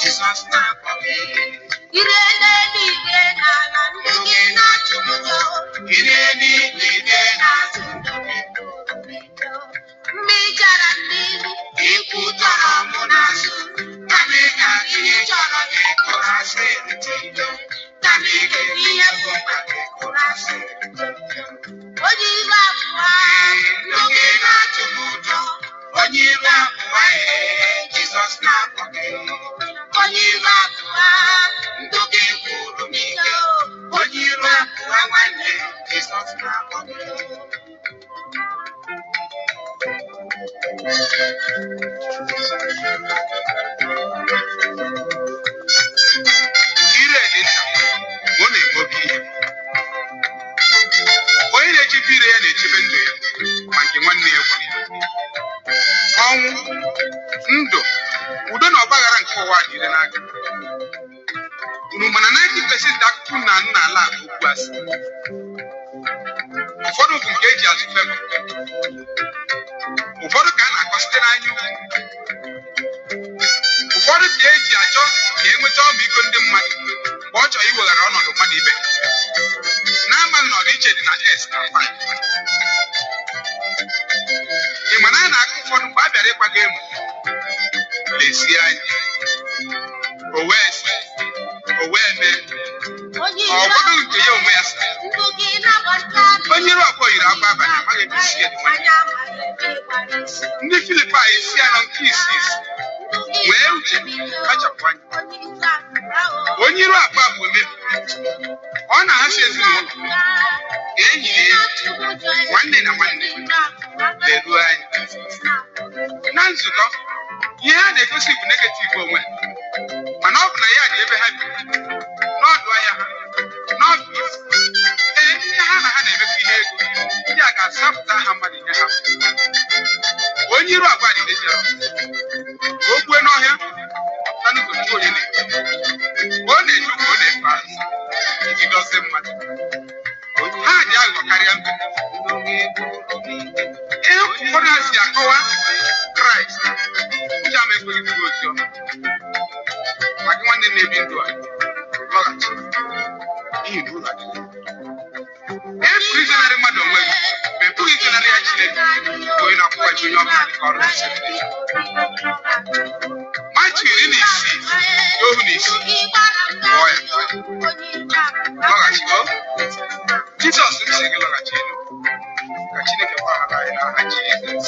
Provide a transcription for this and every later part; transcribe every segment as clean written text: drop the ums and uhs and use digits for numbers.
Jesus now for me. Irene na ndugi na tumujo. Irene na tumujo. Mijara ndini ikutoro munasu. Kamika ichoro ikurase tijo. Kamika iye kumba ikurase tijo. Ojiba kwa ndugi na tumujo. Ojiba kwa Jesus now for me. Ojiba kwa ndugi kurumijo. Ojiba kwa wane Jesus now for me. Ndo udo na ọgbaghara nke ụwa dị ire n'aka unu mana 90% akụkụ na nna ala okwu asị ụfọdụ bụ nke eji azụ fem ụfọdụ ka a na-akọ site n'anya ụfọdụ ka eji achọ ka enweta ọmịiko ndị mmadụ mgbe ọ chọrọ iweghara ọnọdụ mmadụ ibe na-amaghị na ọdịiche dị na S na 5 ị ma na a na-akụ ụfọdụ mgbe a bịara ịkwaga emo lezie anya o wee mee ọgọdụ nke ya onwe ya sa onye iru abụọ yiri akwa abalị amaghị ebe isi ya dị nwanyị ndị Filipaị isi anọ nke isii wee uche kpachapụ anya onye iru abụọ bụ emebi ọ na-ahasị ezinụlọ enyi na enyi nwanne na nwanne leruo anya na nzukọ ihe ha na-egosi bụ negativ onwe mana ọ bụ na ya dị ebe ha bi n'ọdụ ahịa ha n'ọfịs ihe ha na ha na-emekwa ihe ego ndị a ga-asapụta ha mmadụ ihe ha onye iru agwa dị dejere o gbue n'ọhịa tanụgoju onye na-eji ọ na-eju ka ọ na-efe azụ iji dozie mmadụ ha dị aghụghọ karịa mbe ihe ụfọdụ ha si akọwa Kraịst ụjọ ama ekweghị kwuru oziọma ma gị nwanne na-ebi ndụ a lọghachi n'ihi na ụlọ adịghị epụrụ izonarị mmadụ onwe gị ma epụghị izonarị ya Chineke onye na-akwụkwọ ji onye ọbụla dịka ọrụ nsị Matiu 16:6 gụọ ya lọghachi Jizọs m si gị lọghachi elu ka Chineke gbaghara anyị n'aha Jizọs.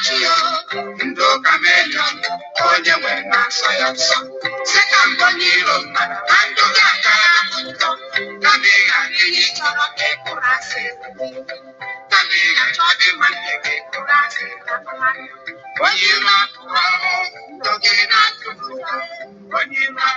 Chio, Ndo Chameleon, Onye Wena Sayansa, Second Boniro, Ando Gaka, Kamiga, Nini Choro, Kurase, Kamiga, Chodi Mante, Kurase, Onira, Dogina, Onira,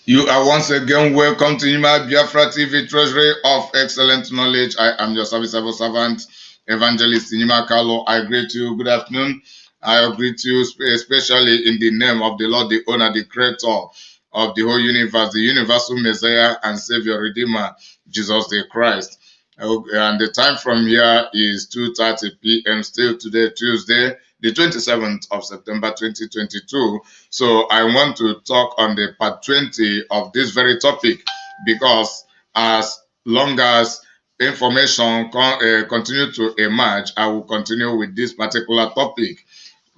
You are once again welcome to Ima Biafra TV, Treasury of Excellent Knowledge. I am your serviceable servant, Evangelist Nima Carlo. I greet you. Good afternoon. I greet you especially in the name of the Lord, the owner, the creator of the whole universe, the universal Messiah and Savior, Redeemer, Jesus the Christ. And the time from here is 2:30 p.m. still today, Tuesday, the 27th of September 2022. So I want to talk on the part 20 of this very topic, because as long as information continue to emerge, I will continue with this particular topic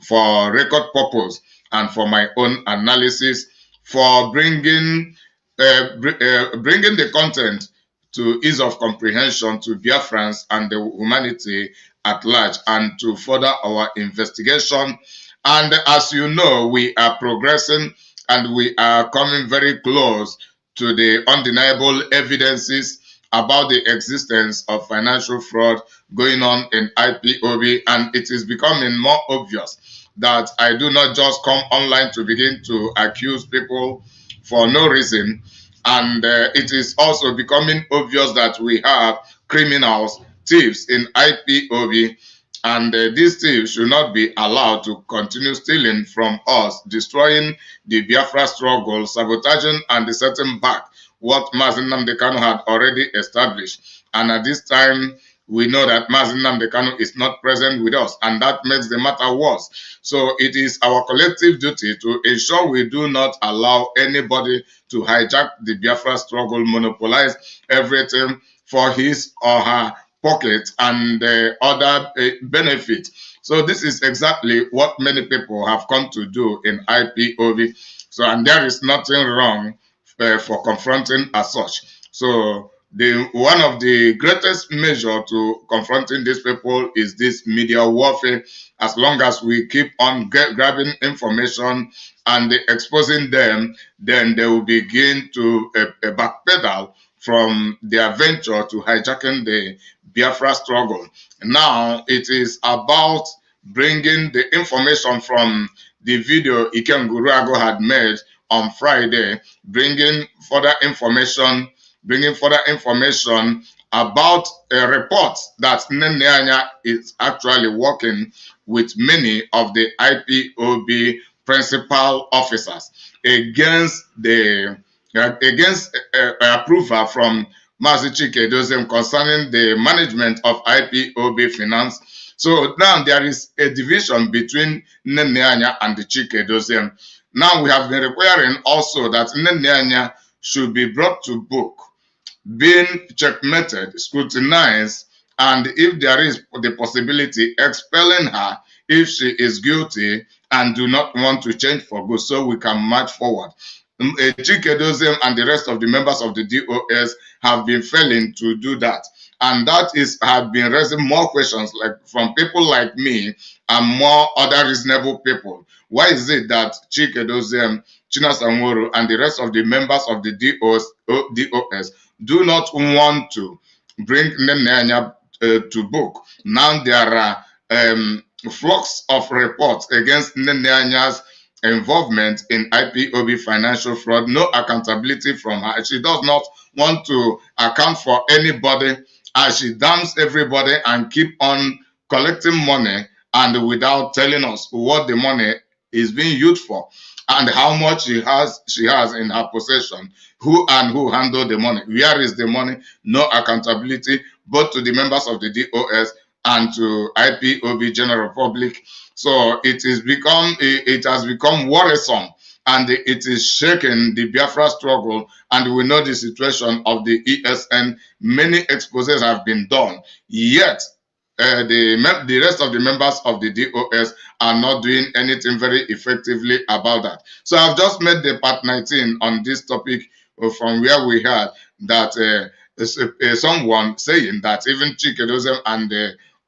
for record purpose and for my own analysis, for bringing the content to ease of comprehension to Biafrans and the humanity at large, and to further our investigation. And as you know, we are progressing and we are coming very close to the undeniable evidences about the existence of financial fraud going on in IPOB, and it is becoming more obvious that I do not just come online to begin to accuse people for no reason. And it is also becoming obvious that we have criminals, thieves in IPOB, and these thieves should not be allowed to continue stealing from us, destroying the Biafra struggle, sabotaging and setting back what Mazi Nnamdi Kanu had already established. And at this time, we know that Mazi Nnamdi Kanu is not present with us, and that makes the matter worse. So it is our collective duty to ensure we do not allow anybody to hijack the Biafra struggle, monopolize everything for his or her pocket and other benefit. So this is exactly what many people have come to do in IPOB. So, and there is nothing wrong for confronting as such. So one of the greatest measure to confronting these people is this media warfare. As long as we keep on grabbing information and exposing them, then they will begin to backpedal from their venture to hijacking the Biafra struggle. Now it is about bringing the information from the video Ikem Guruago had made on Friday, bringing further information about a report that Nnennaya is actually working with many of the IPOB principal officers against approval from Mazi Chike Dozem concerning the management of IPOB finance. So now there is a division between Nnennaya and the Chike Dozem. Now we have been requiring also that Nnennaya should be brought to book, being checkmated, scrutinized, and if there is the possibility, expelling her if she is guilty and do not want to change for good, so we can march forward. Chike Dozem and the rest of the members of the DOS have been failing to do that. And that have been raising more questions from people like me and more other reasonable people. Why is it that Chike Dozem, Chinasamworo, and the rest of the members of the DOS do not want to bring Nnennaya to book? Now there are flux of reports against Nnennaya's involvement in IPOB financial fraud, no accountability from her. She does not want to account for anybody, as she damns everybody and keep on collecting money and without telling us what the money is being used for and how much she has in her possession, who handled the money, where is the money. No accountability both to the members of the DOS and to IPOB general public. So it has become worrisome, and it is shaking the Biafra struggle. And we know the situation of the ESN. Many exposés have been done, yet the rest of the members of the DOS are not doing anything very effectively about that. So I've just made the part 19 on this topic, from where we heard that someone saying that even Chikedozem and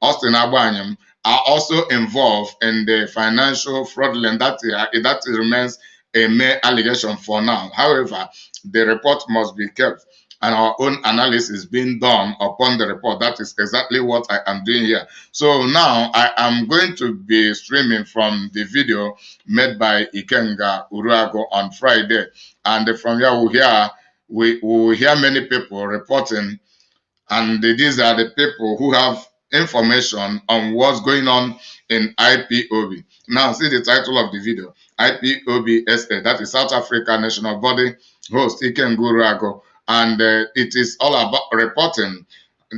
Austin Abanyam are also involved in the financial fraudulent. That remains a mere allegation for now. However, the report must be kept and our own analysis being done upon the report. That is exactly what I am doing here. So now I am going to be streaming from the video made by Ikenga Uruago on Friday. And from here we will hear many people reporting, and these are the people who have information on what's going on in IPOB. Now, see the title of the video. IPOB SA, that is South Africa National Body, host Iken Gurago. And it is all about reporting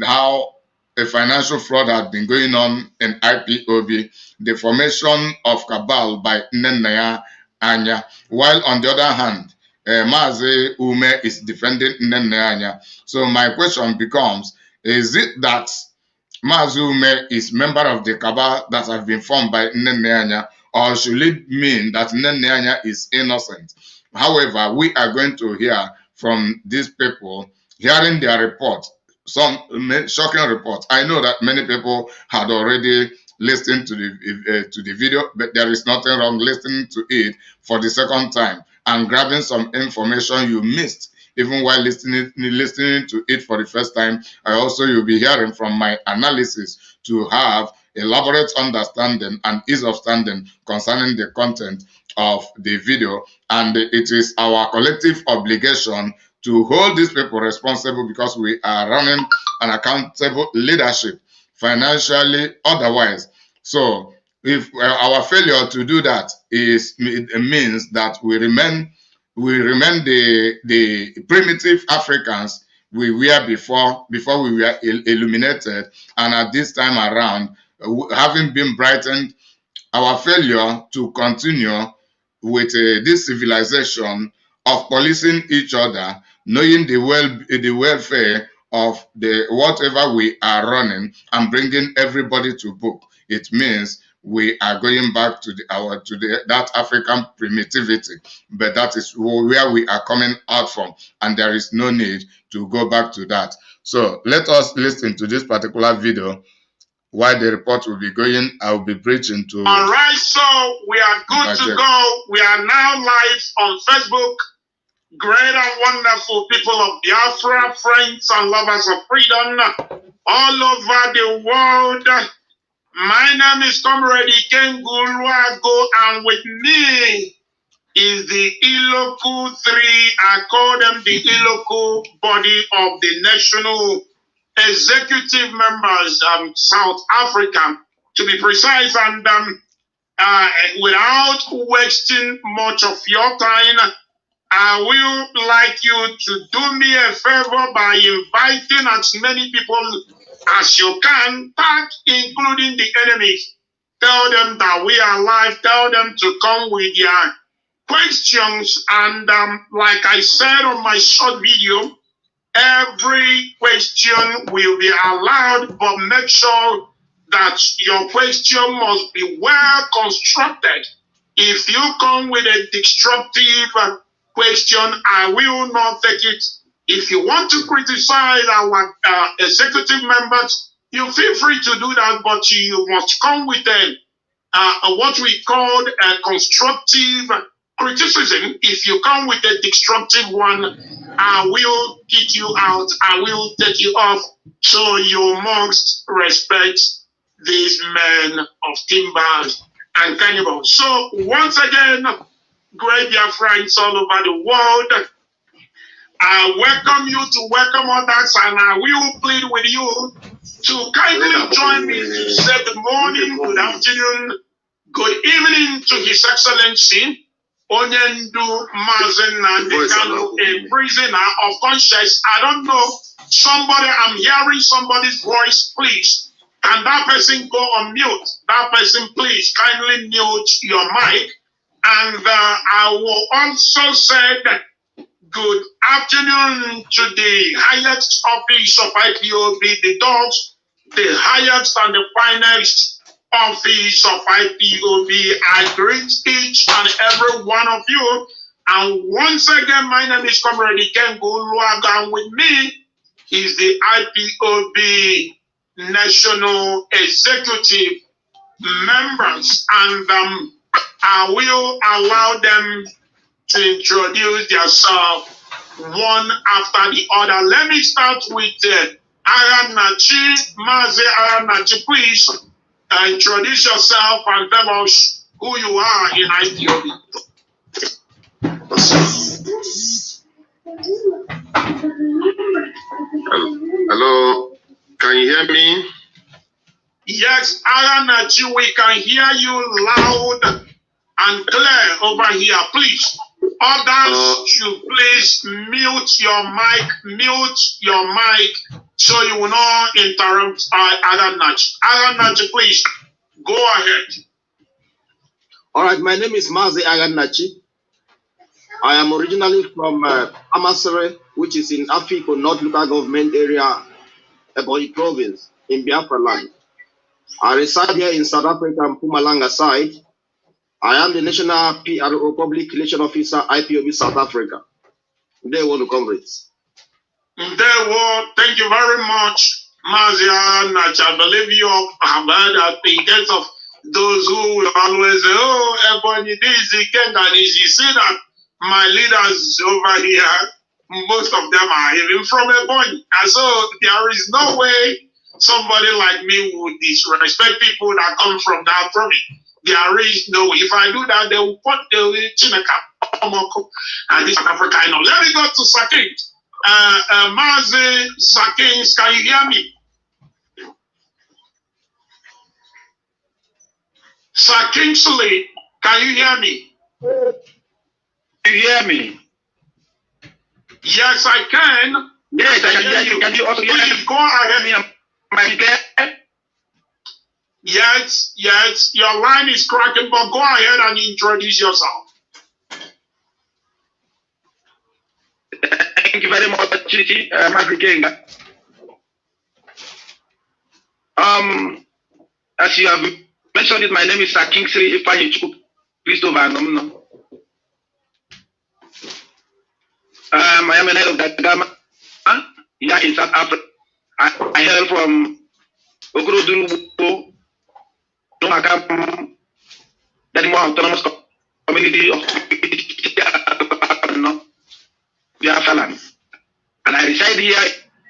how a financial fraud had been going on in IPOB, the formation of Cabal by Nnennaya, Anya, while on the other hand, Mazi Ume is defending Nnennaya. So my question becomes, is it that Mazi Ume is member of the Cabal that have been formed by Nnennaya, or should it mean that Nnennaya is innocent? However, we are going to hear from these people, hearing their report, some shocking reports. I know that many people had already listened to the video, but there is nothing wrong listening to it for the second time and grabbing some information you missed even while listening to it for the first time. You'll be hearing from my analysis to have elaborate understanding and ease of standing concerning the content of the video. And it is our collective obligation to hold these people responsible, because we are running an accountable leadership, financially, otherwise. So if our failure to do that it means that we remain the primitive Africans we were before we were illuminated, and at this time around, having been brightened, our failure to continue with this civilization of policing each other, knowing the welfare of the whatever we are running and bringing everybody to book. It means we are going back to that African primitivity, but that is where we are coming out from, and there is no need to go back to that. So let us listen to this particular video. While the report will be going, I will be preaching to. All right, so we are good to go. We are now live on Facebook. Great and wonderful people of Biafra, friends and lovers of freedom all over the world. My name is Comrade Iken Guluago, and with me is the Iloku 3. I call them the Iloku body of the national executive members, South Africa, to be precise. And without wasting much of your time, I will like you to do me a favor by inviting as many people as you can, including the enemies. Tell them that we are live. Tell them to come with their questions. And like I said on my short video, every question will be allowed, but make sure that your question must be well constructed. If you come with a destructive question, I will not take it. If you want to criticize our executive members, you feel free to do that, but you must come with what we call a constructive criticism. If you come with a destructive one, I will kick you out. I will take you off. So you must respect these men of timbers and cannibals. So once again, great dear friends all over the world, I welcome you to welcome others, and I will plead with you to kindly join me to say good morning, good afternoon, good evening to His Excellency Onyendu Mazen Nandekano, a prisoner of conscience. I don't know, I'm hearing somebody's voice, please. Can that person go on mute? That person, please, kindly mute your mic. And I will also say that good afternoon to the highest office of IPOB, the dogs, the highest and the finest office of IPOB. I greet each and every one of you, And once again, my name is Comrade Ikengo Oluwaga, and with me is the IPOB National Executive members, and I will allow them to introduce themselves one after the other. Let me start with Nnennaya. Mazi Nnennaya, please introduce yourself and tell us who you are in IPOB. Hello, can you hear me? Yes, Nnennaya, we can hear you loud and clear over here. Please, others should please mute your mic, so you will not interrupt Nnennaya. Nnennaya, please, go ahead. All right, my name is Mazi Nnennaya. I am originally from Amasere, which is in Afiko North Local Government Area, Ebonyi Province, in Biafra land. I reside here in South Africa, Mpumalanga side. I am the National PRO Public Relation Officer, IPOB South Africa. They want to comrades. Thank you very much, Mazi Nnennaya. I believe you have heard that in case of those who will always say, oh, Ebonyi, this is Kenga, and you see that my leaders over here, most of them are even from Ebonyi. And so there is no way somebody like me would disrespect people that come from that province. There is no way. If I do that, they will put the Chinaka and this Africa. I know. Let me go to Sakin. Mazi Sakin, can you hear me? Sakin Sule, can you hear me? Can you hear me? Yes, I can. Yes, I can hear you. Can you also hear me? Please go ahead. Am I clear? Yes, your line is cracking, but go ahead and introduce yourself. Thank you very much, Chichi, Mazi Kenga. As you have mentioned it, my name is Kingsley Ifanyichukwu Christopher Nomno. I am a head of the government here in South Africa. I hail from Okorodurubo, the more autonomous community of Biafra land. And I reside here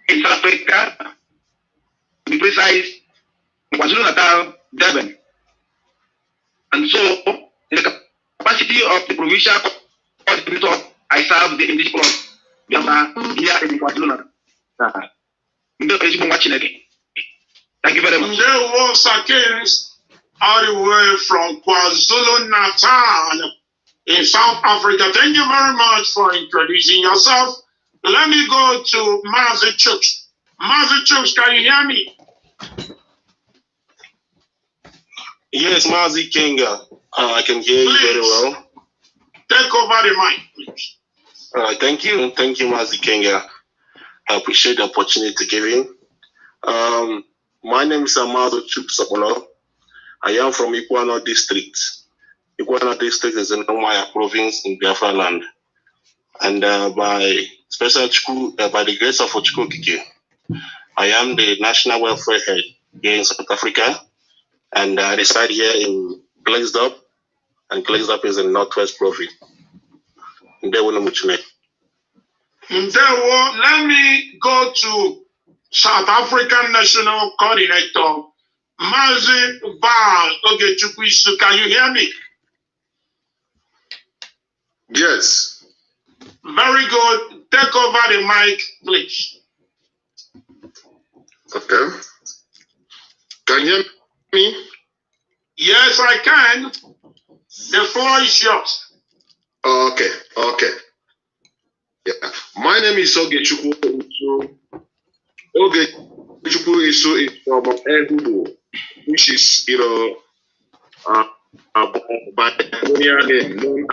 in South Africa, to be precise, KwaZulu-Natal, Durban. And so, in the capacity of the provincial coordinator, I serve the indigenous Biafra here in KwaZulu-Natal. Thank you very much. There was Sakins all the way from KwaZulu-Natal in South Africa. Thank you very much for introducing yourself. Let me go to Mazi Chooks. Mazi Chooks, can you hear me? Yes, Mazi Kenga. I can hear you very well. Take over the mic, please. Thank you, Mazi Kenga. I appreciate the opportunity given. My name is Amado Chupsapolo. I am from Iguana District. Iguana District is in Nnennaya province in Biafra land. And by the grace of Ochukwu, I am the National Welfare Head here in South Africa. And I reside here in Glensdorp. And Glensdorp is in Northwest Province. Let me go to South African National Coordinator, Mazi Val Ogechukwu. Can you hear me? Yes. Very good. Take over the mic, please. Okay. Can you hear me? Yes, I can. The floor is yours. Okay. Yeah. My name is Ogechukwu Isu. Ogechukwu Isu is from Ehubo, which is, by name.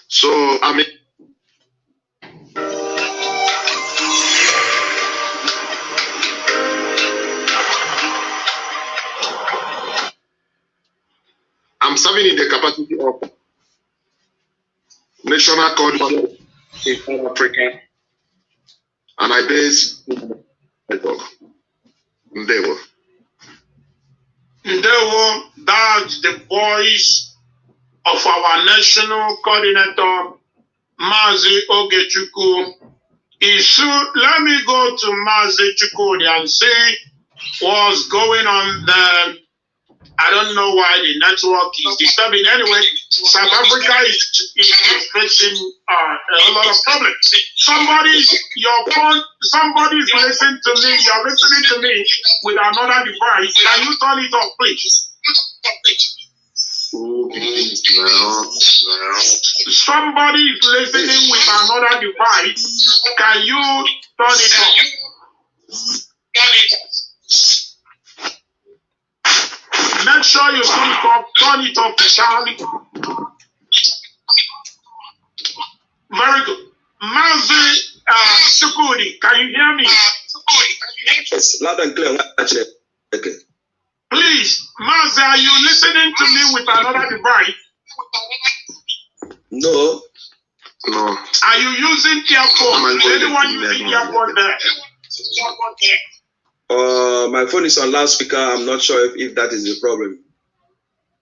So, I mean, I'm serving in the capacity of national coordinator in South Africa, and I base network. Ndewo. Ndewo, that's the voice of our national coordinator, Mazi Ogechukwu. Let me go to Mazi Chukudi and see what's going on there. I don't know why the network is disturbing. Anyway, South Africa is facing a lot of problems. Somebody's listening to me. You're listening to me with another device. Can you turn it off, please? Somebody is listening with another device. Can you turn it off? Make sure you turn it off, Charlie. Very good. Mazi Chukudi, can you hear me? Yes, loud and clear. Okay. Please, Mazi, are you listening to me with another device? No. No. Are you using earphone? Is anyone using earphone there? My phone is on loudspeaker. I'm not sure if that is the problem.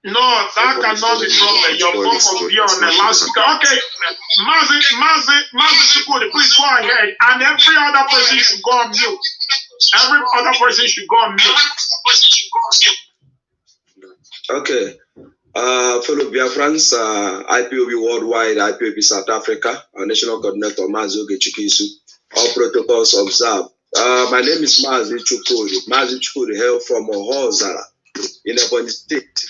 No, that cannot be the problem. Your phone must be on the loudspeaker. Okay, Mazi Chukudi, please go ahead. And every other person should go on mute. Every other person should go on mute. Okay. Fellow Biafrans, IPOB Worldwide, IPOB South Africa, our national coordinator, Mazi Ogechukwu, all protocols observed. My name is Mazi Chukudi. Mazi Chukudi, hail from Ohozara in Ebonyi State,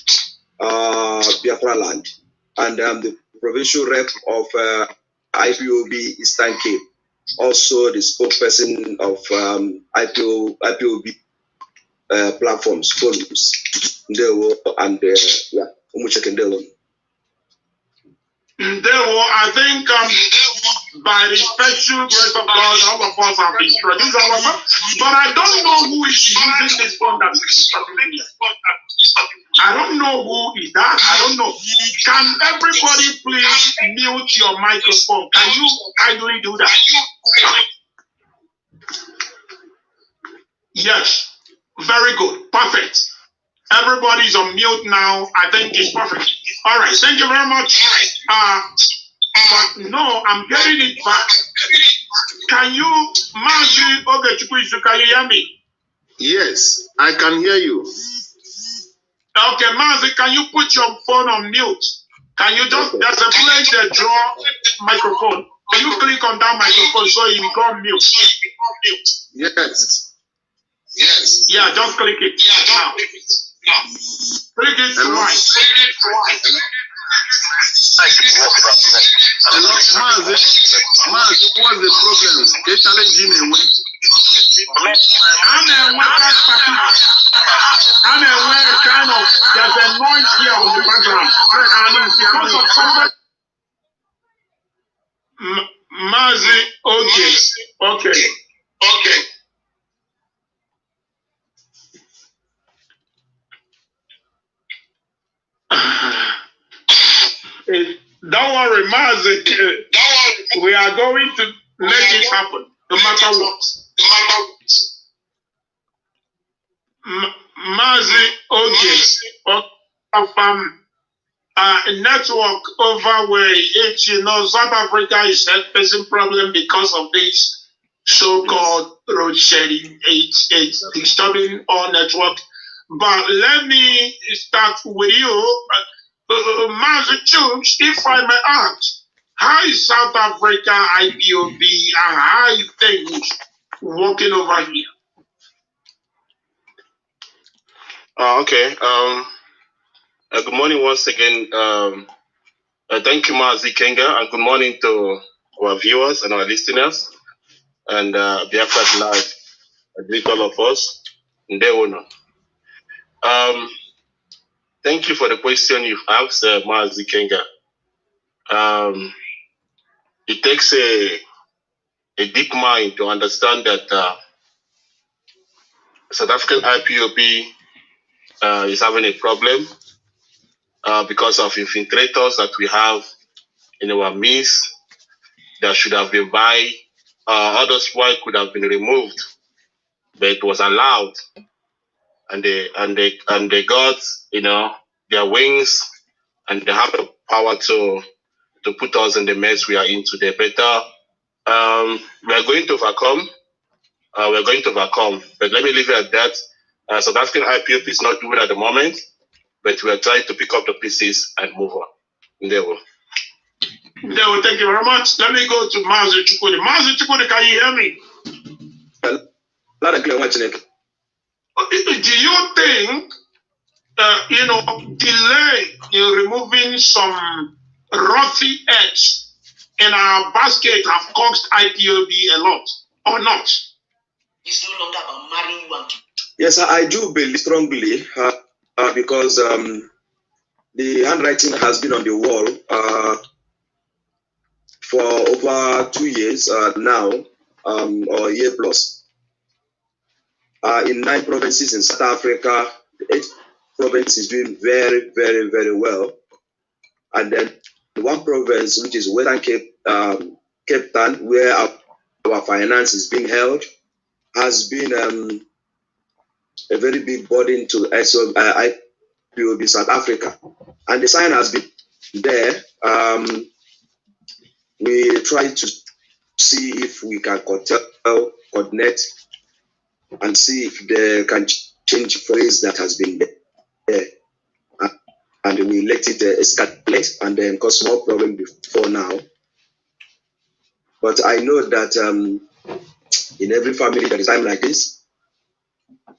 Biafra land. And I'm the provincial rep of IPOB Eastern Cape, also the spokesperson of IPOB platforms, forums, and yeah. I think by the special grace of God, all of us have been introduced ourselves, but I don't know who is using this phone that is disturbing me. I don't know who is that. I don't know. Can everybody please mute your microphone? Can you kindly do that? Yes. Very good. Perfect. Everybody's on mute now. I think it's perfect. All right. Thank you very much. But no, I'm getting it back. Can you, Mazi Ogechukwu, can you hear me? Yes, I can hear you. Okay, Mazi, can you put your phone on mute? Can you just, there's a place that draw microphone. Can you click on that microphone so you go on mute? Yes. Yes. Yeah, just click it. Yeah, now. Click it twice. Hello, Mazi, what's the problem? They challenging me. I'm aware kind of there's a noise here on the background. And because of somebody Mazi, okay. Don't worry, Mazi. We are going to make it happen, no matter what. Mazi, a network over where South Africa is facing problem because of this so-called road sharing. It's disturbing our network. But let me start with you, Mazi Chooks, if I may ask, how is South Africa IPOB and how are things working over here? Okay. Good morning once again. Thank you, Mazi Kenga, and good morning to our viewers and our listeners and Biafra Live. I greet all of us. Thank you for the question you've asked, Mazi Kenga. It takes a deep mind to understand that South African IPOB is having a problem because of infiltrators that we have in our midst that should have been by. Others why could have been removed, but it was allowed, and they got their wings, and they have the power to put us in the mess we are in today. But we are going to overcome. We're going to overcome. But let me leave it at that. South African IPOB is not doing at the moment, but we are trying to pick up the pieces and move on. There we go. Thank you very much. Let me go to Mazi Chukwudi. Mazi Chukwudi, can you hear me? Do you think, delay in removing some rotten eggs in our basket have cost IPOB a lot, or not? It's no longer about marrying you and Yes, I do believe strongly because the handwriting has been on the wall for over 2 years now, or a year plus. In 9 provinces in South Africa, 8 provinces doing very, very, very well. And then one province, which is Western Cape Town, where our finance is being held, has been a very big burden to IPOB South Africa. And the sign has been there. We try to see if we can coordinate and see if they can change phrase that has been there. And we let it escalate and then cause more problem before now. But I know that in every family there is time like this.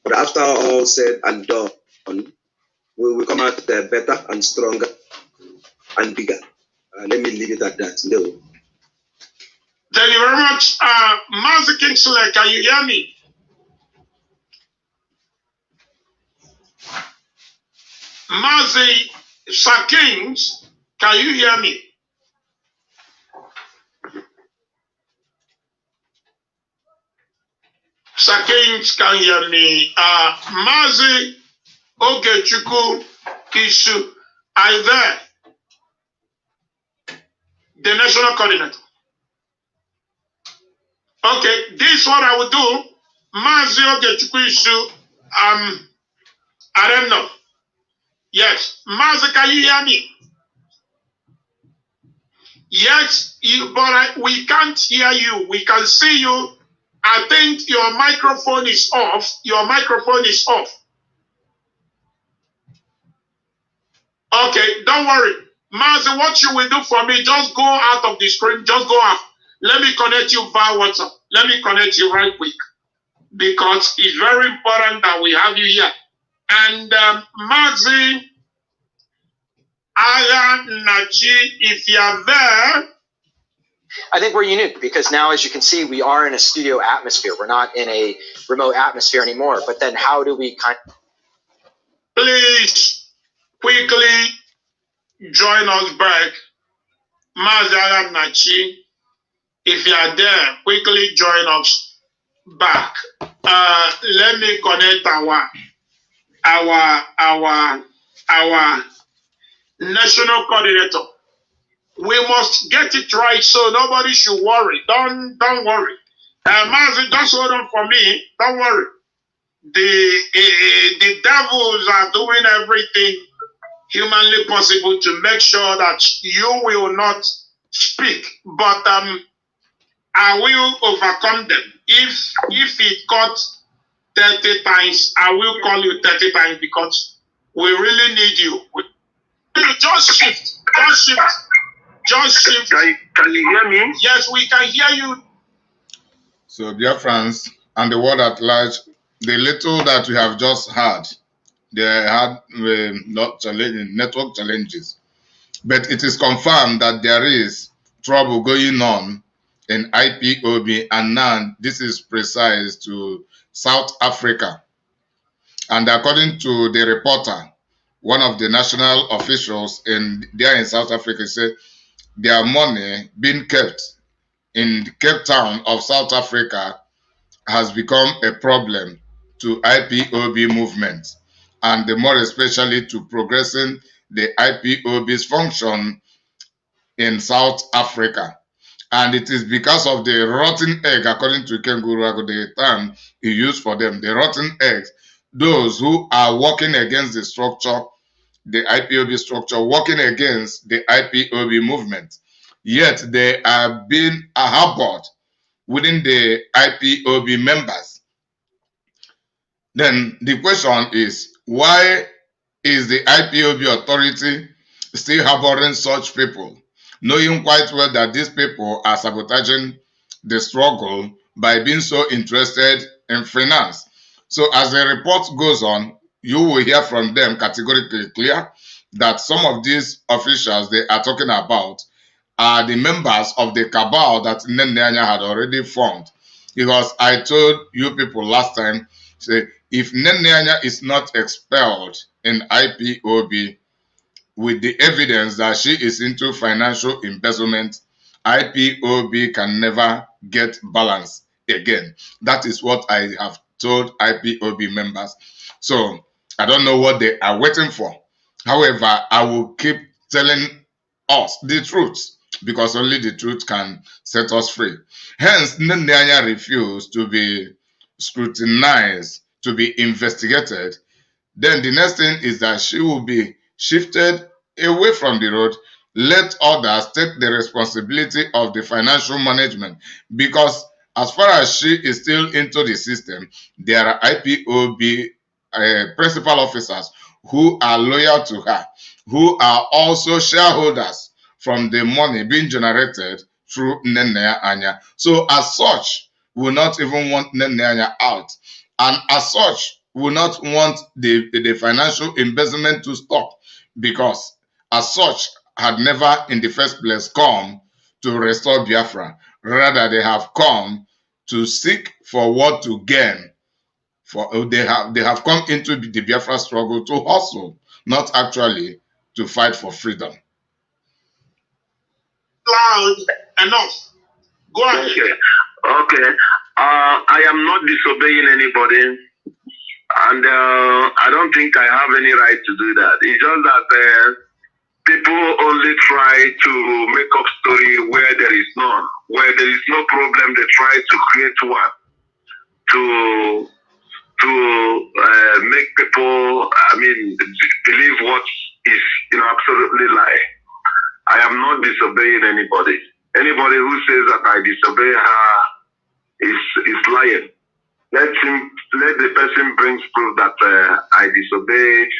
But after all said and done, we will come out better and stronger and bigger. Let me leave it at that. No. Thank you very much. Mazi Kingsley, can you hear me? Mazi Sakings, can you hear me? Sakings can hear me. Mazi Ogechukwu Isu, are you there? The national coordinator. Okay, this is what I will do. Mazi Ogechukwu Isu, I don't know. Yes, Mazi, can you hear me? Yes, but we can't hear you. We can see you. I think your microphone is off. Your microphone is off. Okay, don't worry. Mazi, what you will do for me, just go out of the screen. Just go out. Let me connect you via WhatsApp. Let me connect you right quick. Because it's very important that we have you here. And Mazi Nachi, if you are there. I think we're unique because now, as you can see, we are in a studio atmosphere. We're not in a remote atmosphere anymore. But then how do we Please quickly join us back. Mazi Nachi, if you are there, quickly join us back. Let me connect our national coordinator. We must get it right so nobody should worry. Don't worry. Mazi, just hold on for me. Don't worry. The devils are doing everything humanly possible to make sure that you will not speak. But I will overcome them. If it cut 30 times, I will call you 30 times because we really need you. Just shift. Can you hear me? Yes, we can hear you. So, dear friends, and the world at large, the little that we have just had, they had network challenges. But it is confirmed that there is trouble going on in IPOB, and now this is precise to South Africa. And according to the reporter, one of the national officials there in South Africa said their money being kept in Cape Town of South Africa has become a problem to IPOB movement, and more especially to progressing the IPOB's function in South Africa. And it is because of the rotten egg, according to Kenguru, the term he used for them, the rotten eggs, those who are working against the structure, the IPOB structure, working against the IPOB movement. Yet they are being harbored within the IPOB members. Then the question is, why is the IPOB authority still harboring such people, knowing quite well that these people are sabotaging the struggle by being so interested in finance? So as the report goes on, you will hear from them categorically clear that some of these officials they are talking about are the members of the cabal that Nnennaya had already formed. Because I told you people last time, say, if Nnennaya is not expelled in IPOB with the evidence that she is into financial embezzlement, IPOB can never get balance again. That is what I have told IPOB members. So I don't know what they are waiting for. However, I will keep telling us the truth, because only the truth can set us free. Hence, Nnennaya refused to be scrutinized, to be investigated. Then the next thing is that she will be shifted away from the road. Let others take the responsibility of the financial management, because as far as she is still into the system, there are IPOB principal officers who are loyal to her, who are also shareholders from the money being generated through Nnennaya Anya. So as such, will not even want Nnennaya out. And as such, will not want the financial embezzlement to stop, because as such had never in the first place come to restore Biafra. Rather, they have come to seek for what to gain. For they have come into the Biafra struggle to hustle, not actually to fight for freedom. Loud enough. Go ahead. Okay. I am not disobeying anybody, and I don't think I have any right to do that. It's just that people only try to make up story where there is none. Where there is no problem, they try to create one to make people, believe what is absolutely lie. I am not disobeying anybody. Anybody who says that I disobey her is lying. Let the person bring proof that I disobeyed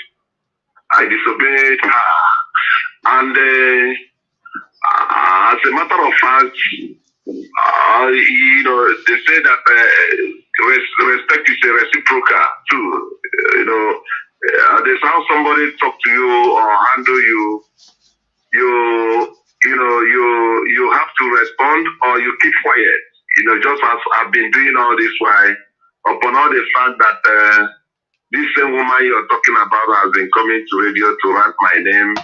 her. And as a matter of fact, they say that respect is a reciprocal too. There's how somebody talk to you or handle you. You have to respond or you keep quiet. Just as I've been doing all this while, upon all the fact that this same woman you're talking about has been coming to radio to write my name,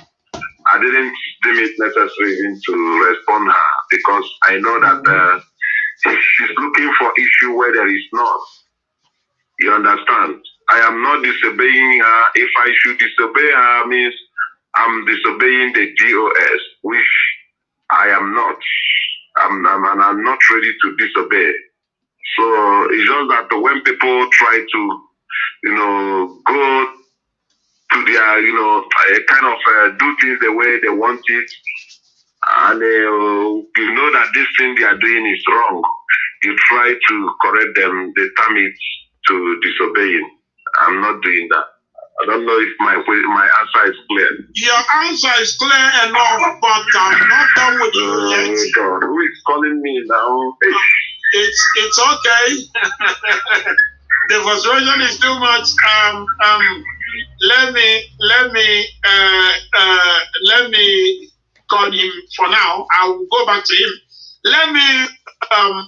I didn't deem it necessary even to respond her, because I know that she's looking for issue where there is none. You understand? I am not disobeying her. If I should disobey her, means I'm disobeying the DOS, which I am not. I'm not ready to disobey. So it's just that when people try to, go to their, kind of do things the way they want it, and you know that this thing they are doing is wrong, you try to correct them, they term it to disobeying. I'm not doing that. I don't know if my answer is clear. Your answer is clear enough, but I'm not done with you yet. God, who is calling me now? It's okay. The frustration is too much. Let me call him for now. I will go back to him. Let me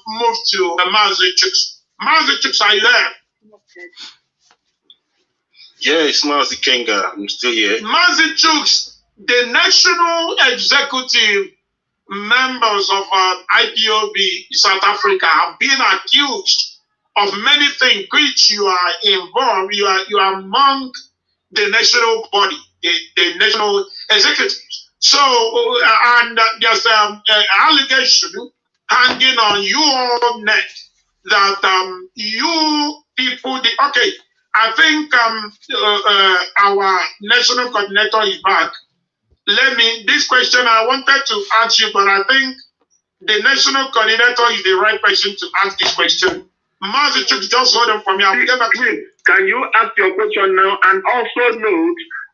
move to Mazi Chuks. Mazi Chuks, are you there? Okay. Yes, Mazi Kenga, I'm still here. Mazi Chuks, the national executive members of IPOB South Africa have been accused of many things which you are involved. You are among the national body, the national executives. So, there's an allegation hanging on your neck that you people, okay, I think our national coordinator is back. This question I wanted to ask you, but I think the national coordinator is the right person to ask this question. Mazi, just hold on for me. I'll get back to you. Can you ask your question now? And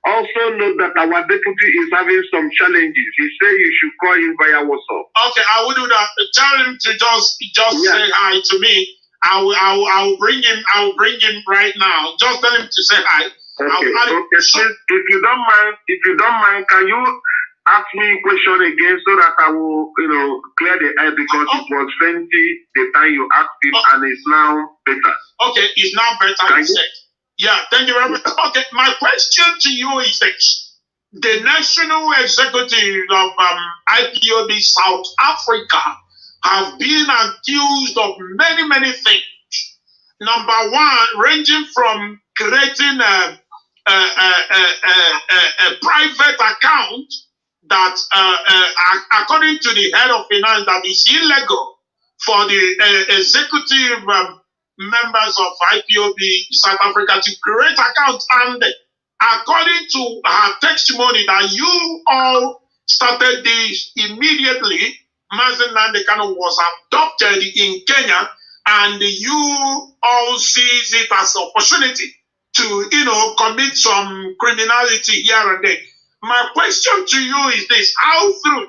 also note that our deputy is having some challenges. He said you should call him via WhatsApp. Okay, I will do that. Tell him to just say hi to me. I'll bring him. I'll bring him right now. Just tell him to say hi. Okay. Please, if you don't mind, can you ask me a question again so that I will, clear the air, because it was 20 the time you asked it, and it's now better. Okay, it's now better. You said. Yeah, thank you very much. Okay, my question to you is this: the national executive of IPOB South Africa have been accused of many things. Number one, ranging from creating a private account that, according to the head of finance, that is illegal for the executive members of IPOB South Africa to create accounts. And according to her testimony, that you all started this immediately. Nnennaya was adopted in Kenya, and you all sees it as an opportunity to, commit some criminality here and there. My question to you is this: how true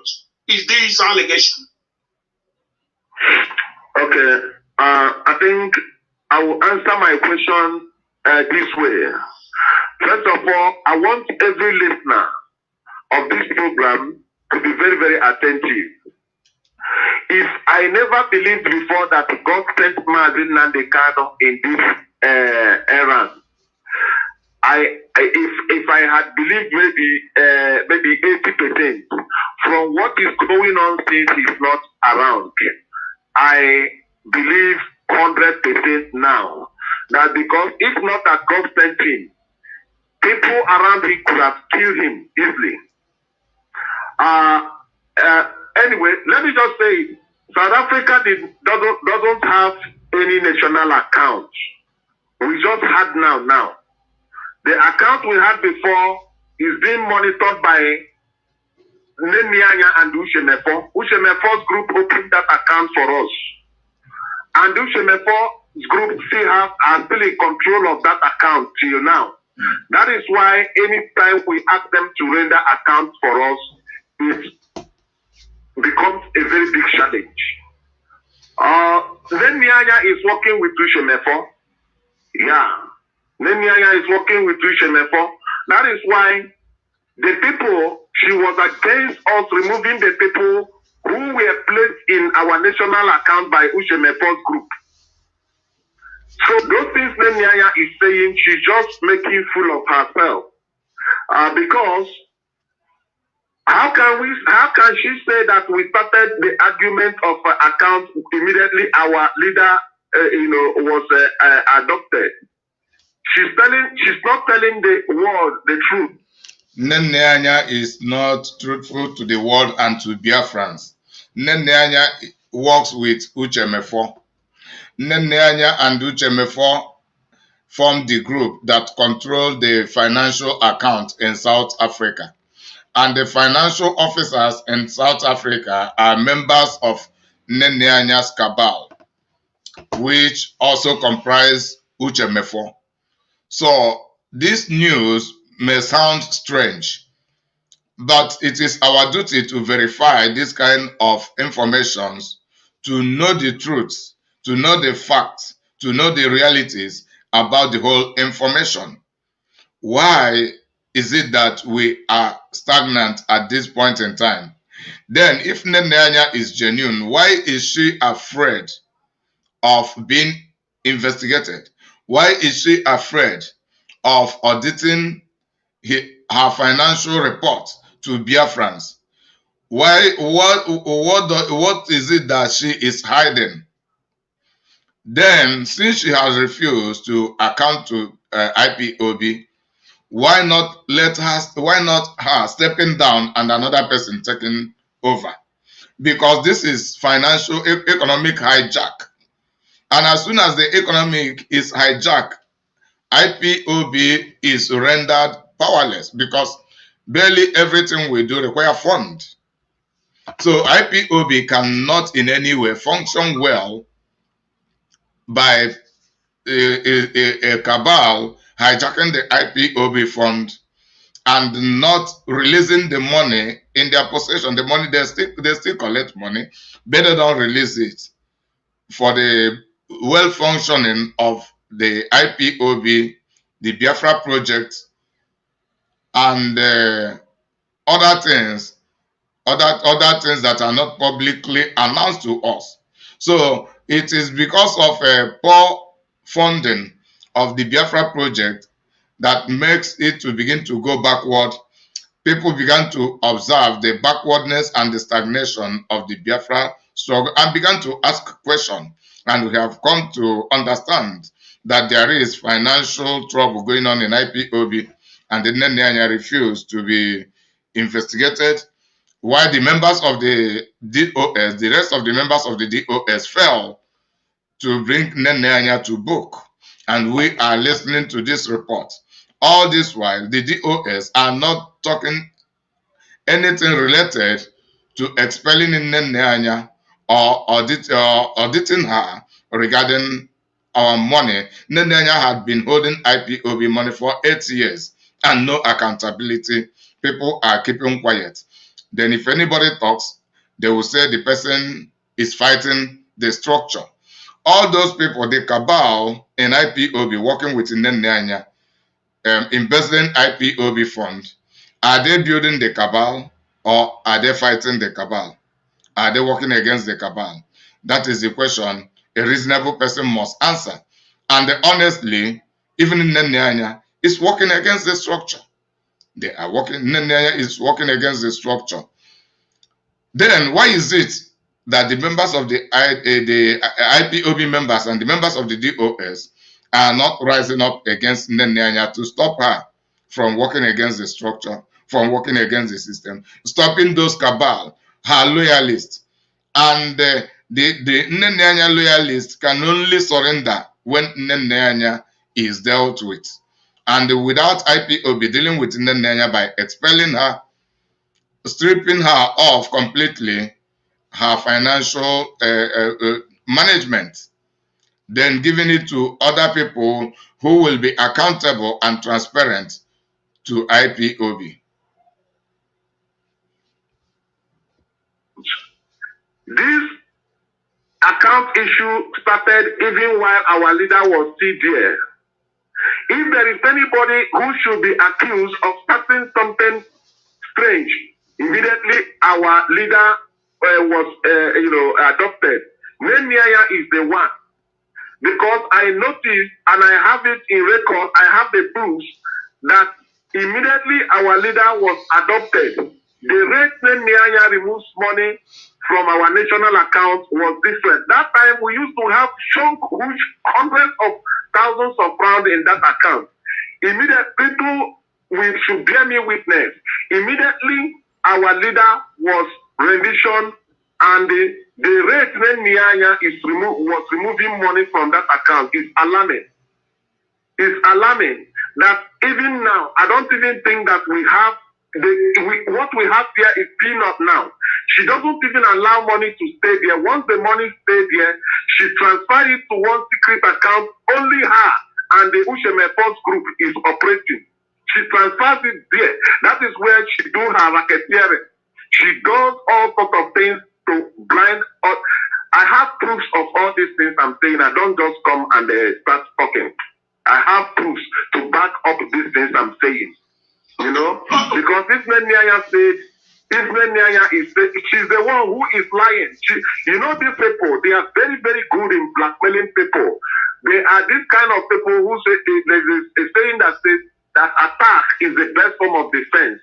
is this allegation? Okay, I think I will answer my question this way. First of all, I want every listener of this program to be very, very attentive. If I never believed before that God sent Nnennaya in this errand, if I had believed maybe 80% from what is going on since he's not around, I believe 100% now. That because if not that God sent him, people around him could have killed him easily. Anyway, let me just say, South Africa doesn't have any national account. We just had now. The account we had before is being monitored by Nnennaya and Ushemefo. Ushemefo's group opened that account for us. And Ushemefo's group are still in control of that account till now. That is why anytime we ask them to render accounts for us, it becomes a very big challenge. Nnennaya is working with Ushemefo. Yeah. Nnennaya is working with Ushemefo. That is why the people, she was against us removing the people who were placed in our national account by Ushemefo's group. So those things Nnennaya is saying, she's just making fool of herself. Because how can she say that we started the argument of account immediately our leader was adopted? She's not telling the world the truth. Nnennaya is not truthful to the world and to Biafrans. Nnennaya works with Uchemefo. Nnennaya and Uchemefo formed the group that controlled the financial account in South Africa. And the financial officers in South Africa are members of Nnennaya's Cabal, which also comprise Uchemefo. So this news may sound strange, but it is our duty to verify this kind of information, to know the truth, to know the facts, to know the realities about the whole information. Why is it that we are stagnant at this point in time? Then, if Nnennaya is genuine, why is she afraid of being investigated? Why is she afraid of auditing her financial report to Biafrans? Why? What is it that she is hiding? Then, since she has refused to account to IPOB, Why not her stepping down and another person taking over? Because this is financial economic hijack. And as soon as the economic is hijacked, IPOB is rendered powerless because barely everything we do require fund. So IPOB cannot in any way function well by a cabal hijacking the IPOB fund and not releasing the money in their possession. The money they still collect money, but they don't release it for the well functioning of the IPOB, the Biafra project, and other things that are not publicly announced to us. So it is because of poor funding of the Biafra project that makes it to begin to go backward. People began to observe the backwardness and the stagnation of the Biafra struggle and began to ask questions. And we have come to understand that there is financial trouble going on in IPOB, and the Nnennaya refused to be investigated, while the members of the DOS, the rest of the members of the DOS fell to bring Nnennaya to book. And we are listening to this report. All this while, the DOS are not talking anything related to expelling Nnennaya or auditing her regarding our money. Nnennaya had been holding IPOB money for 8 years and no accountability. People are keeping quiet. Then if anybody talks, they will say the person is fighting the structure. All those people, the cabal in IPOB working with Nnennaya, embezzling IPOB fund, are they building the cabal or are they fighting the cabal? Are they working against the cabal? That is the question a reasonable person must answer. And honestly, even Nnennaya is working against the structure. Nnennaya is working against the structure. Then why is it that the members of the IPOB members and the members of the DOS are not rising up against Nnennaya to stop her from working against the structure, from working against the system, stopping those cabal, her loyalists? And the Nnennaya loyalists can only surrender when Nnennaya is dealt with. And without IPOB dealing with Nnennaya by expelling her, stripping her off completely, her financial management, then giving it to other people who will be accountable and transparent to IPOB. This account issue started even while our leader was still there. If there is anybody who should be accused of starting something strange, immediately our leader was adopted. Nnennaya is the one. Because I noticed, and I have it in record, I have the proofs, that immediately our leader was adopted. The rate Nnennaya removes money from our national account was different. That time we used to have huge hundreds of thousands of pounds in that account. Immediately, people should bear me witness. Immediately, our leader was rendition, and the rate Nnennaya was removing money from that account is alarming. It's alarming that even now, I don't even think that we have what we have there is peanut now. She doesn't even allow money to stay there. Once the money stays there, she transfers it to one secret account. Only her and the Usheme group is operating. She transfers it there. That is where she do her racketeering. She does all sorts of things to blind us. I have proofs of all these things I'm saying. I don't just come and start talking. I have proofs to back up these things I'm saying. You know, because if Nnennaya said, if Nnennaya is, she's the one who is lying. You know, these people, they are very, very good in blackmailing people. They are this kind of people who say, there's a saying that says that attack is the best form of defense.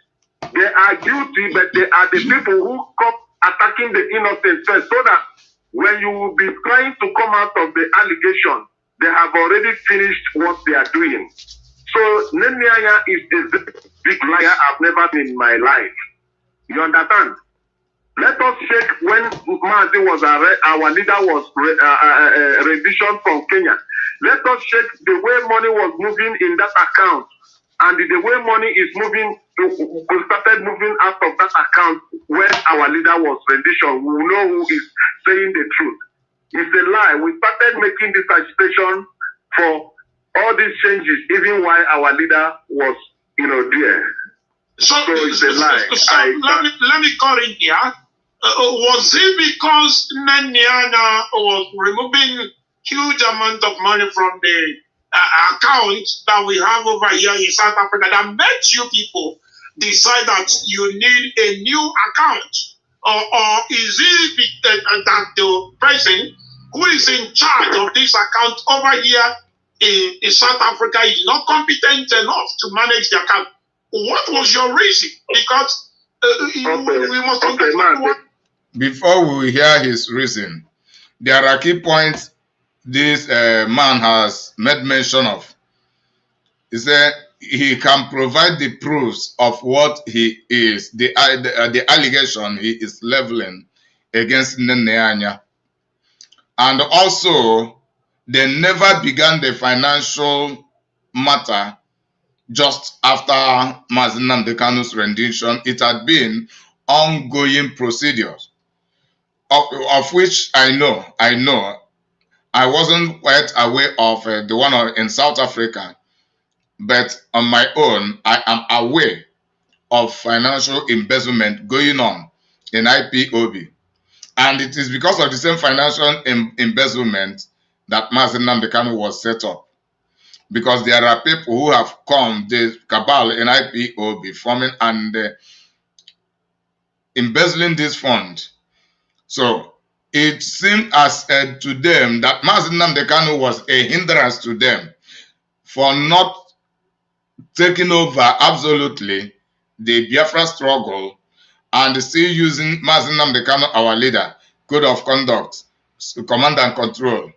They are guilty, but they are the people who come attacking the innocent first, so that when you will be trying to come out of the allegation, they have already finished what they are doing. So Nnennaya is a big liar I've never seen in my life. You understand? Let us check when Mazi was our leader was rendition from Kenya. Let us check the way money was moving in that account, and the way money is moving. We started moving out of that account when our leader was rendition. We will know who is saying the truth. It's a lie. We started making this agitation for all these changes, even while our leader was, there. So it's a lie. Let me call in here. Was it because Nnennaya was removing huge amount of money from the account that we have over here in South Africa that made you people decide that you need a new account? Or is it that the person who is in charge of this account over here in South Africa is not competent enough to manage the account? What was your reason? Because we must understand what. Before we hear his reason, there are key points this man has made mention of. He said he can provide the proofs of what he is, the allegation he is leveling against Nnennaya. And also, they never began the financial matter just after Mazi Nnamdi Kanu's rendition. It had been ongoing procedures, of which I know. I wasn't quite aware of the one in South Africa, but on my own, I am aware of financial embezzlement going on in IPOB. And it is because of the same financial embezzlement that Mazi Nnamdi Kanu was set up. Because there are people who have come, the Cabal in IPOB, forming and embezzling this fund. So it seemed as to them that Mazi Nnamdi Kanu was a hindrance to them for not taking over absolutely the Biafra struggle and still using Mazi Nnamdi Kanu, our leader, code of conduct, command and control.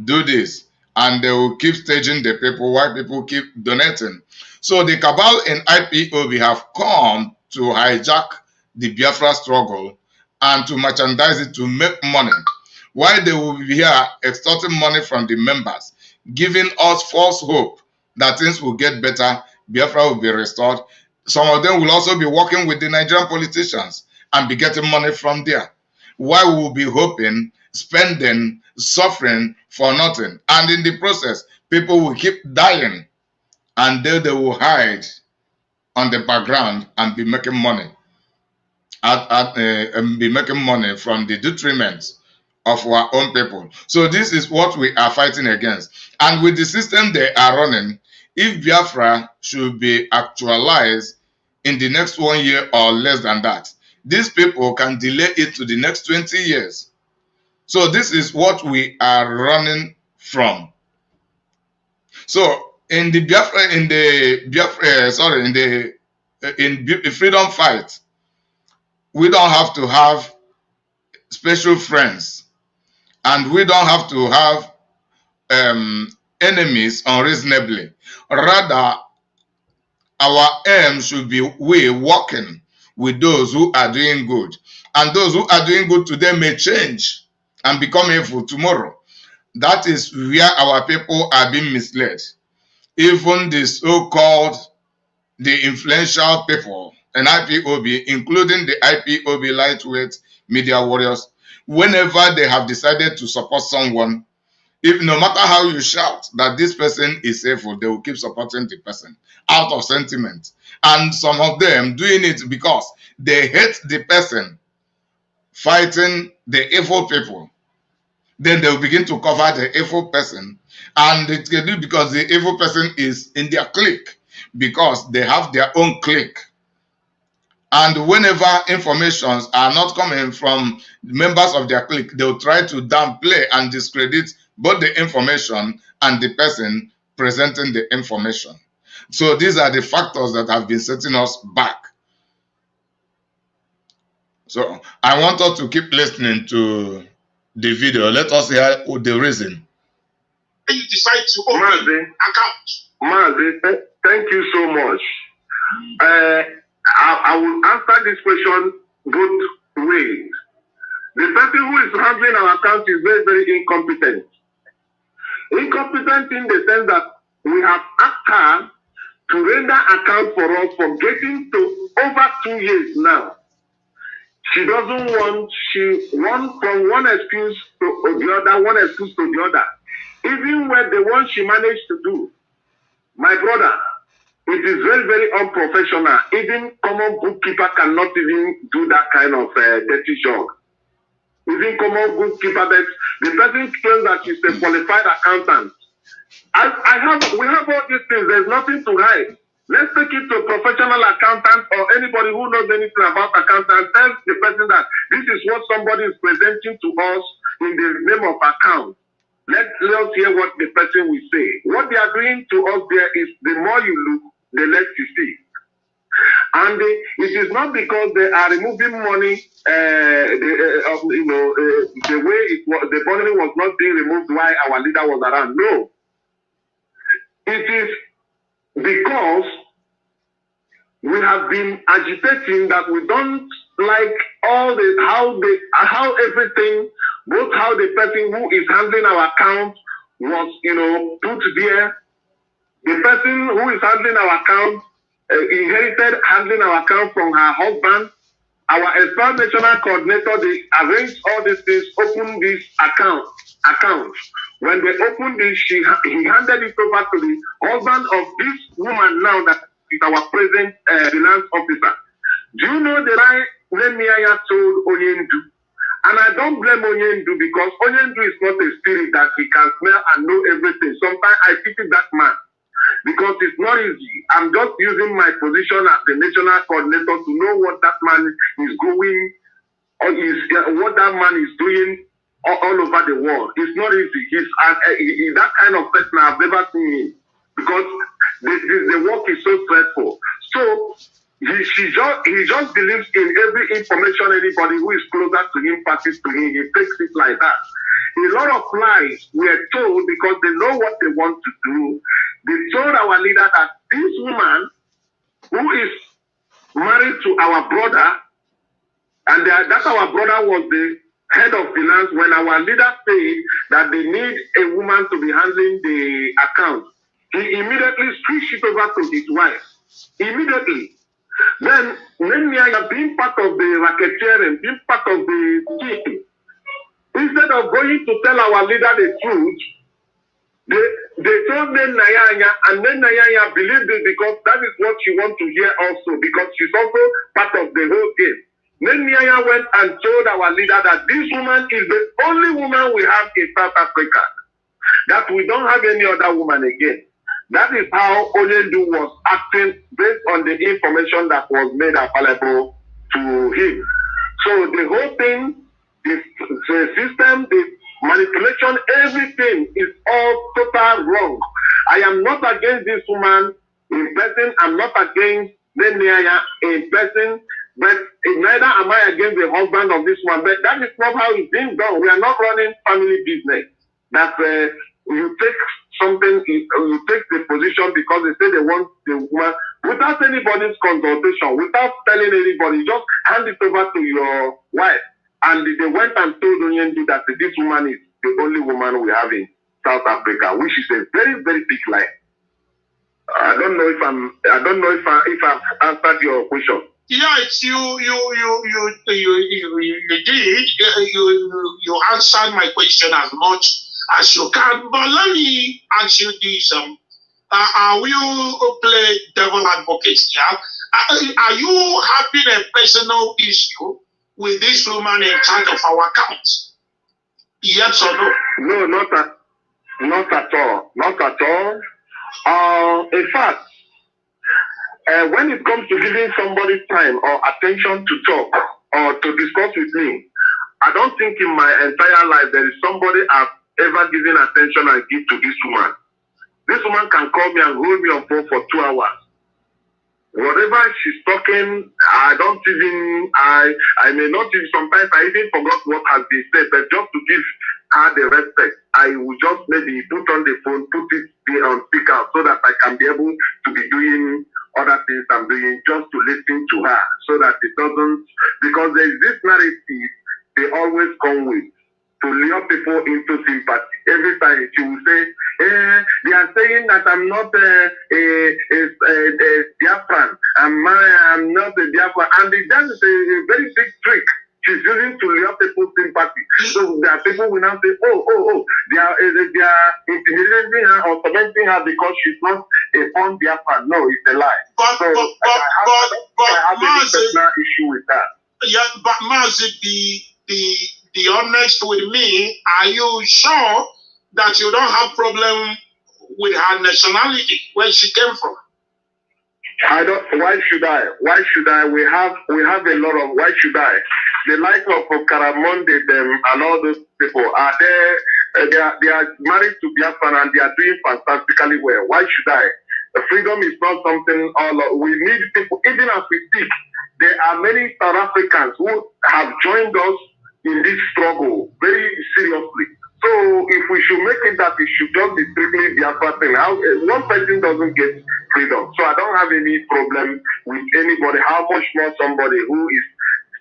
Do this, and they will keep staging the people while people keep donating. So the Cabal in IPOB have come to hijack the Biafra struggle and to merchandise it to make money, while they will be here extorting money from the members, giving us false hope that things will get better, Biafra will be restored. Some of them will also be working with the Nigerian politicians and be getting money from there, while we will be hoping, spending, suffering for nothing. And in the process, people will keep dying, and then they will hide on the background and be making money. And be making money from the detriment of our own people. So this is what we are fighting against. And with the system they are running, if Biafra should be actualized in the next 1 year or less than that, these people can delay it to the next 20 years. So this is what we are running from. So in the Biafra, in the freedom fight, we don't have to have special friends, and we don't have to have enemies unreasonably. Rather, our aim should be we working with those who are doing good, and those who are doing good today may change and become evil tomorrow. That is where our people are being misled. Even the so-called, the influential people in IPOB, including the IPOB lightweight media warriors, whenever they have decided to support someone, if no matter how you shout that this person is evil, they will keep supporting the person out of sentiment. And some of them doing it because they hate the person fighting the evil people. Then they will begin to cover the evil person, and it can do because the evil person is in their clique, because they have their own clique. And whenever informations are not coming from members of their clique, they will try to downplay and discredit both the information and the person presenting the information. So these are the factors that have been setting us back. So I want us to keep listening to the video. Let us hear the reason. You decide to open an account. Mazi, thank you so much. I will answer this question both ways. The person who is handling our account is very, very incompetent. Incompetent in the sense that we have asked her to render account for us for getting to over 2 years now. She doesn't want, from one excuse to the other, one excuse to the other. Even when the one she managed to do, my brother, it is very, very unprofessional. Even common bookkeeper cannot even do that kind of dirty job. Even common bookkeeper, the person claims that she's a qualified accountant. We have all these things. There's nothing to hide. Let's take it to a professional accountant or anybody who knows anything about accountant. Tell the person that this is what somebody is presenting to us in the name of account. Let's hear what the person will say. What they are doing to us there is the more you look, the less you see. And it is not because they are removing money, the way it was, the money was not being removed while our leader was around. No. It is because we have been agitating that we don't like all how everything, both how the person who is handling our account was, put there. The person who is handling our account inherited handling our account from her husband. Our expert national coordinator, they arranged all these things, opened this account. When they opened this, he handed it over to the husband of this woman now that is our present finance officer. Do you know the lie Nnennaya told Onyendu? And I don't blame Onyendu because Onyendu is not a spirit that he can smell and know everything. Sometimes I pity that man because it's not easy. I'm just using my position as the national coordinator to know what that man is going or what that man is doing all over the world. It's not easy. He's that kind of person I've never seen him because the work is so stressful. So he just believes in every information anybody who is closer to him passes to him. He takes it like that. A lot of lies were told because they know what they want to do. They told our leader that this woman who is married to our brother, and that our brother was the head of finance, when our leader said that they need a woman to be handling the account, he immediately switched it over to his wife. Immediately. Then, Nnennaya being part of the racketeering, being part of the team, instead of going to tell our leader the truth, they told Nnennaya, and Nnennaya believed it because that is what she wants to hear also, because she's also part of the whole game. Nnennaya went and told our leader that this woman is the only woman we have in South Africa, that we don't have any other woman again. That is how Onyendu was acting based on the information that was made available to him. So the whole thing, the system, the manipulation, everything is all total wrong. I am not against this woman in person. I'm not against Nnennaya in person. But neither am I against the husband of this one. But that is not how it's being done. We are not running family business. That you take something, you take the position because they say they want the woman without anybody's consultation, without telling anybody, just hand it over to your wife. And they went and told Onyendu that this woman is the only woman we have in South Africa, which is a very, very big lie. I don't know if I've answered your question. Yes, you did. You answered my question as much as you can. But let me ask you this: will you play devil advocate here? Are you having a personal issue with this woman in charge of our account? Yes or no? No, not at all. Not at all. In fact, when it comes to giving somebody time or attention to talk or to discuss with me, I don't think in my entire life there is somebody I've ever given attention and give to this woman. This woman can call me and hold me on phone for 2 hours. Whatever she's talking, I may not even, sometimes I even forgot what has been said, but just to give had the respect, I would just maybe put on the phone, put it on speaker so that I can be able to be doing other things I'm doing, just to listen to her, so that it doesn't, because there is this narrative they always come with to lure people into sympathy. Every time she will say, they are saying that I'm not a Biafran, I'm not a Biafran, and that is a very big trick she's using to lure people's sympathy. So there are people will now say, they are intimidating her or tormenting her because she's not a fun Biafran. No, it's a lie. But I have a personal issue with that. Yeah, but Mazi, be honest with me. Are you sure that you don't have problem with her nationality, where she came from? I don't. Why should I? Why should I? We have a lot of. Why should I? The likes of Karamonde, them and all those people are there. They are married to Biafran and they are doing fantastically well. Why should I? The freedom is not something we need people. Even as we speak, there are many South Africans who have joined us in this struggle very seriously. So if we should make it that it should just be strictly Biafra thing, one person doesn't get freedom. So I don't have any problem with anybody. How much more somebody who is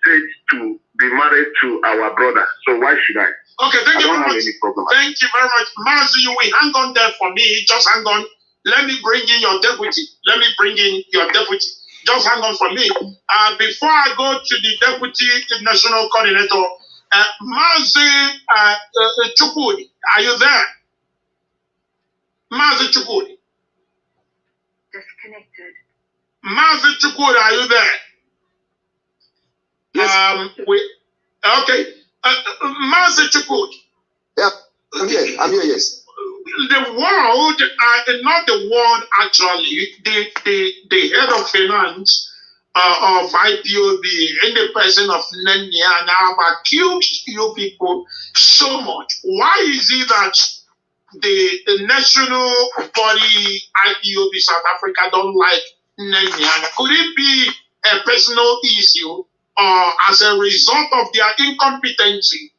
said to be married to our brother? So why should I? Okay, thank you very much. Any problem. Thank you very much, Mazi. You will hang on there for me. Just hang on. Let me bring in your deputy. Just hang on for me. Before I go to the deputy national coordinator, Mazi Chukudi, are you there? Mazi Chukudi. Disconnected. Mazi Chukudi, are you there? Yes. Okay. Mazi Chukudi. Yeah, I'm here, yes. The world, not the world actually, the head of finance of IPOB in the person of Nnennaya have accused you people so much. Why is it that the national body IPOB South Africa don't like Nnennaya? Could it be a personal issue or as a result of their incompetency?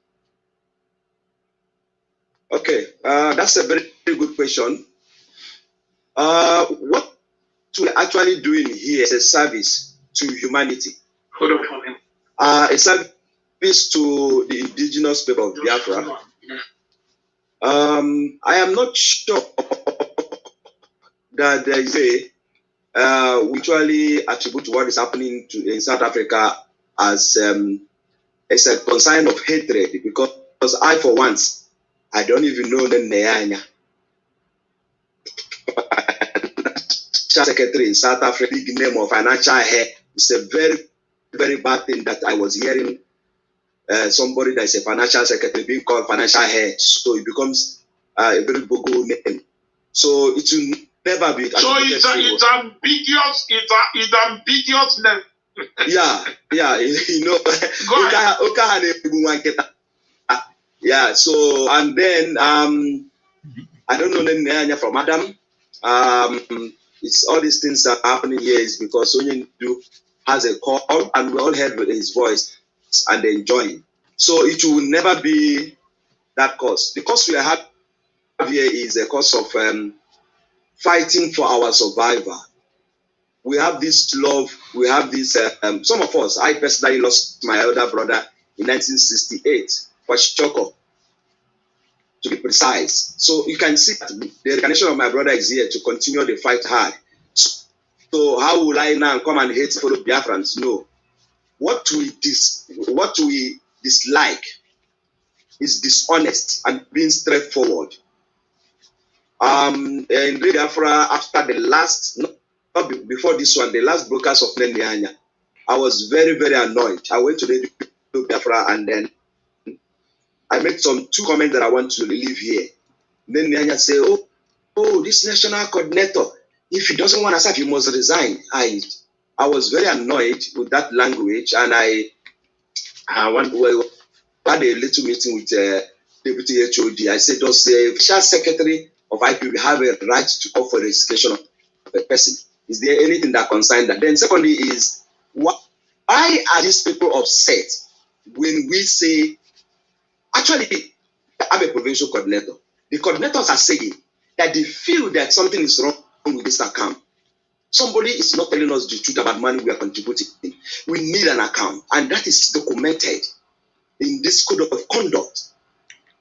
Okay, that's a very good question. What we're actually doing here is a service to humanity. A service to the indigenous people of Biafra. I am not sure that there is we actually attribute what is happening in South Africa as a concern of hatred, because I, for once, I don't even know Nnennaya. Secretary in South Africa, big name of financial head. It's a very, very bad thing that I was hearing somebody that is a financial secretary being called financial head. So it becomes a very bogo name. So it will never be. So it's ambiguous. It's ambiguous name. Yeah, you know. Yeah, so and then I don't know Nnennaya from Adam. It's all these things that are happening here is because Onyendu has a call and we all heard his voice and enjoying. So it will never be that cause. The cause we have here is a cause of fighting for our survival. We have this love. We have this. Some of us. I personally lost my elder brother in 1968. Choco, to be precise. So you can see that the recognition of my brother is here to continue the fight hard. So how will I now come and hate fellow Biafrans? No. What we dislike is dishonest and being straightforward. In Biafra, after the last, not before this one, the last broadcast of Nnennaya, I was very, very annoyed. I went to the Biafra and then I made two comments that I want to leave here. Then Nnennaya said, oh, this national coordinator, if he doesn't want to serve, he must resign. I was very annoyed with that language, and I had a little meeting with Deputy HOD. I said, does the official secretary of IPOB have a right to call for registration of a person? Is there anything that concerns that? Then secondly is, why are these people upset when we say, actually, I'm a provincial coordinator. The coordinators are saying that they feel that something is wrong with this account. Somebody is not telling us the truth about money we are contributing. We need an account, and that is documented in this code of conduct,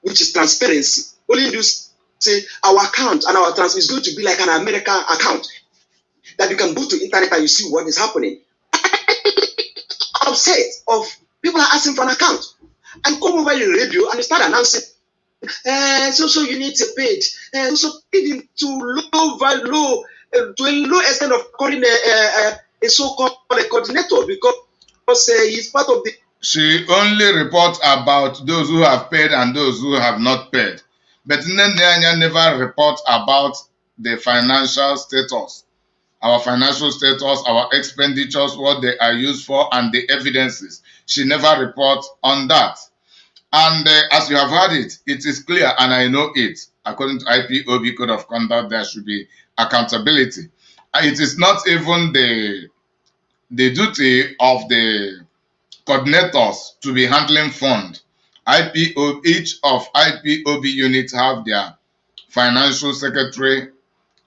which is transparency. Only you say our account and our transfer is going to be like an American account that you can go to internet and you see what is happening. Upset of people are asking for an account and come over in the radio and you start announcing. So you need to pay it. So even to low value, to a low extent of calling a so-called coordinator because he's part of the. She only reports about those who have paid and those who have not paid. But Nnennaya never reports about the financial status, our financial status, our expenditures, what they are used for, and the evidences. She never reports on that. And as you have heard it, it is clear, and I know it, according to IPOB Code of Conduct, there should be accountability. It is not even the duty of the coordinators to be handling fund. Each of IPOB units have their financial secretary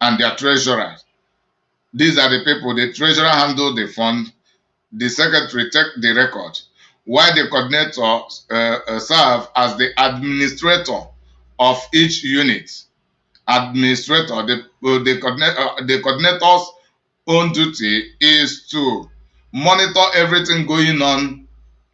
and their treasurer. These are the people. The treasurer handle the fund, the secretary take the record, while the coordinator serve as the administrator of each unit. Administrator, the coordinator's own duty is to monitor everything going on,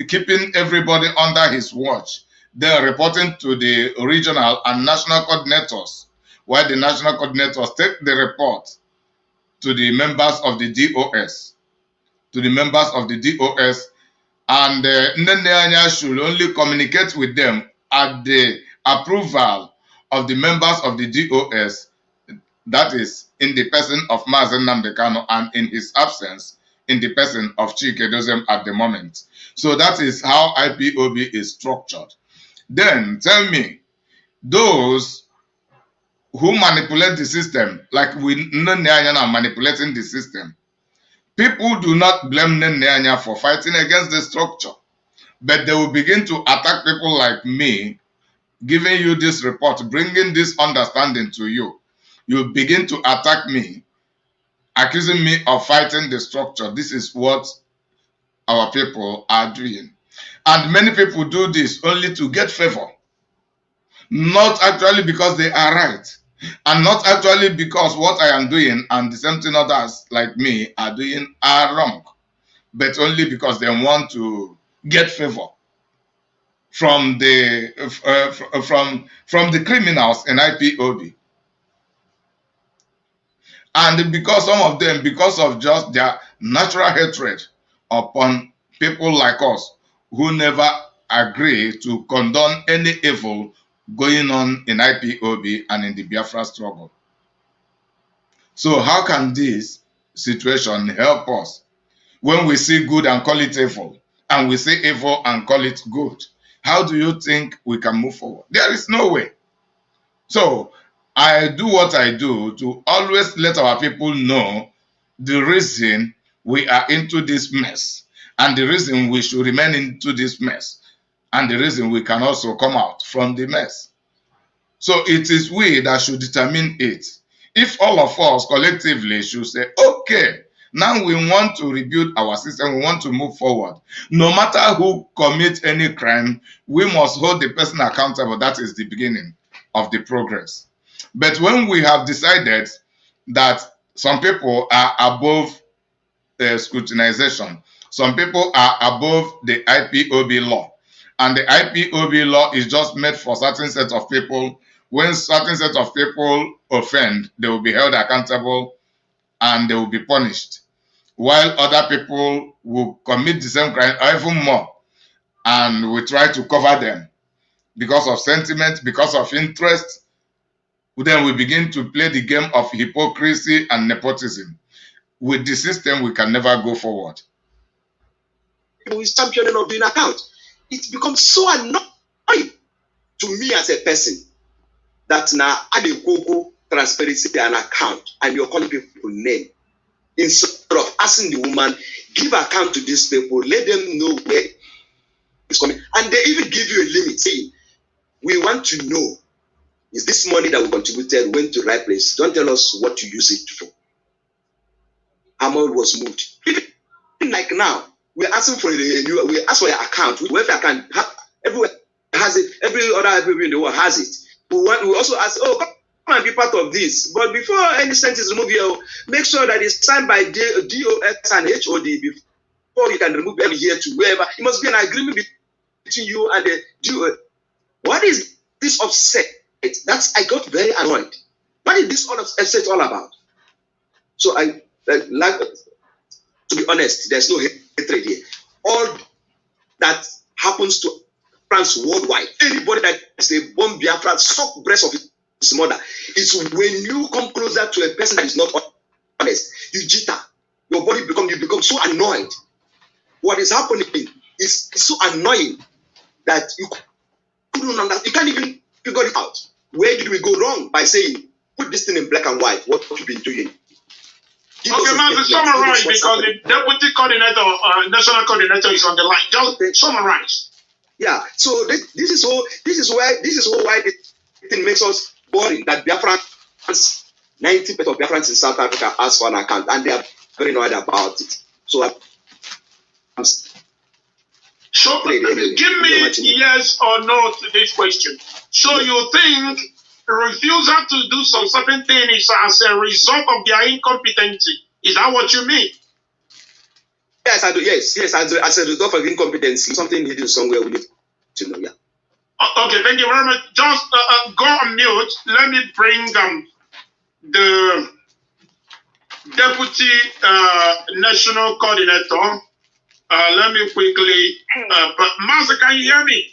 keeping everybody under his watch. They are reporting to the regional and national coordinators, while the national coordinators take the report to the members of the DOS, and Nnennaya should only communicate with them at the approval of the members of the DOS, that is, in the person of Mazi Nnamdi Kanu, and in his absence, in the person of Chike Dozem at the moment. So that is how IPOB is structured. Then tell me, those who manipulate the system, like Nnennaya are manipulating the system, people do not blame Nnennaya for fighting against the structure, but they will begin to attack people like me, giving you this report, bringing this understanding to you. You begin to attack me, accusing me of fighting the structure. This is what our people are doing. And many people do this only to get favor, not actually because they are right, and not actually because what I am doing and the same thing others like me are doing are wrong, but only because they want to get favor from the from the criminals in IPOB. And because some of them, because of just their natural hatred upon people like us who never agree to condone any evil going on in IPOB and in the Biafra struggle. So how can this situation help us when we see good and call it evil, and we see evil and call it good? How do you think we can move forward? There is no way. So I do what I do to always let our people know the reason we are into this mess, and the reason we should remain into this mess, and the reason we can also come out from the mess. So it is we that should determine it. If all of us collectively should say, okay, now we want to rebuild our system, we want to move forward. No matter who commits any crime, we must hold the person accountable. That is the beginning of the progress. But when we have decided that some people are above scrutinization, some people are above the IPOB law, and the IPOB law is just made for certain set of people. When certain set of people offend, they will be held accountable and they will be punished, while other people will commit the same crime or even more, and we try to cover them because of sentiment, because of interest. Then we begin to play the game of hypocrisy and nepotism. With the system, we can never go forward. Who is championing of doing account? It becomes so annoying to me as a person that now add a Google transparency and account, and you're calling people name instead of asking the woman, give account to these people, let them know where it's coming, and they even give you a limit saying We want to know, is this money that we contributed went to the right place? Don't tell us what you use it for. How much was moved? Even like now, we're asking for we ask for your account. Welfare account, everywhere has it. Every other people in the world has it. We also ask, oh, come and be part of this. But before any cent is removed here, make sure that it's signed by DOS and HOD before you can remove every year to wherever. It must be an agreement between you and the DOS. What is this offset? I got very annoyed. What is this offset all about? So I like, to be honest, there's no hatred here. All that happens to France worldwide, anybody that is a bomb Biafra, suck breast of his mother, is when you come closer to a person that is not honest, you jitter. Your body you become so annoyed. What is happening is so annoying that you couldn't understand. You can't even figure it out. Where did we go wrong by saying, put this thing in black and white, what you've been doing? Okay, man, summarize, because the deputy coordinator, national coordinator is on the line. Just summarize. Yeah, so this is why the thing makes us boring, that Biafrans, 90% of Biafrans in South Africa ask for an account, and they are very annoyed about it. So give me yes or no to this question. So you think refusal to do some certain thing is as a result of their incompetency? Is that what you mean? Yes, I do. Yes, as a result of incompetency, something hidden somewhere we need to know. Yeah. Okay, thank you very much. Just go on mute. Let me bring the deputy national coordinator. Let me quickly. Master, can you hear me?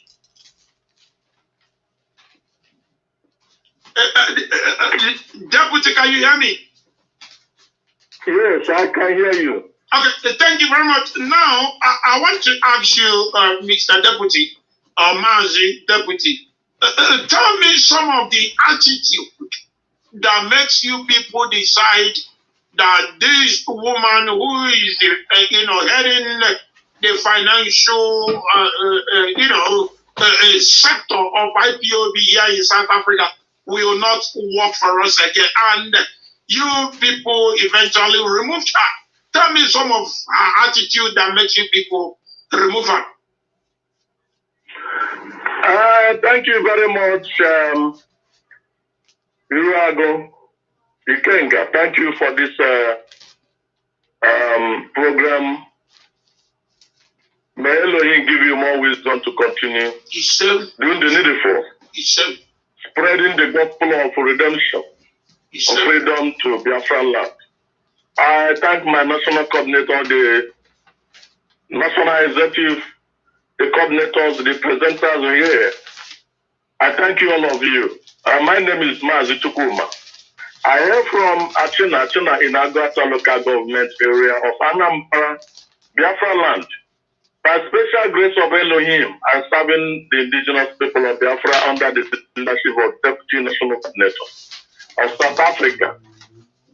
Deputy, can you hear me? Yes, I can hear you. Okay, thank you very much. Now, I want to ask you, Mr. Deputy, Mazi Deputy, tell me some of the attitude that makes you people decide that this woman who is, heading the financial, sector of IPOB here in South Africa will not work for us again, and you people eventually removed her. Tell me some of her attitude that makes you people remove her. Thank you very much, Irago Ikenga. Thank you for this program. May Elohim give you more wisdom to continue doing the needful, spreading the gospel of redemption, of freedom to Biafra land. I thank my national coordinator, the national executive, the coordinators, the presenters here. I thank you, all of you. My name is Mazi Chukuma. I am from Achina in Agata local government area of Anambra, Biafra land. By special grace of Elohim, I'm serving the indigenous people of Biafra under the leadership of Deputy National Coordinator of South Africa.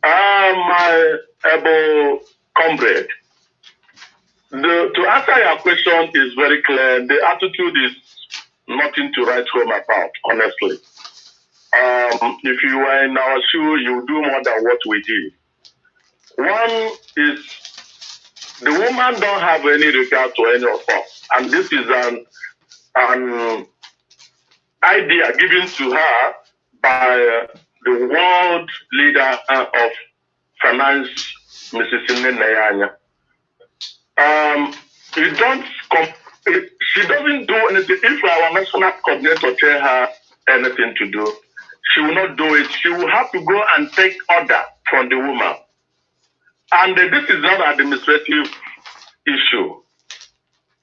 My able comrade, to answer your question is very clear. The attitude is nothing to write home about, honestly. If you were in our shoe, you do more than what we did. One is, the woman don't have any regard to any of us. And this is an idea given to her by the world leader of finance, Mrs. Nnennaya. She doesn't do anything. If our national coordinator tell her anything to do, she will not do it. She will have to go and take order from the woman. And this is not an administrative issue.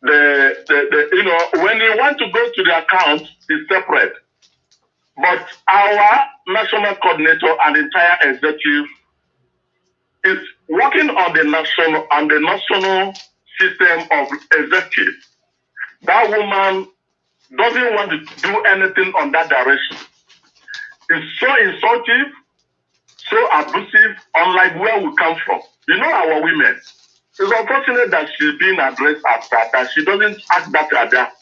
When you want to go to the account, it's separate. But our national coordinator and entire executive is working on the national system of executive. That woman doesn't want to do anything on that direction. It's so insulting, so abusive, unlike where we come from. You know our women. It's unfortunate that she's being addressed as that she doesn't act that at that.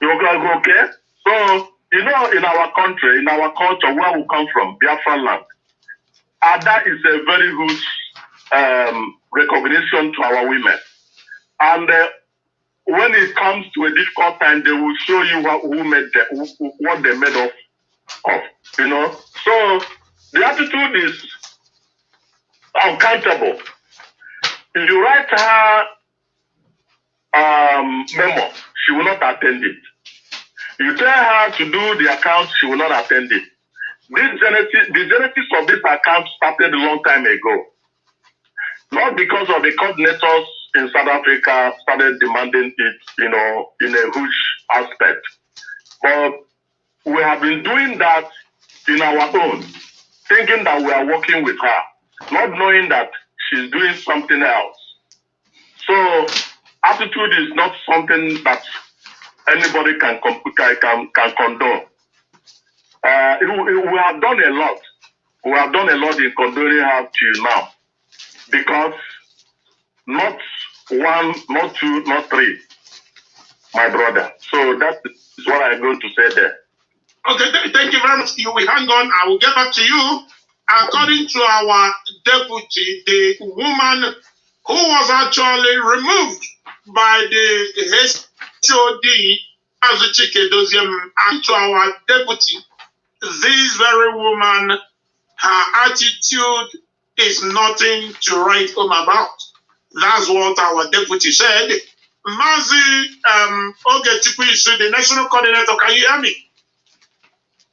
You okay? So, you know, in our country, in our culture, where we come from, Biafra land, Ada is a very huge recognition to our women. And when it comes to a difficult time, they will show you what they made of, you know. So the attitude is uncountable. If you write her memo, she will not attend it. You tell her to do the account, she will not attend it. The genesis of this account started a long time ago. Not because of the coordinators in South Africa started demanding it, you know, in a huge aspect. But we have been doing that in our own, thinking that we are working with her, not knowing that she's doing something else. So attitude is not something that anybody can condone. We have done a lot. We have done a lot in condoning her till now. Because not one, not two, not three, my brother. So that is what I'm going to say there. Okay, thank you very much. You will hang on. I will get back to you. According to our deputy, the woman who was actually removed by the HOD as a Chikedozium, and to our deputy, this very woman, her attitude is nothing to write home about. That's what our deputy said. Mazi Ogechukwu Isu, the national coordinator, can you hear me?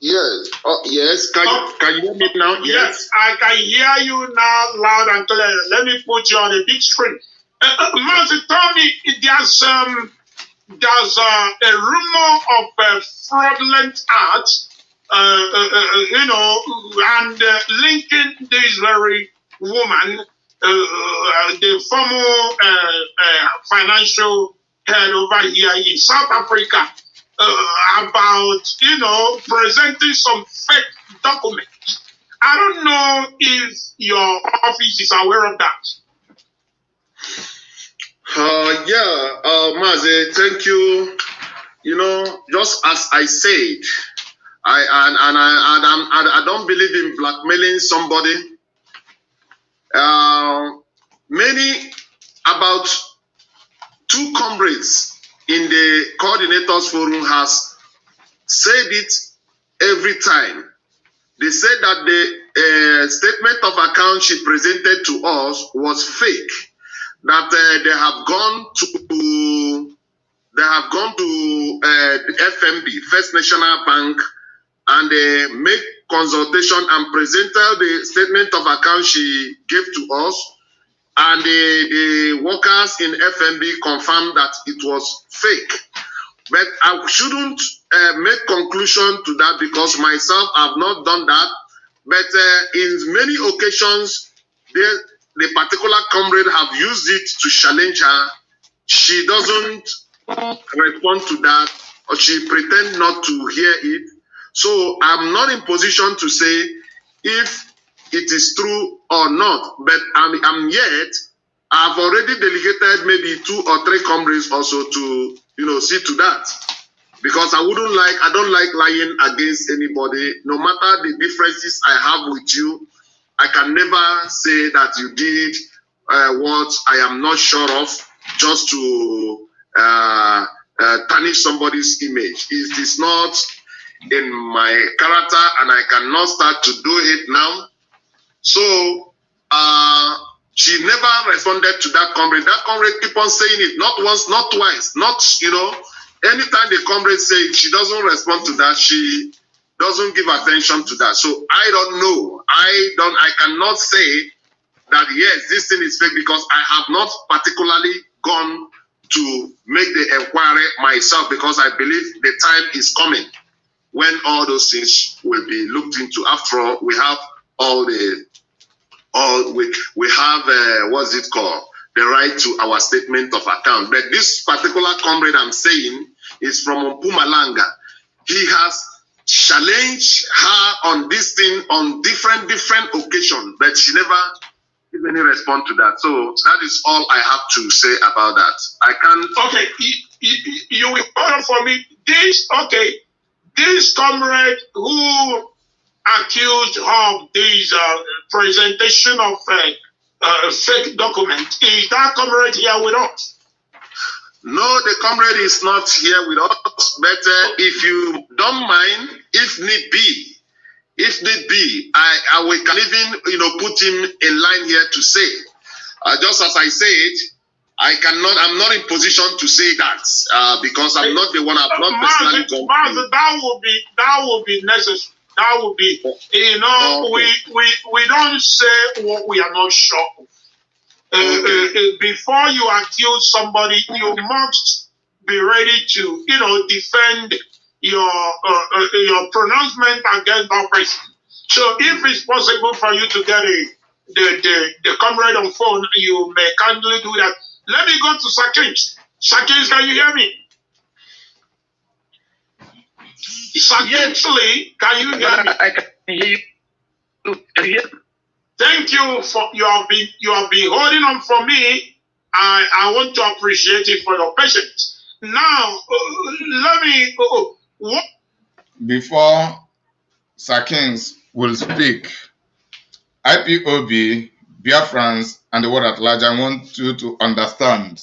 Yes. Oh, yes. Can you hear me now? Yes, I can hear you now loud and clear. Let me put you on a big screen. Mazi, tell me, there's a rumor of fraudulent acts, you know, and linking this very woman, the former financial head over here in South Africa, about, you know, presenting some fake documents. I don't know if your office is aware of that. Mazi, thank you. You know, just as I said, I don't believe in blackmailing somebody. About 2 comrades in the coordinators forum has said it every time. They said that the statement of account she presented to us was fake. That they have gone to the FNB, First National Bank, and they make consultation and presented the statement of account she gave to us. And the workers in FNB confirmed that it was fake. But I shouldn't make conclusion to that because myself I have not done that. But in many occasions, the particular comrade have used it to challenge her. She doesn't respond to that, or she pretend not to hear it. So I'm not in position to say if it is true or not, but I'm yet. I've already delegated maybe 2 or 3 comrades also to, you know, see to that, because I don't like lying against anybody. No matter the differences I have with you, I can never say that you did what I am not sure of just to tarnish somebody's image. It is not in my character, and I cannot start to do it now. So she never responded to that comrade. That comrade keep on saying it, not once, not twice, not, you know, anytime the comrade say it, she doesn't respond to that. She doesn't give attention to that. So I don't know. I cannot say that yes, this thing is fake, because I have not particularly gone to make the inquiry myself, because I believe the time is coming when all those things will be looked into. After all, we have we have what's it called, the right to our statement of account. But this particular comrade I'm saying is from Mpumalanga. He has challenged her on this thing on different occasions, but she never give any response to that. So that is all I have to say about that. I can't. Okay, you will order for me this. Okay, this comrade who accused of this presentation of fake document, is that comrade here with us? No, the comrade is not here with us, but if you don't mind, if need be, I can even put him in line here to say, just as I said, I'm not in position to say that because I'm not the one. I'm not personally concerned. That would be necessary. That would be, we don't say what we are not sure of. Before you accuse somebody, you must be ready to, defend your pronouncement against that person. So if it's possible for you to get the comrade on phone, you may kindly do that. Let me go to Sakins. Sakins, can you hear me? Sakins Lee, can you hear me? I can hear you. Thank you for you have been holding on for me. I want to appreciate it for your patience. Now, let me. What? Before Sakins will speak, IPOB, Biafrans, and the world at large, I want you to understand.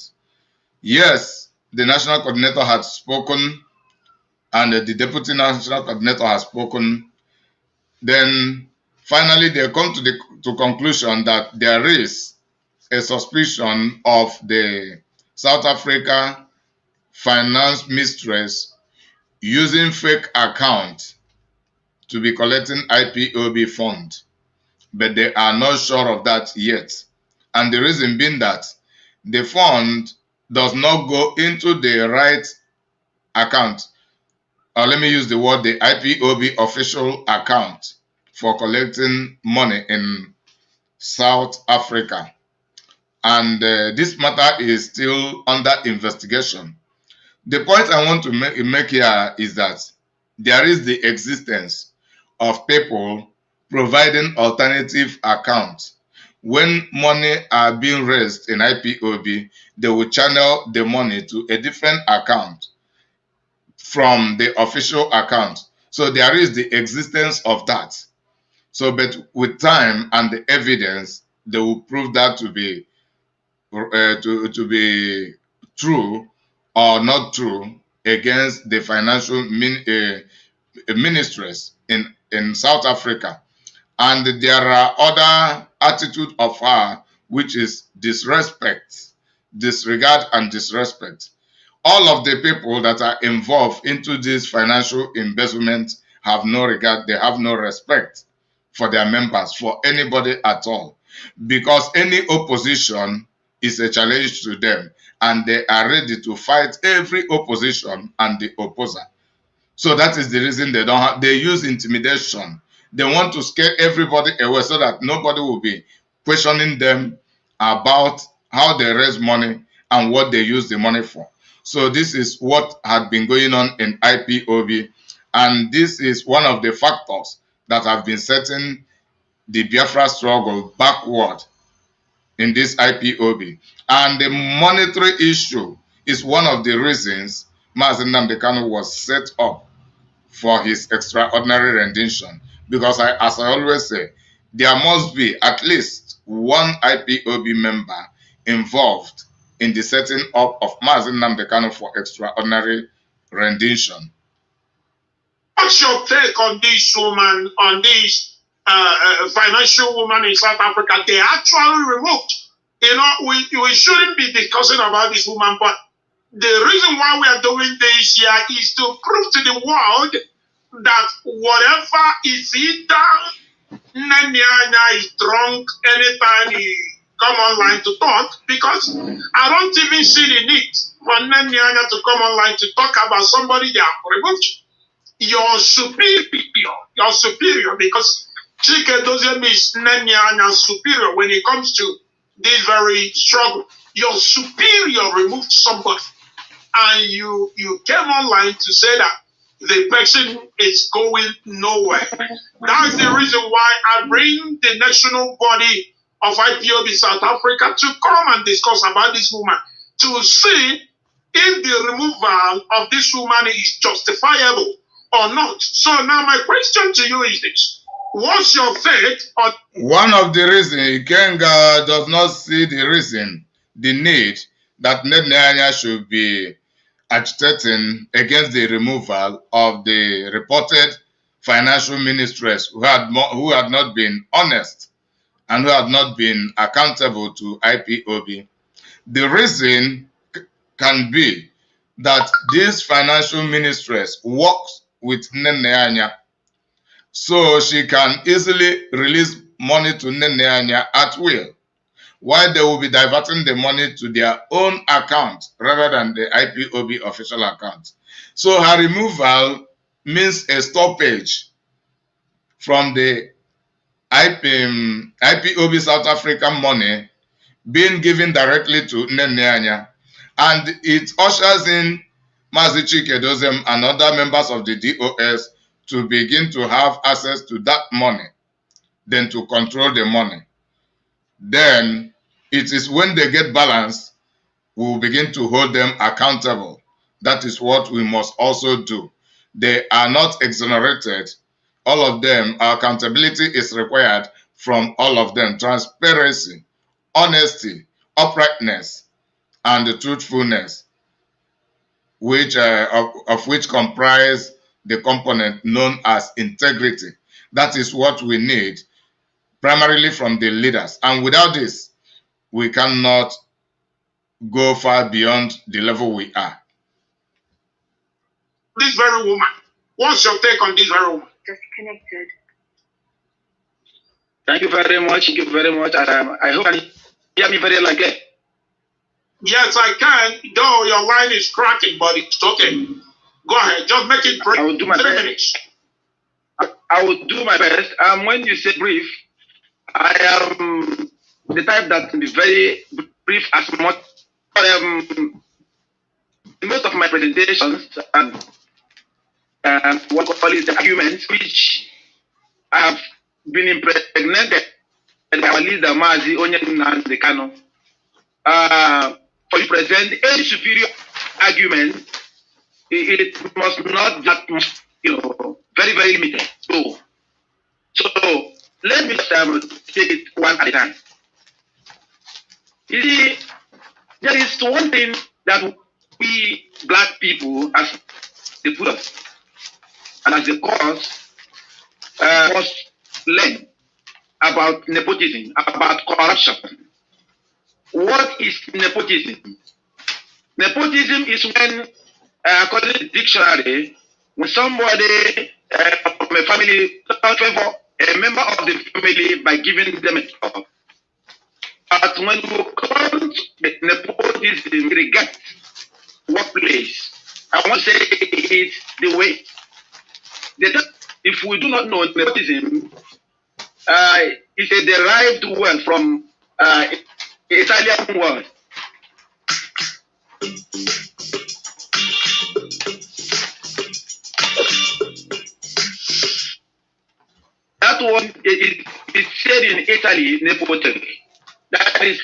Yes, the national coordinator had spoken, and the deputy national coordinator has spoken. Then finally, they come to the conclusion that there is a suspicion of the South Africa finance mistress using fake account to be collecting IPOB fund, but they are not sure of that yet. And the reason being that the fund does not go into the right account, or let me use the word, the IPOB official account for collecting money in South Africa. And this matter is still under investigation. The point I want to make here is that there is the existence of people providing alternative accounts. When money are being raised in IPOB, they will channel the money to a different account from the official account. So there is the existence of that. So, but with time and the evidence, they will prove that to be true or not true against the financial ministries in South Africa. And there are other attitude of her, which is disrespect, disregard and disrespect. All of the people that are involved into this financial investment have no regard, they have no respect for their members, for anybody at all. Because any opposition is a challenge to them, and they are ready to fight every opposition and the opposer. So that is the reason they use intimidation. They want to scare everybody away so that nobody will be questioning them about how they raise money and what they use the money for. So this is what had been going on in IPOB, and this is one of the factors that have been setting the Biafra struggle backward in this IPOB. And the monetary issue is one of the reasons Mazi Nnamdi Kanu was set up for his extraordinary rendition. Because as I always say, there must be at least one IPOB member involved in the setting up of Mazi Nnamdi Kanu for extraordinary rendition. What's your take on this woman, on this financial woman in South Africa? They actually removed. We shouldn't be discussing about this woman, but the reason why we are doing this here is to prove to the world that whatever is either Nnennaya is drunk anytime he come online to talk, because I don't even see the need for Nnennaya to come online to talk about somebody they have removed. Your superior, because Chike doesn't mean Nnennaya's superior when it comes to this very struggle. Your superior removed somebody, and you came online to say that the person is going nowhere. That's the reason why I bring the national body of IPOB South Africa to come and discuss about this woman, to see if the removal of this woman is justifiable, or not. So now my question to you is this. What's your faith on... One of the reasons Ikenga does not see the need that Nnennaya should be agitating against the removal of the reported financial ministress who had not been honest and who had not been accountable to IPOB. The reason can be that this financial ministress works with Nnennaya, so she can easily release money to Nnennaya at will, while they will be diverting the money to their own account rather than the IPOB official account. So her removal means a stoppage from the IPOB South African money being given directly to Nnennaya, and it ushers in Mazi Chikedozem and other members of the DOS to begin to have access to that money, then to control the money. Then it is when they get balance, we will begin to hold them accountable. That is what we must also do. They are not exonerated. All of them, accountability is required from all of them. Transparency, honesty, uprightness, and the truthfulness, which of which comprise the component known as integrity. That is what we need, primarily from the leaders. And without this, we cannot go far beyond the level we are. This very woman. What's your take on this very woman? Disconnected. Thank you very much. Thank you very much. I hope you hear me very clearly. Yes, I can. Though your line is cracking, but it's okay. Go ahead. Just make it brief. I will do my 3 best. minutes. I will do my best. When you say brief, I am the type that can be very brief as much. Most of my presentations and what we call it the arguments, which I have been impregnated by our leader Mazi Nnennaya Kanu, for you present any superior argument, it must not that much, very, very limited. So let me take it one at a time. You see, there is one thing that we black people, as they put us, and as the cause, must learn about nepotism, about corruption. What is nepotism? Nepotism is when, according to the dictionary, when somebody from a family favor a member of the family by giving them a job. But when we come to nepotism, regard workplace, I want to say it's the way. If we do not know nepotism, it's a derived word from Italian word. That one is said in Italy, nepote. That is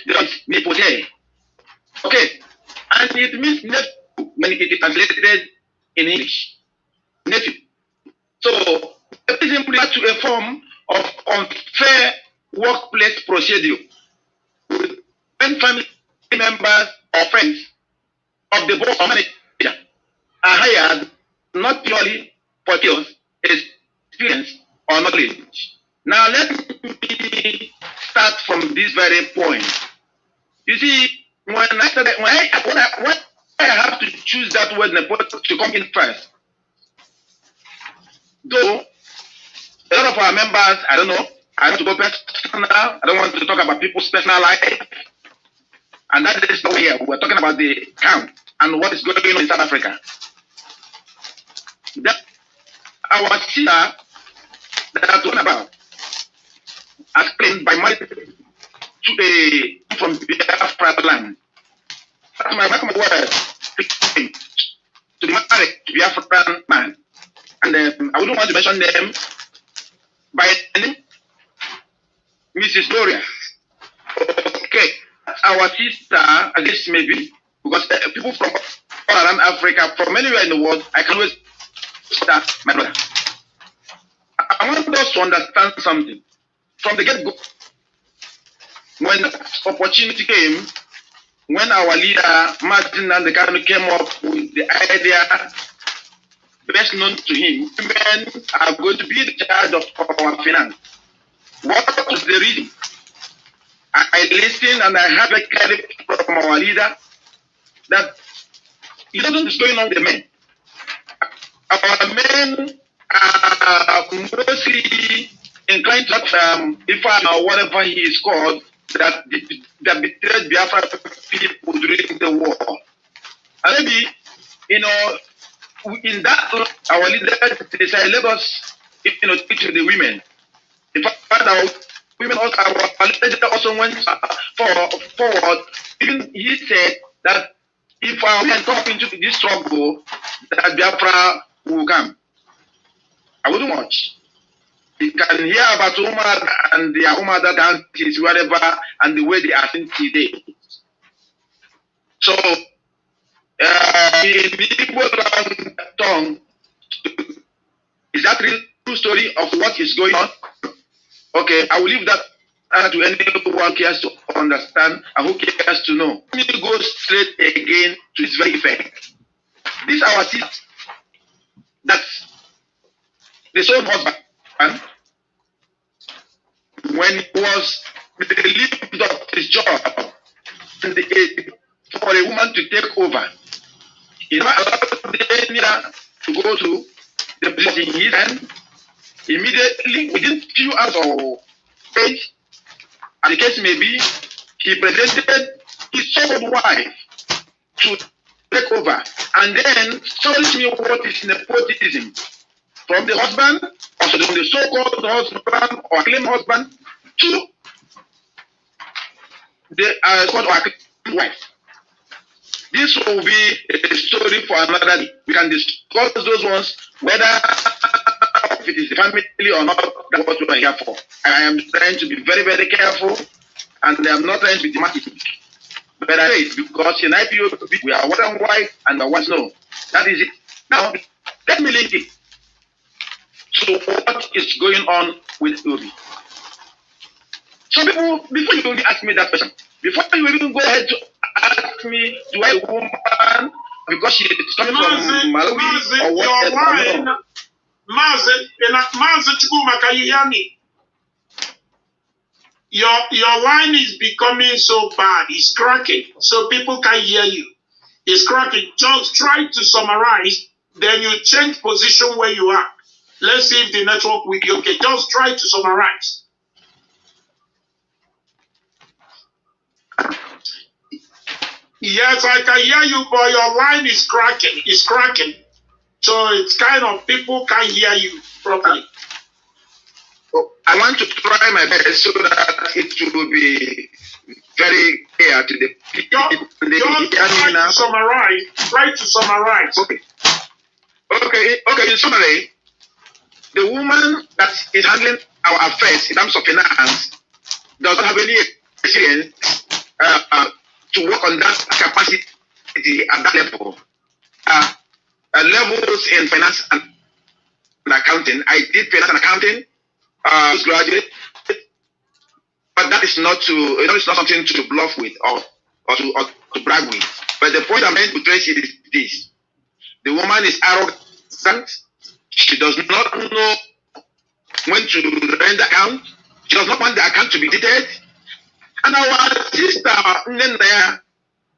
nepote. Okay, and it means nephew when it is translated in English. Nephew. So nepotism refers to a form of unfair workplace procedure when family members or friends of the boss or manager are hired not purely for skills, experience, or knowledge. Now let me start from this very point. You see, when I have to choose that word to come in first, though a lot of our members, I don't know, I want to go personal, I don't want to talk about people's personal life, and that is not here. We're talking about the count and what is going on in South Africa. That our sister that I'm talking about, as claimed by my to a from Biafra land. That's my word to be married to Biafran man. And I wouldn't want to mention them by name, Mrs. Gloria. Okay, our sister, as this may be, because people from all around Africa, from anywhere in the world, I can always that, my brother, I want us to understand something. From the get-go, when opportunity came, when our leader, Martin Nnennaya, came up with the idea best known to him, women are going to be the charge of our finance. What was the reason? I listened and I heard very clearly from our leader that he doesn't is going on with the men. Our men are mostly inclined to Ifa or whatever he is called, that betrayed Biafra people during the war. And maybe, in that, our leader decided, let us, teach the women. In fact, our women also, our leader also went forward. Even he said that if our women come into this struggle, that Biafra will come. I wouldn't watch. You can hear about Umar and their Umar that dances, whatever, and the way they are seen today. So, in Igbo tongue, is that real true story of what is going on? Okay, I will leave that to anyone who cares to understand and who cares to know. Let me go straight again to its very effect. This our sister, that's the same husband, when he was relieved of his job and for a woman to take over, he allowed the leader to go to the position in his hand. Immediately, within few hours or days, as the case may be, he presented his so-called wife to take over, and then tells me what is nepotism from the husband, or from the so-called husband or claimed husband, to the so-called wife. This will be a story for another day. We can discuss those ones, whether if it is the family or not. That's what we are here for. I am trying to be very, very careful, and I am not trying to be dramatic. But I say it because in IPOB, we are one and white, and the ones no. That is it. Now, let me link it to what is going on with Obi. Some people, before you even ask me that question, before you even go ahead to ask me, do I a woman because she is coming from Malawi or whatever? Mazi Chukuma, can you hear me? Your line is becoming so bad, it's cracking, so people can hear you. It's cracking. Just try to summarize, then you change position where you are. Let's see if the network will be okay. Just try to summarize. Yes, I can hear you, but your line is cracking. It's cracking. So it's kind of people can't hear you properly. I want to try my best so that it will be very clear to the people. Try to summarize. Okay. In summary, the woman that is handling our affairs in terms of finance doesn't have any experience to work on that capacity at that level. Levels in finance and accounting. I did finance and accounting, postgraduate, but that is not something to bluff with or to brag with. But the point I'm trying to trace is this: the woman is arrogant. She does not know when to render account. She does not want the account to be dated. And our sister Nnennaya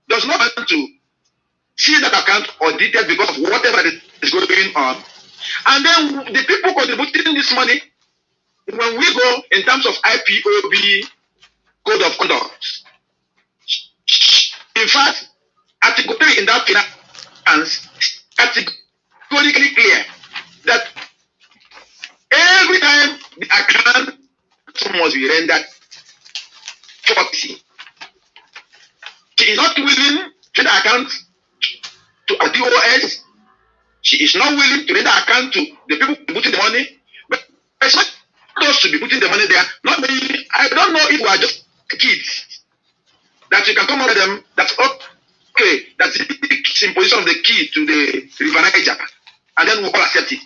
does not want to see that account or details because of whatever is going on. And then the people contributing this money, when we go in terms of IPOB code of conduct, in fact, Article 3 in that finance categorically clear that every time the account must be rendered 40. She is not willing to the account to a DOS. She is not willing to render account to the people putting the money. But it's not those to be putting the money there. Not me. I don't know if we are just kids. That you can come over them. That's okay. That's the in position of the key to the River Niger. and then we'll all accept it.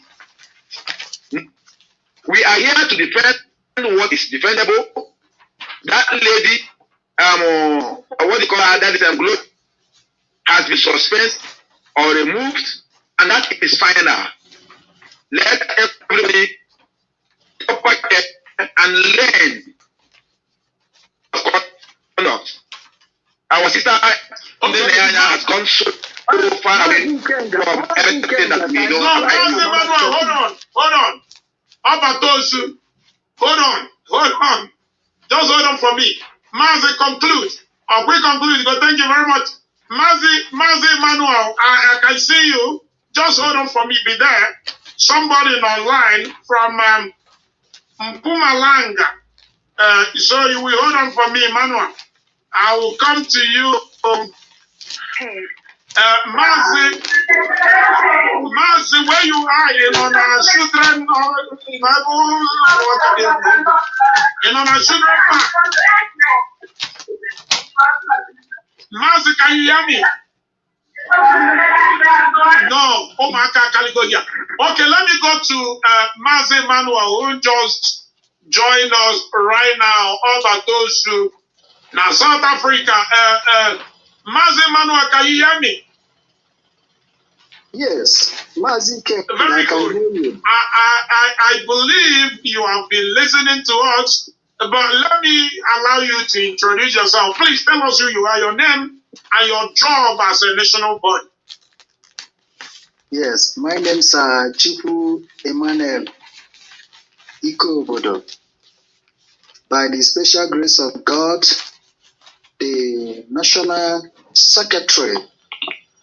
We are here to defend what is defendable. That lady, what do you call her, that is globe, has been suspended or removed, and that is final. Let everybody and learn conduct. Our sister Nnennaya has gone so far away from everything that we know. No, hold on. How about those? Hold on. Just hold on for me. Mazi, conclude. We conclude, but thank you very much. Mazi Manuel, I can see you. Just hold on for me. Be there. Somebody online from Mpumalanga. So you will hold on for me, Manuel. I will come to you. Mazi, where you are, children, children park. Mazi, can you hear me? No, okay, let me go to Mazi Manuel, who just joined us right now. All about those who now South Africa. Mazi Manuel, can you hear me? Yes, Mazi Ken. Very good. I believe you have been listening to us, but let me allow you to introduce yourself. Please tell us who you are, your name, and your job as a national body. Yes, my name is Chifu Emmanuel Ikobodo. By the special grace of God, the National Secretary,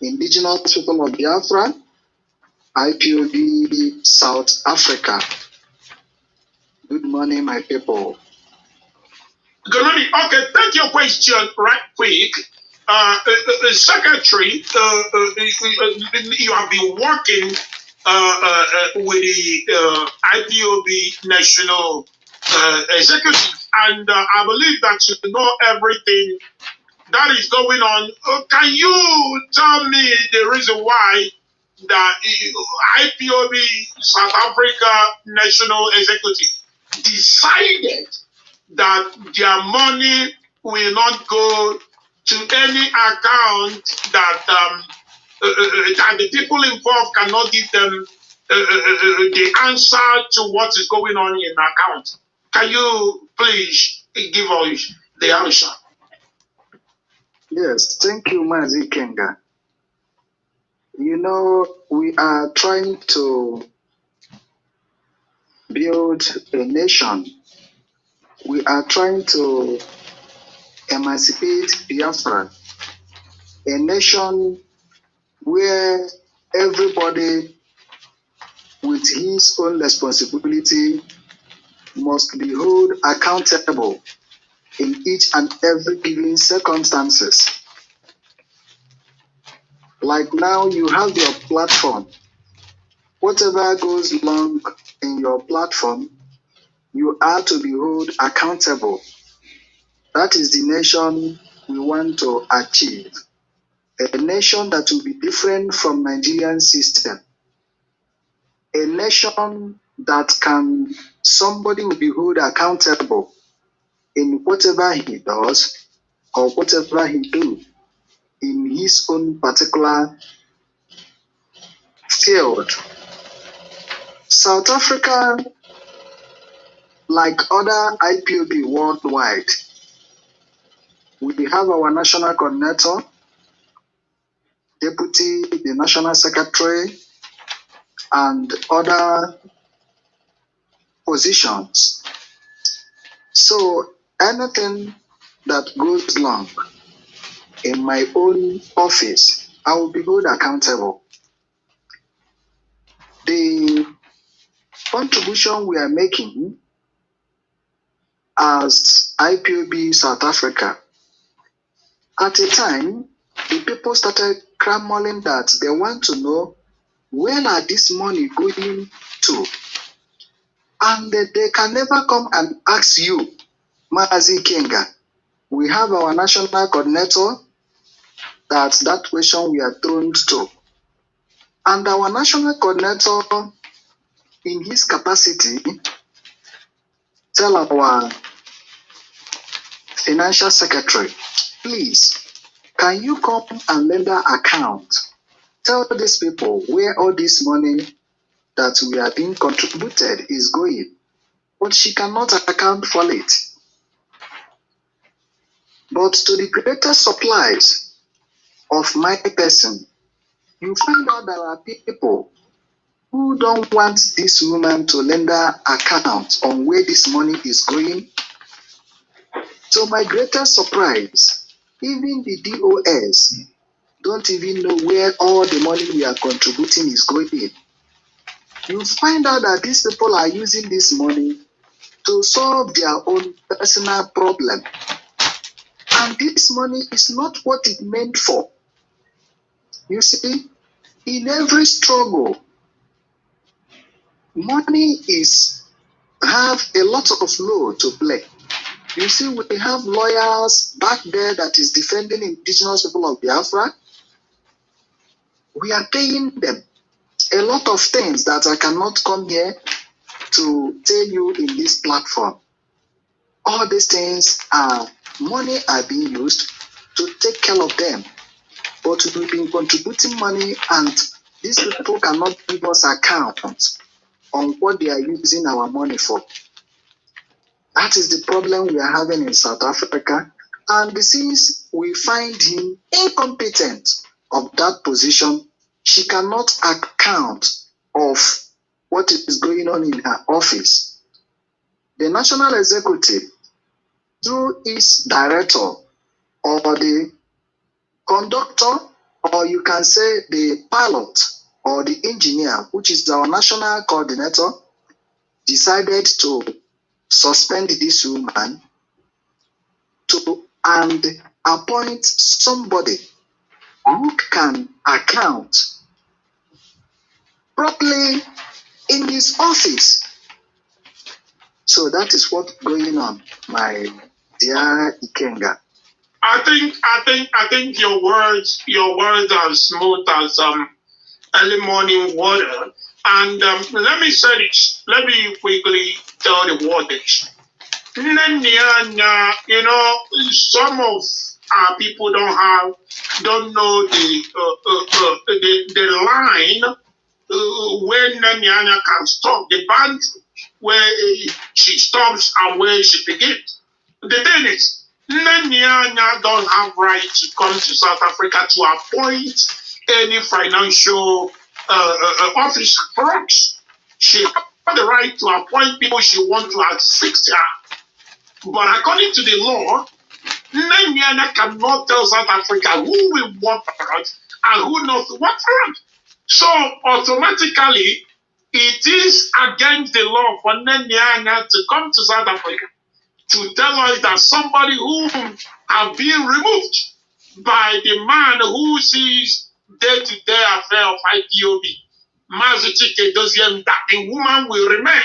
Indigenous People of Biafra, IPOB, South Africa. Good morning, my people. Good morning. Okay, take your question right quick. Secretary, you have been working with the IPOB National Executive, and I believe that you know everything that is going on. Can you tell me the reason why the IPOB South Africa National Executive decided that their money will not go to any account that that the people involved cannot give them the answer to what is going on in the account? Can you please give us the answer? Yes, thank you, Mazi Kenga. You know, we are trying to build a nation. We are trying to emancipate Biafra, a nation where everybody with his own responsibility must be held accountable in each and every given circumstances. Like now, you have your platform. Whatever goes wrong in your platform, you are to be held accountable. That is the nation we want to achieve. A nation that will be different from Nigerian system. A nation that somebody will be held accountable in whatever he does or whatever he do in his own particular field. South Africa, like other IPOB worldwide, we have our national coordinator, deputy, the national secretary, and other positions. So anything that goes wrong in my own office, I will be held accountable. The contribution we are making as IPOB South Africa, at a time, the people started clamoring that they want to know where are this money going to? And they can never come and ask you, Mazi Kenga. We have our national coordinator, that's that question we are thrown to. And our national coordinator, in his capacity, tell our financial secretary, please, can you come and lend an account? Tell these people where all this money that we are being contributed is going. But she cannot account for it. But to the greatest surprise of my person, you find out there are people who don't want this woman to lend her account on where this money is going. To my greatest surprise, even the DOS don't even know where all the money we are contributing is going. You find out that these people are using this money to solve their own personal problem. And this money is not what it meant for. You see, in every struggle, money have a lot of role to play. You see, we have lawyers back there that is defending indigenous people of Biafra. We are paying them a lot of things that I cannot come here to tell you in this platform. All these things money are being used to take care of them. But we've been contributing money and these people cannot give us accounts on what they are using our money for. That is the problem we are having in South Africa. And since we find him incompetent of that position, she cannot account of what is going on in her office. The National Executive, through its director or the conductor, or you can say the pilot or the engineer, which is our national coordinator, decided to suspend this woman and appoint somebody who can account properly in his office. So that is what's going on, my dear Ikenga. I think your words are smooth as early morning water. And let me say this. Let me quickly tell the wordage. Nnennaya, you know, some of our people don't know the line where Nnennaya can stop, the band where she stops and where she begins. The thing is, Nnennaya don't have right to come to South Africa to appoint any financial officer for us. She has the right to appoint people she wants to assist her. But according to the law, Nnennaya cannot tell South Africa who will work for us and who not work for us. So automatically, it is against the law for Nnennaya to come to South Africa to tell us that somebody who have been removed by the man who sees day-to-day affair of IPOB, that the woman will remain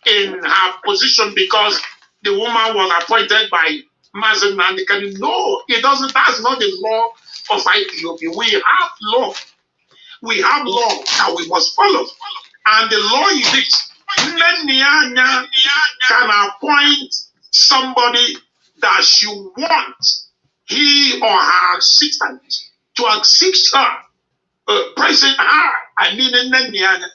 in her position because the woman was appointed by Mazen Nandekani. No, it doesn't. That's not the law of IPOB. We have law. We have law that we must follow. And the law is this. Nnennaya can appoint somebody that she wants, he or her assistant, to assist her, present her, Nnennaya,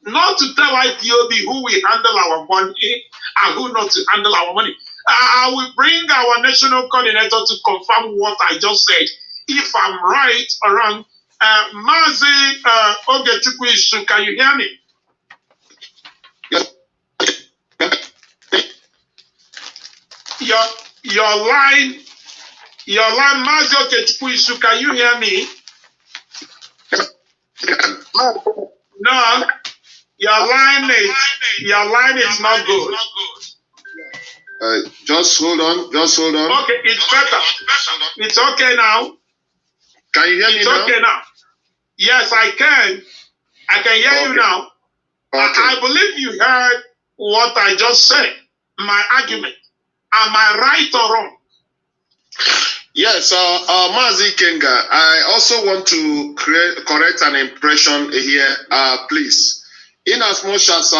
not to tell IPOB who will handle our money and who not to handle our money. I will bring our national coordinator to confirm what I just said. If I'm right or wrong, Mazi Ogechukwu Isu, can you hear me? Your line, Mazi Ogechukwu Isu, can you hear me? No, your line is not good. Just hold on. Okay, it's better. It's okay now. Can you hear me now? It's okay now. Yes, I can. I can hear you now. Okay. I believe you heard what I just said. My argument. Am I right or wrong? Yes, Mazi Kenga, I also want to correct an impression here, please. In as much as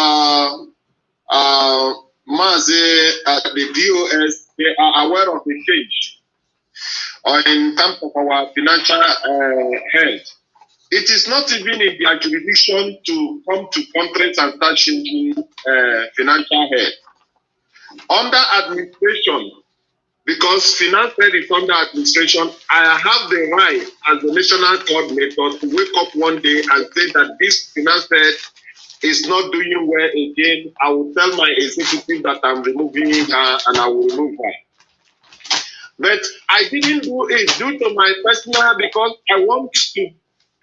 Mazi, the DOS, they are aware of the change in terms of our financial health. It is not even in their jurisdiction to come to conference and start changing financial health. Under administration, because finance head is under administration, I have the right as the national coordinator to wake up one day and say that this finance head is not doing well again. I will tell my executive that I'm removing her and I will remove her. But I didn't do it due to my personal, because I want to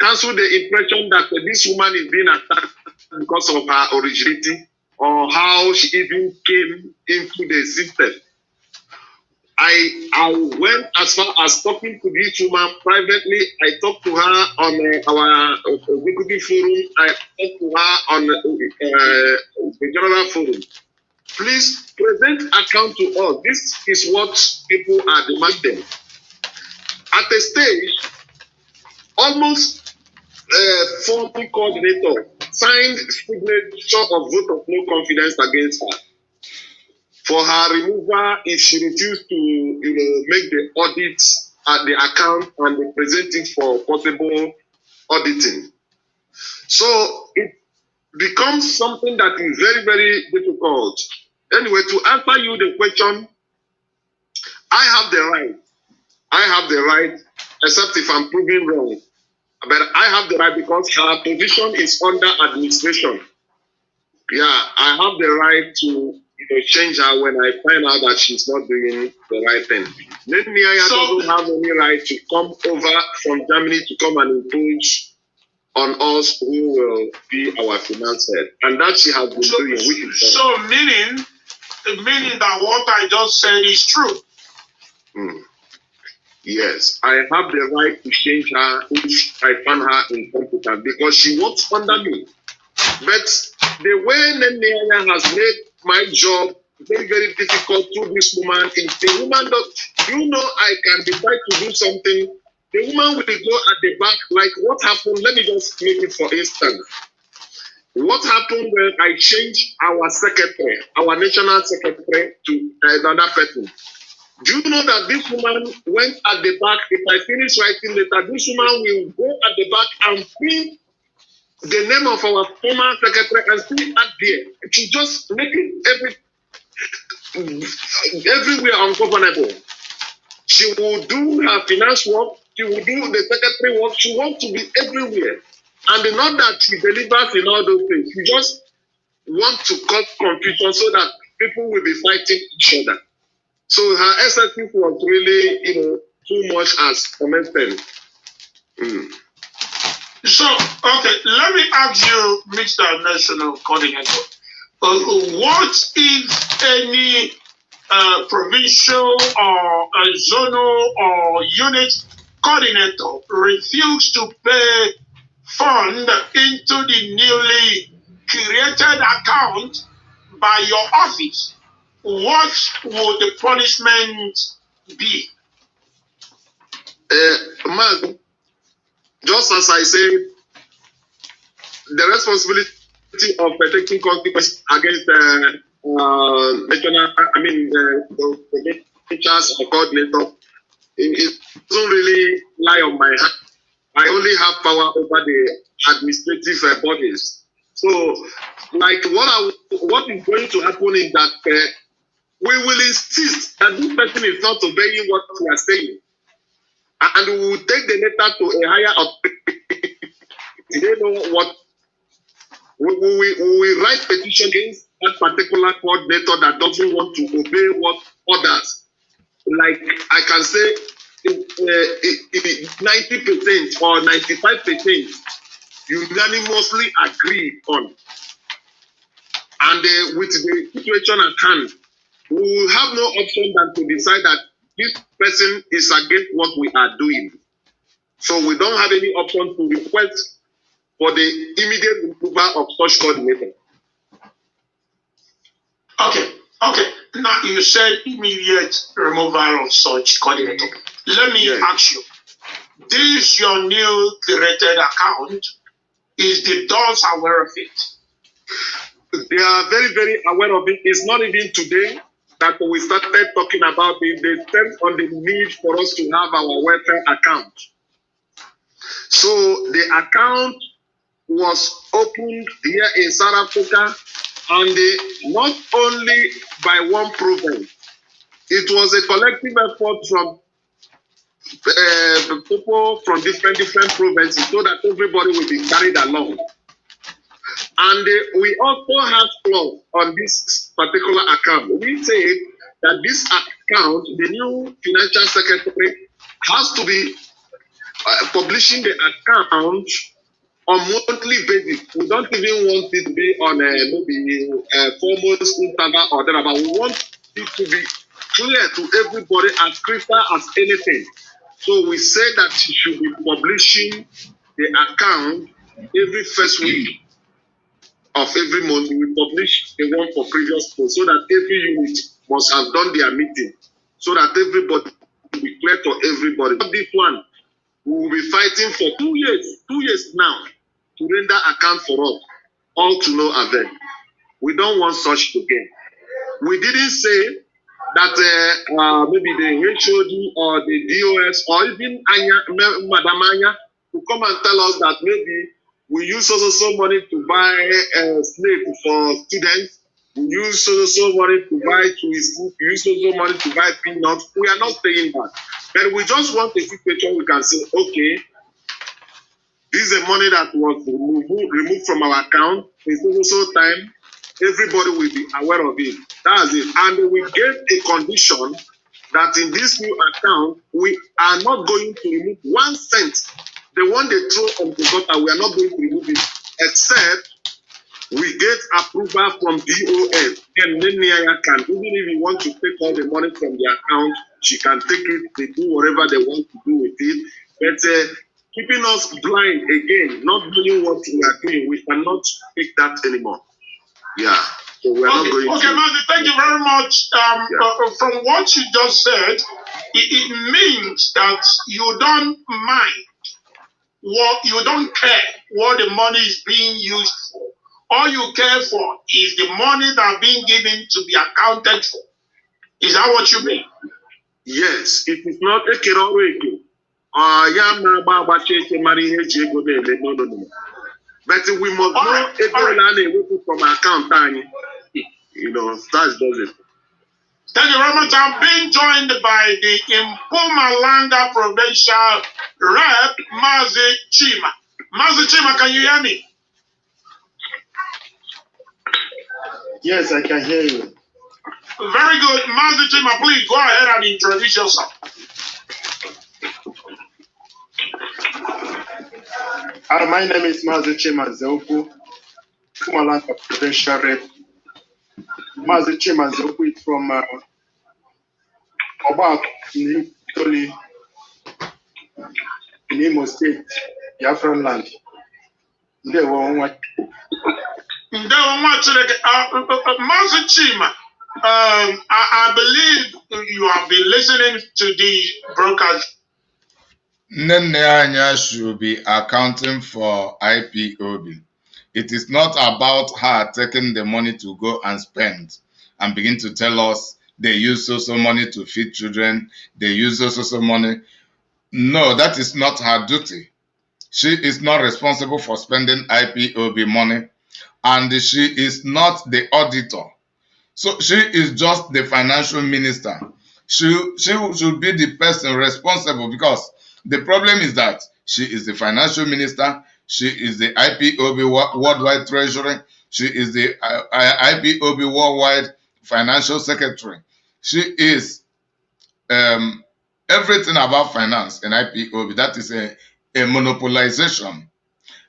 cancel the impression that this woman is being attacked because of her originality or how she even came into the system. I went as far as talking to this woman privately. I talked to her on our executive forum. I talked to her on the general forum. Please present account to us. This is what people are demanding. At a stage, almost former coordinator signed signature of vote of no confidence against her. For her removal, if she refused to make the audit at the account and present it for possible auditing. So it becomes something that is very, very difficult. Anyway, to answer you the question, I have the right. I have the right, except if I'm proven wrong. But I have the right because her position is under administration. Yeah, I have the right to change her when I find out that she's not doing the right thing. Nnennaya doesn't have any right to come over from Germany to come and impose on us who will be our finance head. And that she has been doing. Which is so meaning that what I just said is true. Yes, I have the right to change her if I find her incompetent because she works under me. But the way Nnennaya has made my job very, very difficult to this woman is the woman that, I can decide to do something. The woman will go at the back, like what happened, let me just make it for instance. What happened when I changed our secretary, our national secretary to another person? Do you know that this woman went at the back? If I finish writing later, this woman will go at the back and print the name of our former secretary and still add there. To just make it everywhere ungovernable. She will do her finance work, she will do the secretary work, she wants to be everywhere. And not that she delivers in all those things. She just wants to cause confusion so that people will be fighting each other. So her SSP was really, too much as commented. So, okay, let me ask you, Mr. National Coordinator, what if any provincial or zonal or unit coordinator refuse to pay fund into the newly created account by your office? What would the punishment be? Man, just as I said, the responsibility of taking consequences against the teachers or coordinator, it doesn't really lie on my hand. I only have power over the administrative bodies. So, like what is going to happen is that we will insist that this person is not obeying what we are saying. And we will take the letter to a higher authority. They know what we will write petition against that particular coordinator that doesn't want to obey what others. Like I can say 90% or 95% unanimously agree on. And with the situation at hand, we will have no option than to decide that this person is against what we are doing. So we don't have any option to request for the immediate removal of such coordinator. Okay. Now you said immediate removal of such coordinator. Let me ask you, this your new created account, is the doors aware of it? They are very, very aware of it. It's not even today that we started talking about it. They stand on the need for us to have our welfare account. So the account was opened here in South Africa, and not only by one province. It was a collective effort from people from different provinces so that everybody will be carried along. And we also have clause on this particular account. We say that this account, the new financial secretary, has to be publishing the account on monthly basis. We don't even want it to be on maybe foremost interval or whatever, but we want it to be clear to everybody, as crystal as anything. So we say that she should be publishing the account every first week of every month. We publish the one for previous month so that every unit must have done their meeting so that everybody will be clear to everybody. This one, we will be fighting for 2 years now to render account for us, all to no avail. We don't want such to gain. We didn't say that maybe the HOD or the DOS or even Anya, Madam Anya, to come and tell us that maybe we use so money to buy slave for students, we use so money to buy toys, we use so money to buy peanuts. We are not saying that. But we just want a situation we can say, okay, this is the money that was removed from our account. In so time, everybody will be aware of it. That's it. And we gave a condition that in this new account, we are not going to remove 1 cent. The one they throw on the gutter, we are not going to remove it, except we get approval from DOS. And Nnennaya can, even if you want to take all the money from the account, she can take it, they do whatever they want to do with it. But keeping us blind again, not knowing what we are doing, we cannot take that anymore. Yeah. So we are not going to. Okay, Mazi, thank you very much. From what you just said, it means that you don't mind, you don't care what the money is being used for. All you care for is the money that being given to be accounted for. Is that what you mean? Yes, it is not a keroreke. No. But we must know every from our account. You know, that does it. Thank you very much. I'm being joined by the Mpumalanga Provincial Rep, Mazi Chima. Mazi Chima, can you hear me? Yes, I can hear you. Very good. Mazi Chima, please go ahead and introduce yourself. My name is Mazi Chima Zeoku, Mpumalanga Provincial Rep. Mazi Chima Zeoku is from Obak, in Imo State, Biafran land. Mazi Chima, I believe you have been listening to the broadcast. Nnennaya should be accounting for IPOB. It is not about her taking the money to go and spend and begin to tell us they use so money to feed children, they use so money. No, that is not her duty. She is not responsible for spending IPOB money, and she is not the auditor. So she is just the financial minister. She should be the person responsible, because the problem is that she is the financial minister, she is the IPOB worldwide treasury, she is the IPOB worldwide financial secretary. She is everything about finance in IPOB. That is a monopolization.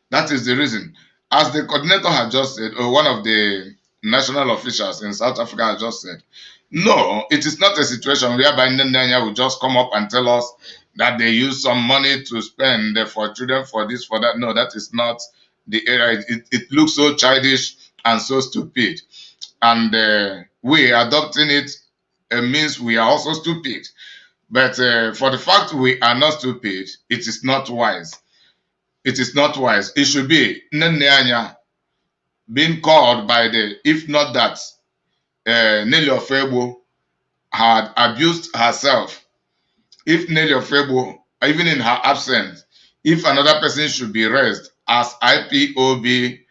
That is the reason. As the coordinator had just said, or one of the national officials in South Africa has just said, no, it is not a situation whereby Nnennaya will just come up and tell us that they use some money to spend for children, for this, for that. No, that is not the area. It looks so childish and so stupid. And we adopting it means we are also stupid. But for the fact we are not stupid, it is not wise. It is not wise. It should be Nnennaya being called by the, if not that, Nelly Ofebo had abused herself. If Nelly Ofebo, even in her absence, if another person should be raised as IPOB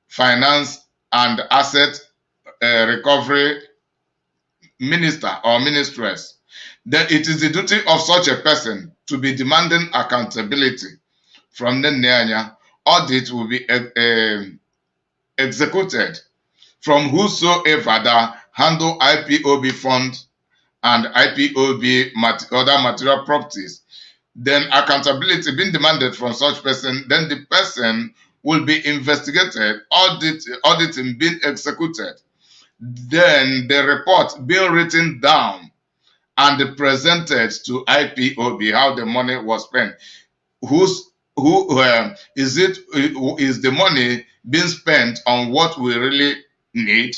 Finance and Asset Recovery Minister or Ministress, then it is the duty of such a person to be demanding accountability from the Nnennaya. Audit will be executed from whosoever that handle IPOB fund and IPOB other material properties. Then accountability being demanded from such person, then the person will be investigated, auditing being executed, then the report being written down and presented to IPOB, how the money was spent. Is the money being spent on what we really need,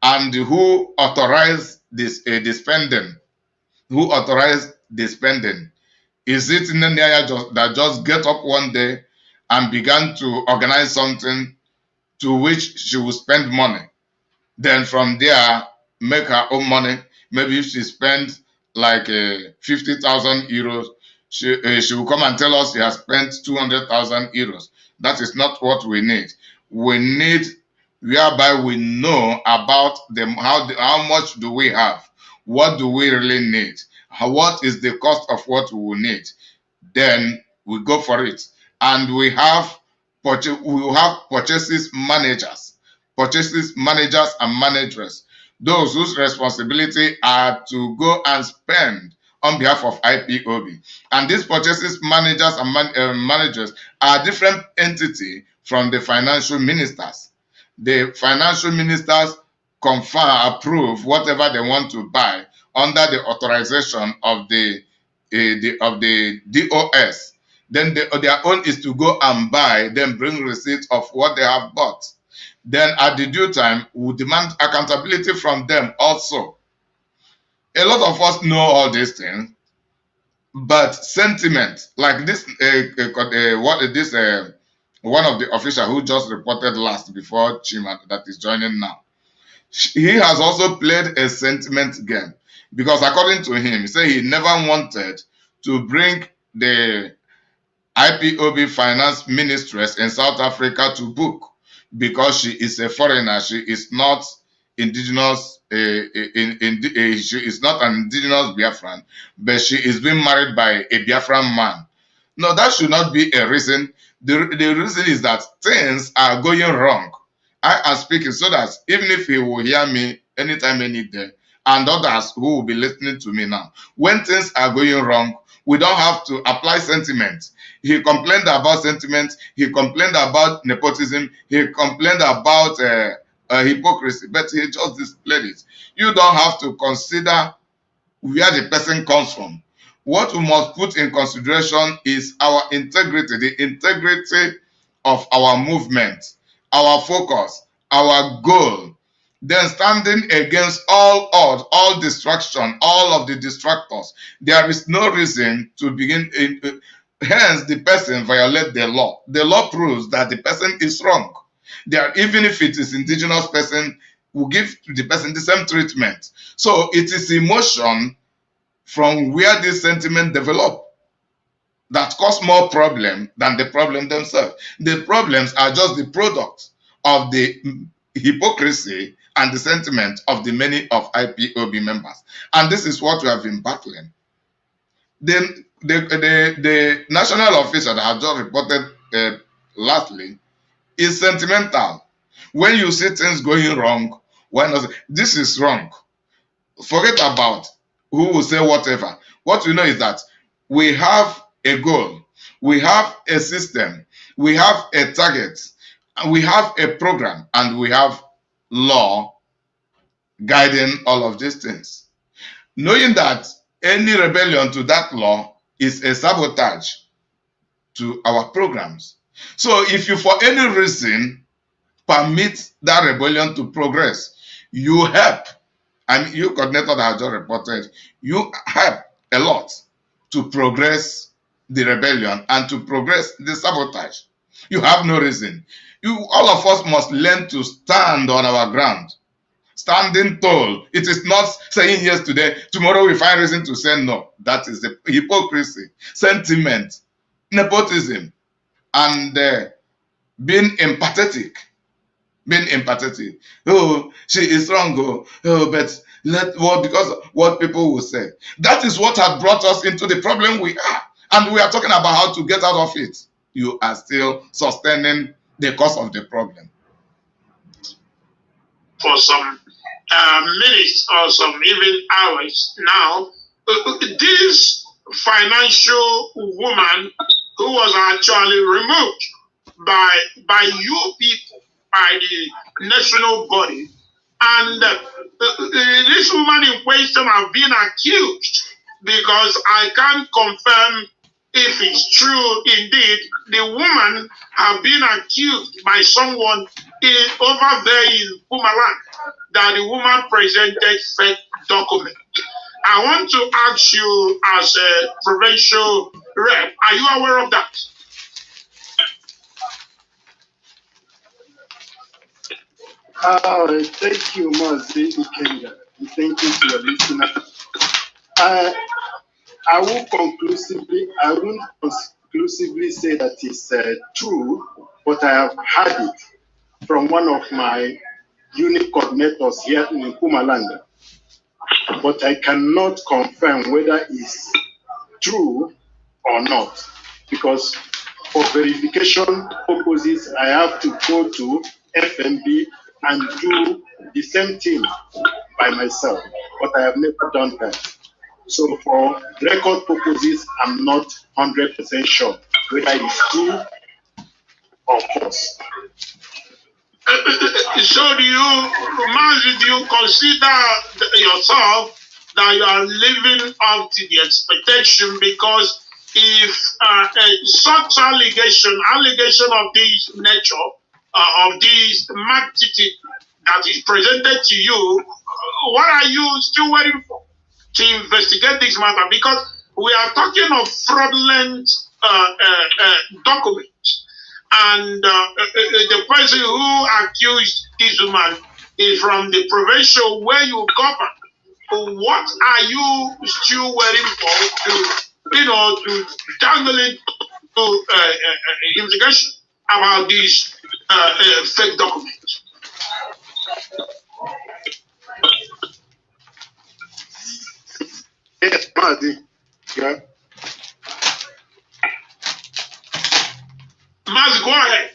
and who authorized this the spending? Who authorized the spending? Is it Nnennaya that just get up one day and began to organize something to which she will spend money? Then from there, make her own money. Maybe if she spends like 50,000 euros, she will come and tell us she has spent 200,000 euros. That is not what we need. We need whereby we know about them, how much do we have, what do we really need, what is the cost of what we will need. Then we go for it, and we will have purchases managers and managers, those whose responsibility are to go and spend on behalf of IPOB. And these purchases managers and managers are different entity from the financial ministers. The financial ministers confirm, approve whatever they want to buy under the authorization of the DOS. Then their own is to go and buy, then bring receipt of what they have bought. Then at the due time, we demand accountability from them also. A lot of us know all these things, but sentiment like this, one of the officials who just reported last before Chima that is joining now, he has also played a sentiment game, because according to him, he said he never wanted to bring the IPOB finance ministress in South Africa to book, because she is a foreigner. She is not indigenous. She is not an indigenous Biafran, but she is being married by a Biafran man. No, that should not be a reason. The reason is that things are going wrong. I am speaking so that even if he will hear me anytime, any day, and others who will be listening to me now, when things are going wrong, we don't have to apply sentiment. He complained about sentiment. He complained about nepotism. He complained about hypocrisy, but he just displayed it. You don't have to consider where the person comes from. What we must put in consideration is our integrity, the integrity of our movement, our focus, our goal. Then standing against all odds, all distraction, all of the distractors. There is no reason to begin. Hence, the person violates the law. The law proves that the person is wrong. Even if it is indigenous person, will give the person the same treatment. So it is emotion from where this sentiment develop that cause more problem than the problem themselves. The problems are just the product of the hypocrisy and the sentiment of the many of IPOB members. And this is what we have been battling. Then the national officer that I just reported lastly is sentimental. When you see things going wrong, why not? This is wrong. Forget about who will say whatever. What we know is that we have a goal, we have a system, we have a target, and we have a program, and we have law guiding all of these things. Knowing that any rebellion to that law is a sabotage to our programs. So if you for any reason permit that rebellion to progress, you help, and you coordinator that I just reported, you help a lot to progress the rebellion and to progress the sabotage. You have no reason. All of us must learn to stand on our ground. Standing tall. It is not saying yes today, tomorrow we find reason to say no. That is the hypocrisy, sentiment, nepotism, and being empathetic. Being empathetic. Oh, she is wrong. Oh, but because of what people will say. That is what had brought us into the problem we are. And we are talking about how to get out of it. You are still sustaining the cause of the problem. For some minutes or some even hours now, this financial woman who was actually removed by you people, by the national body, and this woman in question have been accused, because I can't confirm if it's true indeed. The woman have been accused by someone over there in Pumaland that the woman presented fake document. I want to ask you, as a provincial rep, are you aware of that? Thank you, Mazi Ikenga. Thank you to your listener. I won't conclusively say that it's true, but I have heard it from one of my unit coordinators here in Pumalanga. But I cannot confirm whether it's true or not, because for verification purposes, I have to go to FMB and do the same thing by myself, but I have never done that. So for record purposes, I'm not 100% sure whether it's true or false. So do you consider yourself that you are living up to the expectation? Because if such allegation of this nature, of this magnitude that is presented to you, what are you still waiting for to investigate this matter? Because we are talking of fraudulent documents. And the person who accused this woman is from the provincial where you govern. What are you still waiting for to dangle into investigation about these fake documents? Yes, Mazi. Yeah. Mazi, go ahead.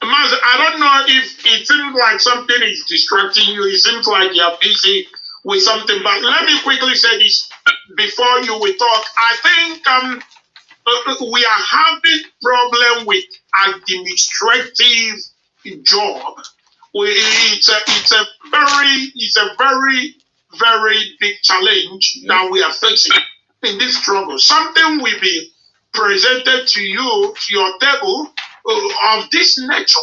Mazi, I don't know if it seems like something is distracting you. It seems like you're busy with something. But let me quickly say this before you will talk. I think we are having problem with administrative job. It's a very big challenge that we are facing in this struggle. Something will be presented to you, to your table, of this nature,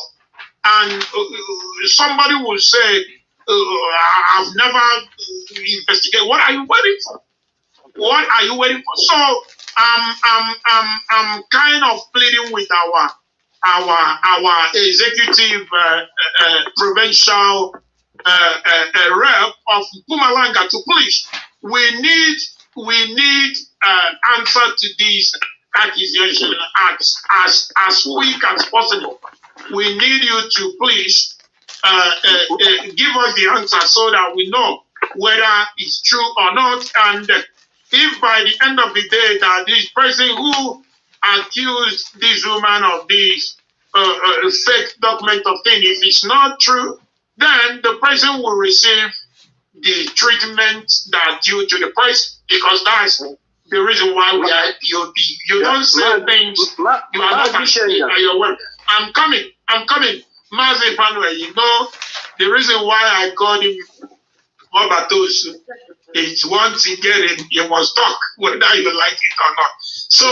and somebody will say, I've never investigated. What are you waiting for? What are you waiting for? So I'm kind of pleading with our executive provincial rep of Pumalanga to please. We need answer to this accusation as quick as possible. We need you to please give us the answer so that we know whether it's true or not. And if by the end of the day that this person who accused this woman of this fake document of thing, if it's not true, then the person will receive the treatment that due to the person, because that's the reason why we are IPOB. You don't say things you are not actually at your work. I'm coming. Mazi Panwe, you know, the reason why I called him Obatosu is once you get him, you must talk, whether you like it or not. So,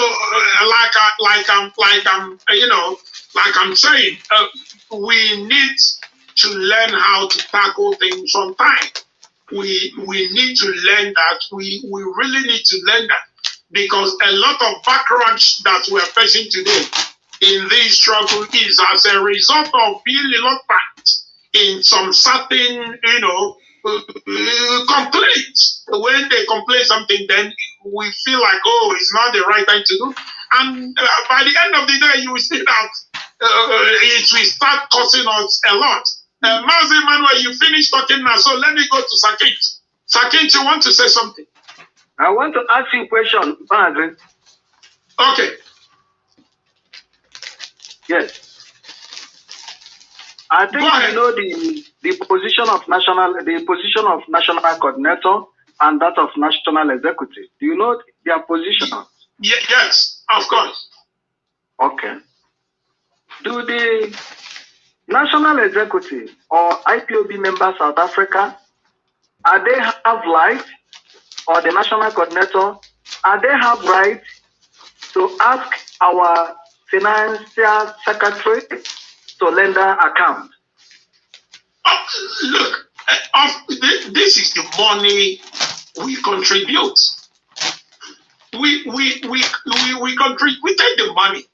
like I'm, like I'm saying, we need to learn how to tackle things on time. We need to learn that. We really need to learn that, because a lot of backgrounds that we're facing today in this struggle is as a result of being reluctant in some certain, complaints. When they complain something, then we feel like, oh, it's not the right time to do. And by the end of the day, you will see that it will start costing us a lot. Mazi Manuel, you finished talking now, so let me go to Sakit. Sakit, you want to say something? I want to ask you a question, Mazi. Okay. Yes. I think you know the position of national coordinator and that of national executive. Do you know their position? Yes, of course. Okay. Do the national executive or IPOB member South Africa, are they have right, or the national coordinator, are they have right to ask our financial secretary to lend an account? Look, this is the money we contribute. We contribute the money.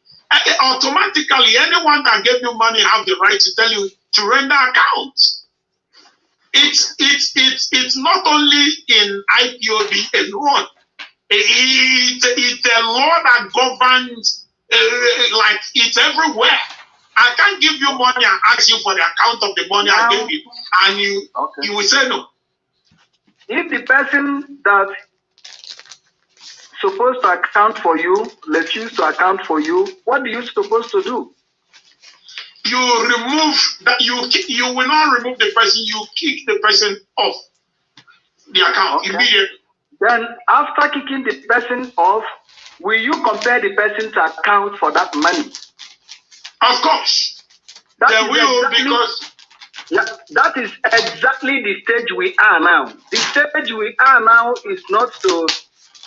Automatically, anyone that gave you money have the right to tell you to render accounts. It's not only in IPOB alone. It's a law that governs, like it's everywhere. I can't give you money and ask you for the account of the money I gave you, and you will say no. If the person that supposed to account for you refuse to account for you, what are you supposed to do? You remove that. You will not remove the person. You kick the person off the account immediately. Then after kicking the person off, will you compare the person to account for that money? Of course. They will, because that is exactly the stage we are now. The stage we are now is not to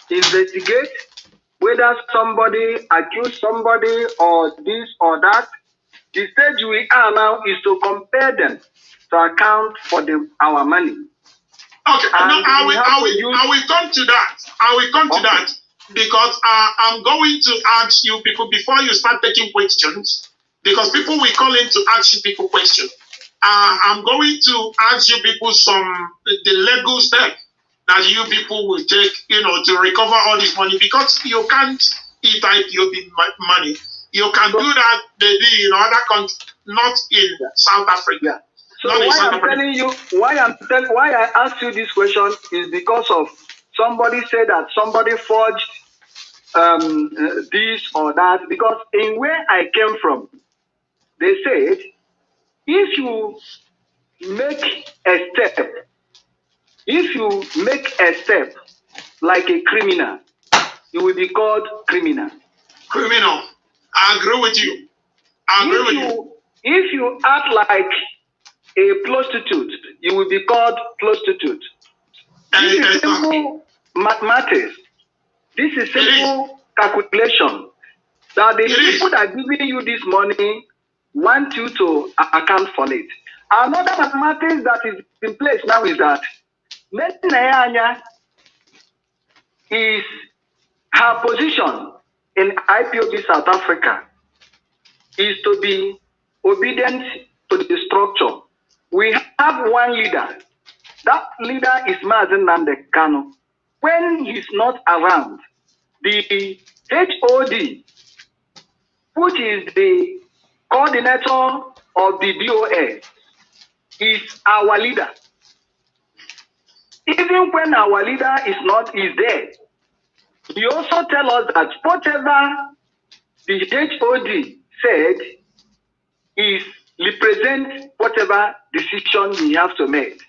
investigate whether somebody accused somebody or this or that. The stage we are now is to compare them to account for our money. Okay, I will come to that. I will come to that, because I'm going to ask you people before you start taking questions, because people will call in to ask you people questions. I'm going to ask you people the legal step that you people will take, to recover all this money, because you can't eat IPOB money. You can do that maybe in other countries, not in South Africa. So why I asked you this question is because of somebody said that somebody forged this or that. Because in where I came from, they said if you make a step like a criminal, you will be called criminal. Criminal. I agree with you. If you act like a prostitute, you will be called prostitute. This is simple mathematics. This is simple calculation. That the people that are giving you this money want you to account for it. Another mathematics that is in place now is that Nnennaya is her position in IPOB South Africa is to be obedient to the structure. We have one leader. That leader is Mazi Nnennaya. When he's not around, the HOD, which is the coordinator of the DOS, is our leader. Even when our leader is there, he also tell us that whatever the HOD said is represent whatever decision we have to make.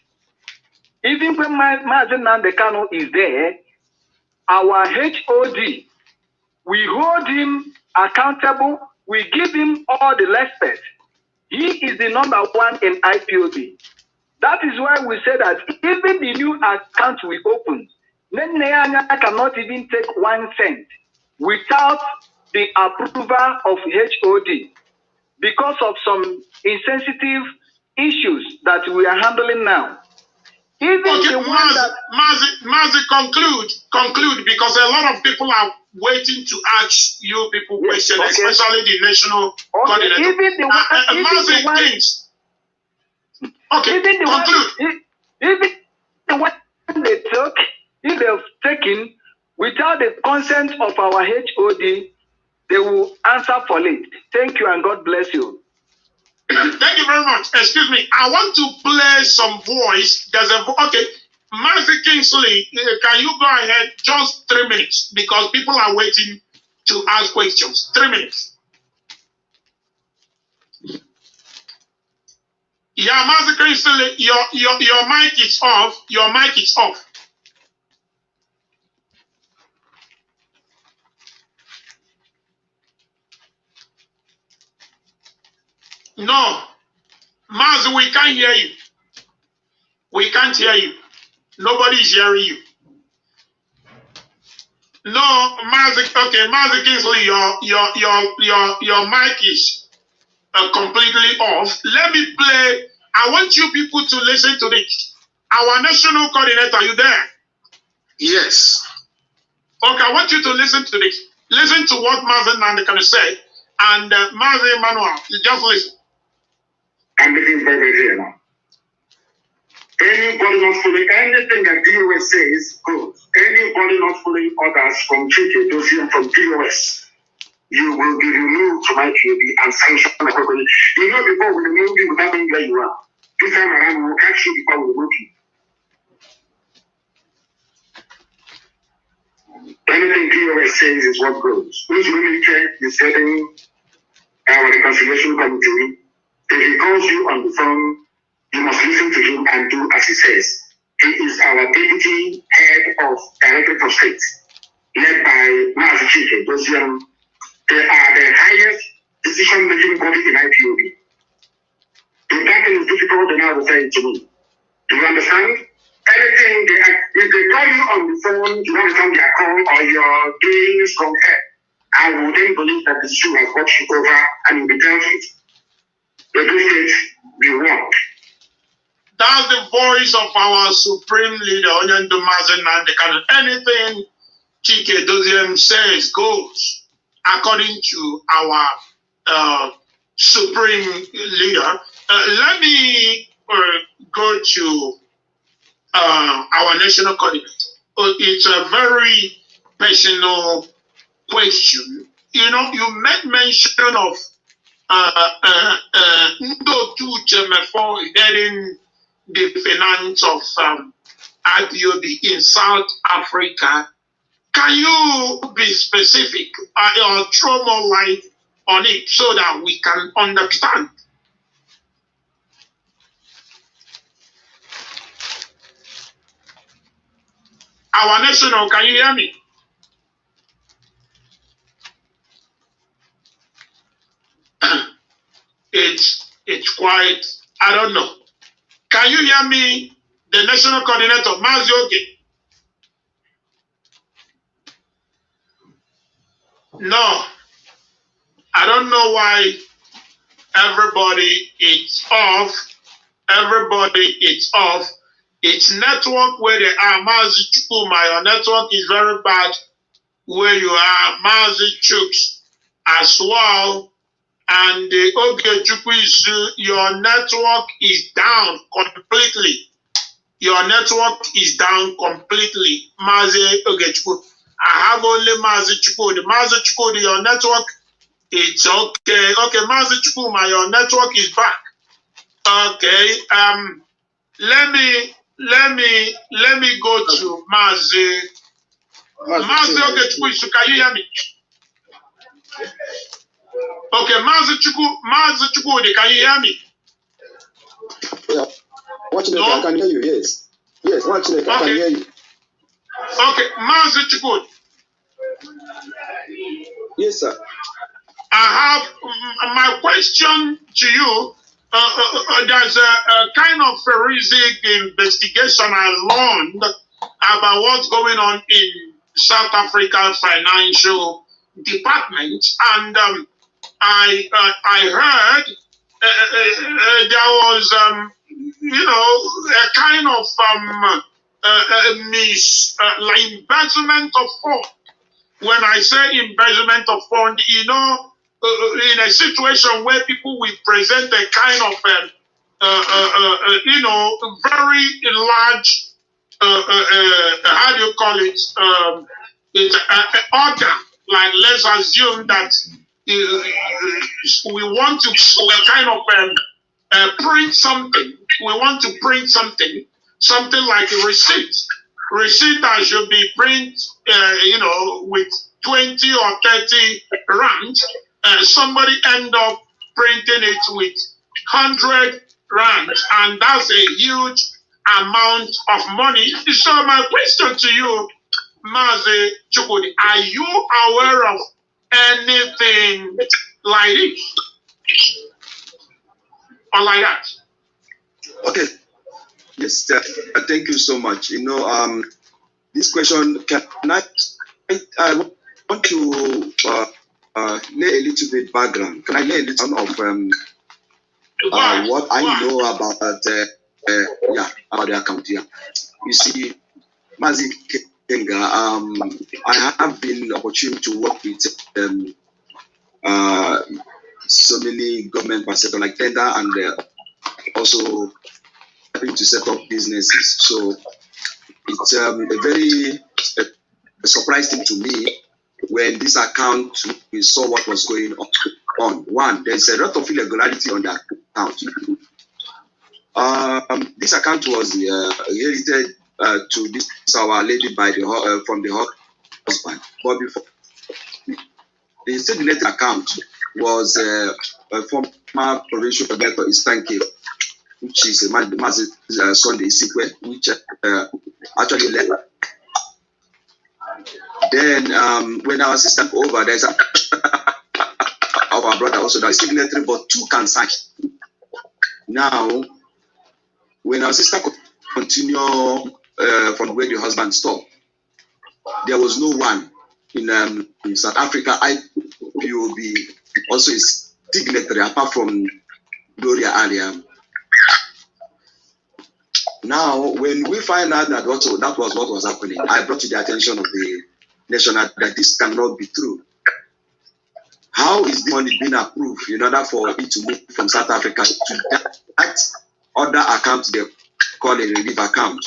Even when Mazi Nnennaya is there, our HOD, we hold him accountable, we give him all the respect. He is the number one in IPOB. That is why we say that even the new account we open, Nnennaya cannot even take 1 cent without the approval of HOD. because of some insensitive issues that we are handling now. Even the one that Mazi, conclude, because a lot of people are waiting to ask you people questions, especially the national coordinator. Even the one, Kings. Okay, conclude. Even the one they took, if they've taken without the consent of our HOD, they will answer for it. Thank you and God bless you. Thank you very much. Excuse me. I want to play some voice. Okay. Mazi Kingsley, can you go ahead? Just 3 minutes because people are waiting to ask questions. 3 minutes. Yeah, Mazi Kingsley, your mic is off. Your mic is off. No. Mazi, we can't hear you. We can't hear you. Nobody is hearing you. No, Mazi. Okay, Mazi Kingsley, your mic is completely off. Let me play. I want you people to listen to this. Our national coordinator, are you there? Yes. Okay, I want you to listen to this. Listen to what Mazi Nnennaya can say, and Mazi Emmanuel, just listen. I'm making very clear now. Anybody not following anything that DOS says goes. Anybody not following orders from THIEVES, from DOS, you will be removed from IPOB and sanctioned accordingly. You know, before we remove you without knowing where you are. This time around, we will catch you before we remove you. Anything DOS says is what goes. Which military is heading our reconciliation committee. If he calls you on the phone, you must listen to him and do as he says. He is our deputy head of Directorate of State, led by Mazi Chike. They are the highest decision-making body in IPOB. If that thing is difficult, then I will say it to me. Do you understand? Anything, if they call you on the phone, you understand their call, or you're doing strong head, I will then believe that the issue has got you over and you'll be dealt with. At this stage, you won't. That's the voice of our supreme leader, Anya Mazi Nnennaya. Anything Chike Doziem says goes according to our supreme leader. Let me go to our national coordinator. It's a very personal question. You know, you made mention of Ndotu Chemefo heading the finance of IPOB in South Africa. Can you be specific or throw more light on it so that we can understand? Our national, can you hear me? It's quite, I don't know. Can you hear me, the national coordinator, Mazi Oge? No. I don't know why everybody is off. Everybody is off. It's network where they are. Mazi Chukuma, your network is very bad where you are. Mazi Chuks as well. And the Oge Chukwu, your network is down completely. Your network is down completely. Mazi Oge Chukwu. I have only Mazi Chukwu. The Mazi Chukwu, your network, it's okay. Okay, Mazi Chukwu, your network is back. Okay. Let me go to Mazi. Mazi Oge Chukwu, can you hear me? Okay, Mazi Chukwu, can you hear me? Yeah. Watching no? I can hear you, yes. Yes, watching it, I can hear you. Okay, Mazi Chukwu. Yes, sir. I have my question to you. There's a kind of forensic investigation I learned about what's going on in South Africa financial department, and I heard there was, a kind of like embezzlement of fund. When I say embezzlement of fund, in a situation where people will present a kind of, very large, how do you call it? It's order. Like, let's assume that we want to kind of print something. We want to print something like a receipt. Receipt that should be print, with 20 or 30 rand. Somebody end up printing it with 100 rand, and that's a huge amount of money. So my question to you, Mazi Chukudi, are you aware of anything like this or like that? Okay. Yes, thank you so much. This question, I want to lay a little bit background. Can I lay a little of what I know about about the account here? You see, Mazi Kenga, I have been opportunity to work with so many government sector like tender and also having to set up businesses. So it's a very surprising to me when this account, we saw what was going on. One, there's a lot of irregularity on the account. This account was inherited to this our lady by from the husband. But before, the signature account was a former provincial director Eastern Cape, which is a Sunday Sikwe, which actually left. Then when our sister took over, there's of our brother also that is signatory, but two can sign. Now, when our sister continue from where the husband stopped, there was no one in South Africa. IPOB also is signatory apart from Gloria Anya. Now, when we find out that that was what was happening, I brought to the attention of the national that this cannot be true. How is the money being approved in order for it to move from South Africa to that other account they call a relief account?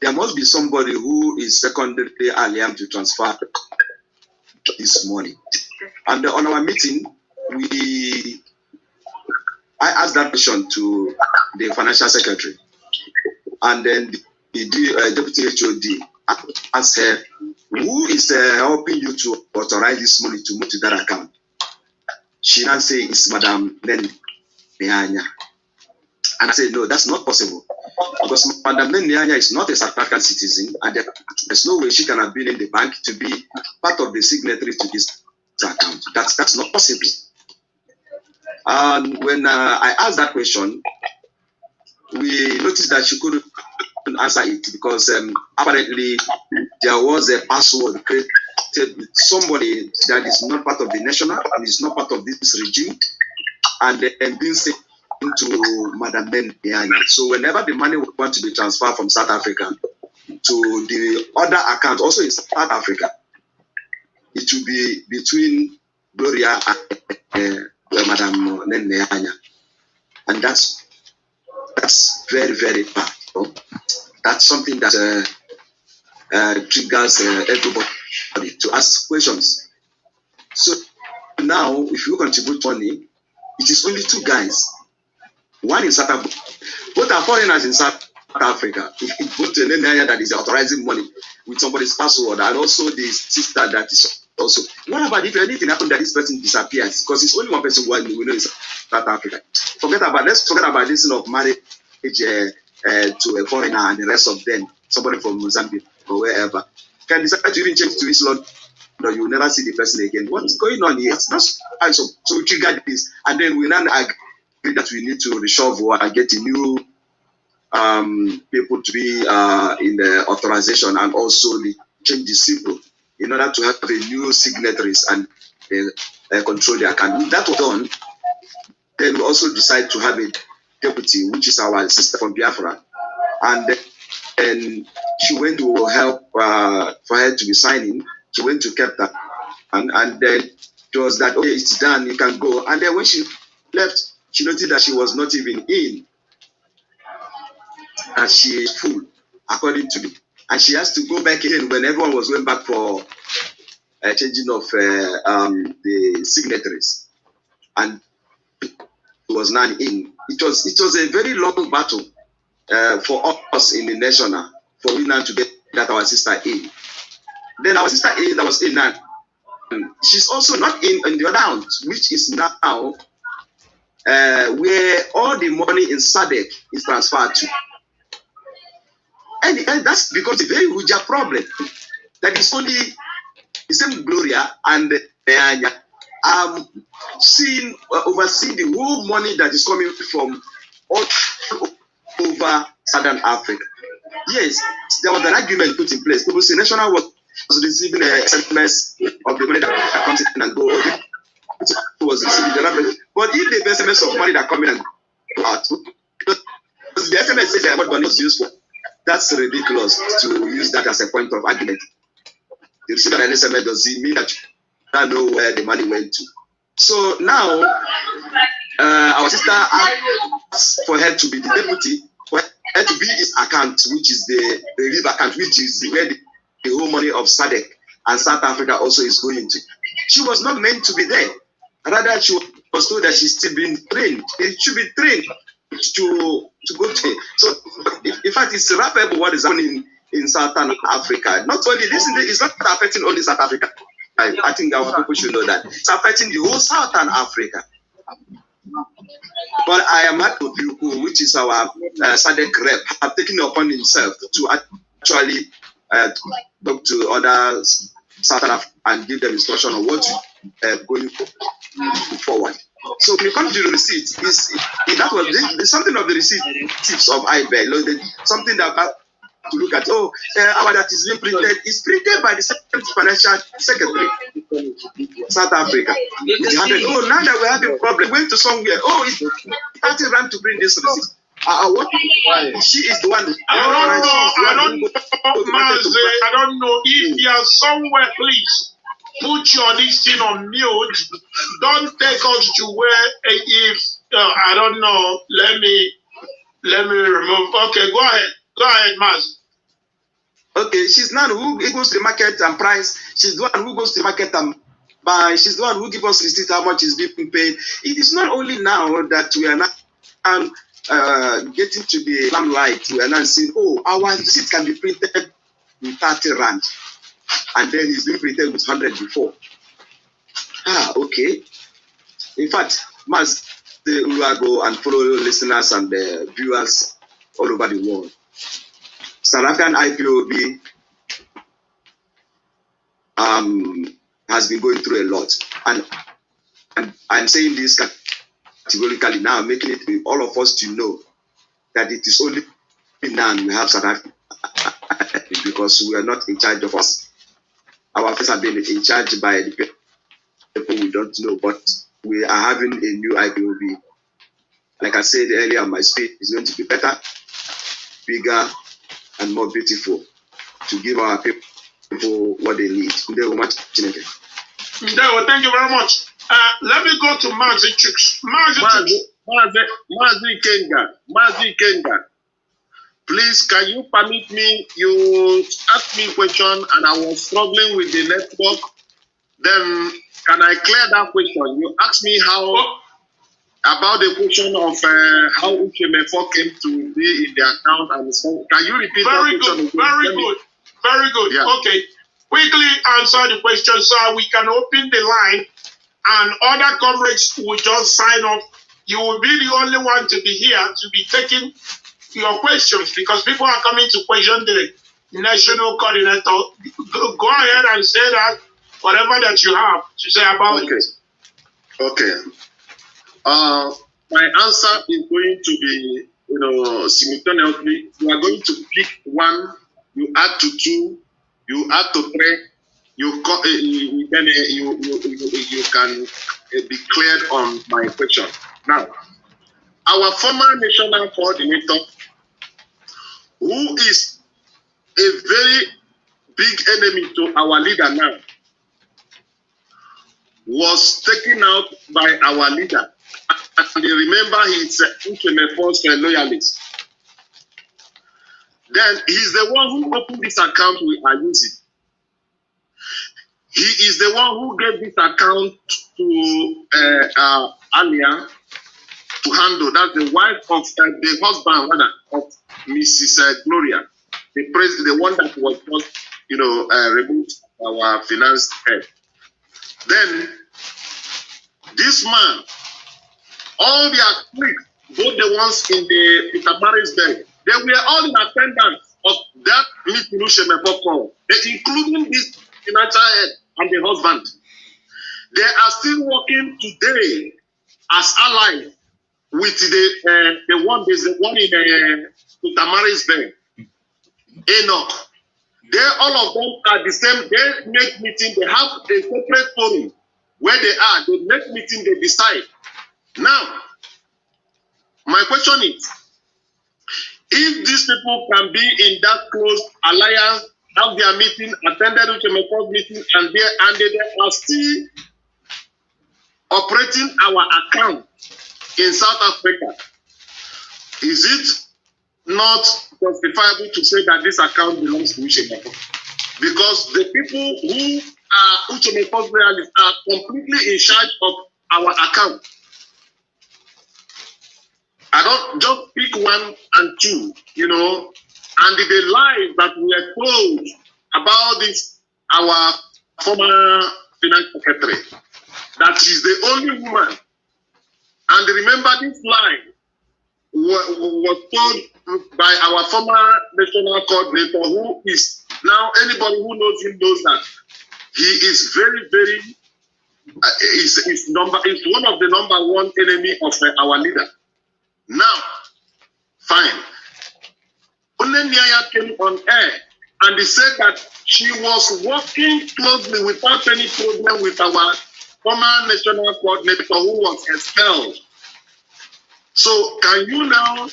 There must be somebody who is secondary alliance to transfer this money. And on our meeting, I asked that question to the financial secretary. And then the deputy HOD asked her, who is helping you to authorize this money to move to that account? She now said, it's Madam Nnennaya. And I said, no, that's not possible. Because Madam Nnennaya is not a South African citizen, and there's no way she can have been in the bank to be part of the signatory to this account. That's not possible. And when I asked that question, we noticed that she couldn't answer it because apparently there was a password created with somebody that is not part of the national and is not part of this regime, and then being sent to Madam Nnennaya. So whenever the money would want to be transferred from South Africa to the other account, also in South Africa, it will be between Gloria and Madam Nnennaya, and that's very, very bad. That's something that triggers everybody to ask questions. So now, if you contribute money, it is only two guys. One in South Africa. Both are foreigners in South Africa. If both Nnennaya that is authorizing money with somebody's password, and also the sister that is also. What about if anything happened that this person disappears? Because it's only one person we know in South Africa. Let's forget about this of marriage to a foreigner and the rest of them, somebody from Mozambique or wherever, can decide to even change to Islam, or you will never see the person again. What's going on here? It's not so we trigger this, and then we now agree that we need to reshuffle and get a new people to be in the authorization, and also change the symbol in order to have the new signatories and control the account. That was done. Then we also decided to have a deputy, which is our sister from Biafra, and then she went to help for her to be signing. She went to Cape Town, and then it was that, okay, it's done, you can go. And then when she left, she noticed that she was not even in, and she is full, according to me. And she has to go back in when everyone was going back for changing of the signatories, and it was not in. It was a very long battle for us in the national for we now to get that our sister in. Then our sister in that was in now, she's also not in the other account, which is now where all the money in SADC is transferred to. And that's because it's a very huge problem. That is only the same Gloria and Anya overseeing the whole money that is coming from all over Southern Africa. Yes, there was an argument put in place. People say National was receiving a SMS of the money that comes in and go. Okay, was receiving the revenue. But if the SMS of money that come in and go out, because the SMS says that what money is used for, that's ridiculous to use that as a point of argument. The receiver of an SMS does it mean that you don't know where the money went to? So now, our sister asked for her to be the deputy, for her to be his account, which is the relief account, which is where the whole money of SADC and South Africa also is going to. She was not meant to be there. Rather, she was told that she's still being trained. It should be trained to go to. So, in fact, it's rapid what is happening in Southern Africa. Not only this, it's not affecting only South Africa. I think our people should know that. It's affecting the whole Southern Africa. But I am happy with you, which is our SADC rep, have taken it upon himself to actually talk to other Southern Africa and give them instruction on what to going forward. So when it comes to the receipt, that was something of the receipts of IPOB, something that to look at. Oh, our that is being printed is printed by the financial secretary, South Africa. Oh, now that we have a problem, went to somewhere. Oh, it's 30 rand to print this receipt. She is the one. I don't know if you are somewhere. Please put your listing on mute. Don't take us to where I don't know. Let me remove. Okay, go ahead, Maz. Okay, she's not who goes to the market and price. She's the one who goes to the market and buy. She's the one who gives us receipt how much is being paid. It is not only now that we are not getting to the limelight. We are now saying, oh, our receipt can be printed with 30 rand, and then it's been printed with 100 before. Okay. In fact, must go and follow listeners and viewers all over the world. South African IPOB has been going through a lot, and I'm saying this categorically now, making it with all of us to know that it is only now we have South Africa because we are not in charge of us. Our affairs have been in charge by the people we don't know, but we are having a new IPOB. Like I said earlier, my speech is going to be better, bigger, and more beautiful to give our people what they need. Thank you very much. Let me go to Mazi Chuks. Mazi Kenga. Please, can you permit me? You asked me a question and I was struggling with the network. Then, can I clear that question? You asked me about the question of how Ukemefo came to be in the account and so. Can you repeat that question? Very good. Yeah. Okay. Quickly answer the question so we can open the line and other comrades will just sign off. You will be the only one to be here to be taking your questions because people are coming to question the national coordinator. Go ahead and say that, whatever that you have to say about it. Okay. My answer is going to be, simultaneously. You are going to pick one, you add to two, you add to three, you can be cleared on my question. Now, our former national coordinator, who is a very big enemy to our leader now, was taken out by our leader. And you remember he's Uchemefon's loyalist. Then he's the one who opened this account we are using. He is the one who gave this account to Anya to handle. That's the wife of the husband, rather, of Mrs. Gloria, the one that was just, removed our finance head. Then this man, all their cliques, both the ones in the Peter Marisburg, they were all in attendance of that meeting, including this financial head and the husband. They are still working today as allies with the one in Peter Marisburg, Enoch. They all of them are the same. They make meeting. They have a separate forum where they are. They make meeting. They decide. Now, my question is, if these people can be in that close alliance, have their meeting, attended with a meeting, and they are still operating our account in South Africa, is it not justifiable to say that this account belongs to Uchemepo? Because the people who are Uchemepo's loyalists are completely in charge of our account. I don't just pick one and two, and the lies that we are told about this, our former finance secretary, that she's the only woman. And remember, this lie was told by our former national coordinator, who is now, anybody who knows him knows that he is very, very, is one of the number one enemy of our leader. Now, fine. Nnennaya came on air and he said that she was working closely without any problem with our former national coordinator who was expelled. So can you now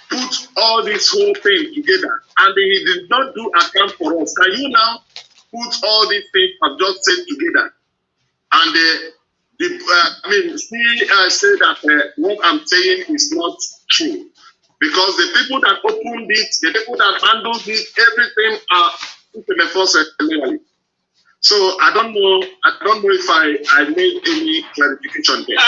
put all this whole thing together? And he did not do account for us. Can you now put all these things I've just said together? And still say that what I'm saying is not true. Because the people that opened it, the people that handled it, everything are in the first level. So I don't know if I made any clarification there.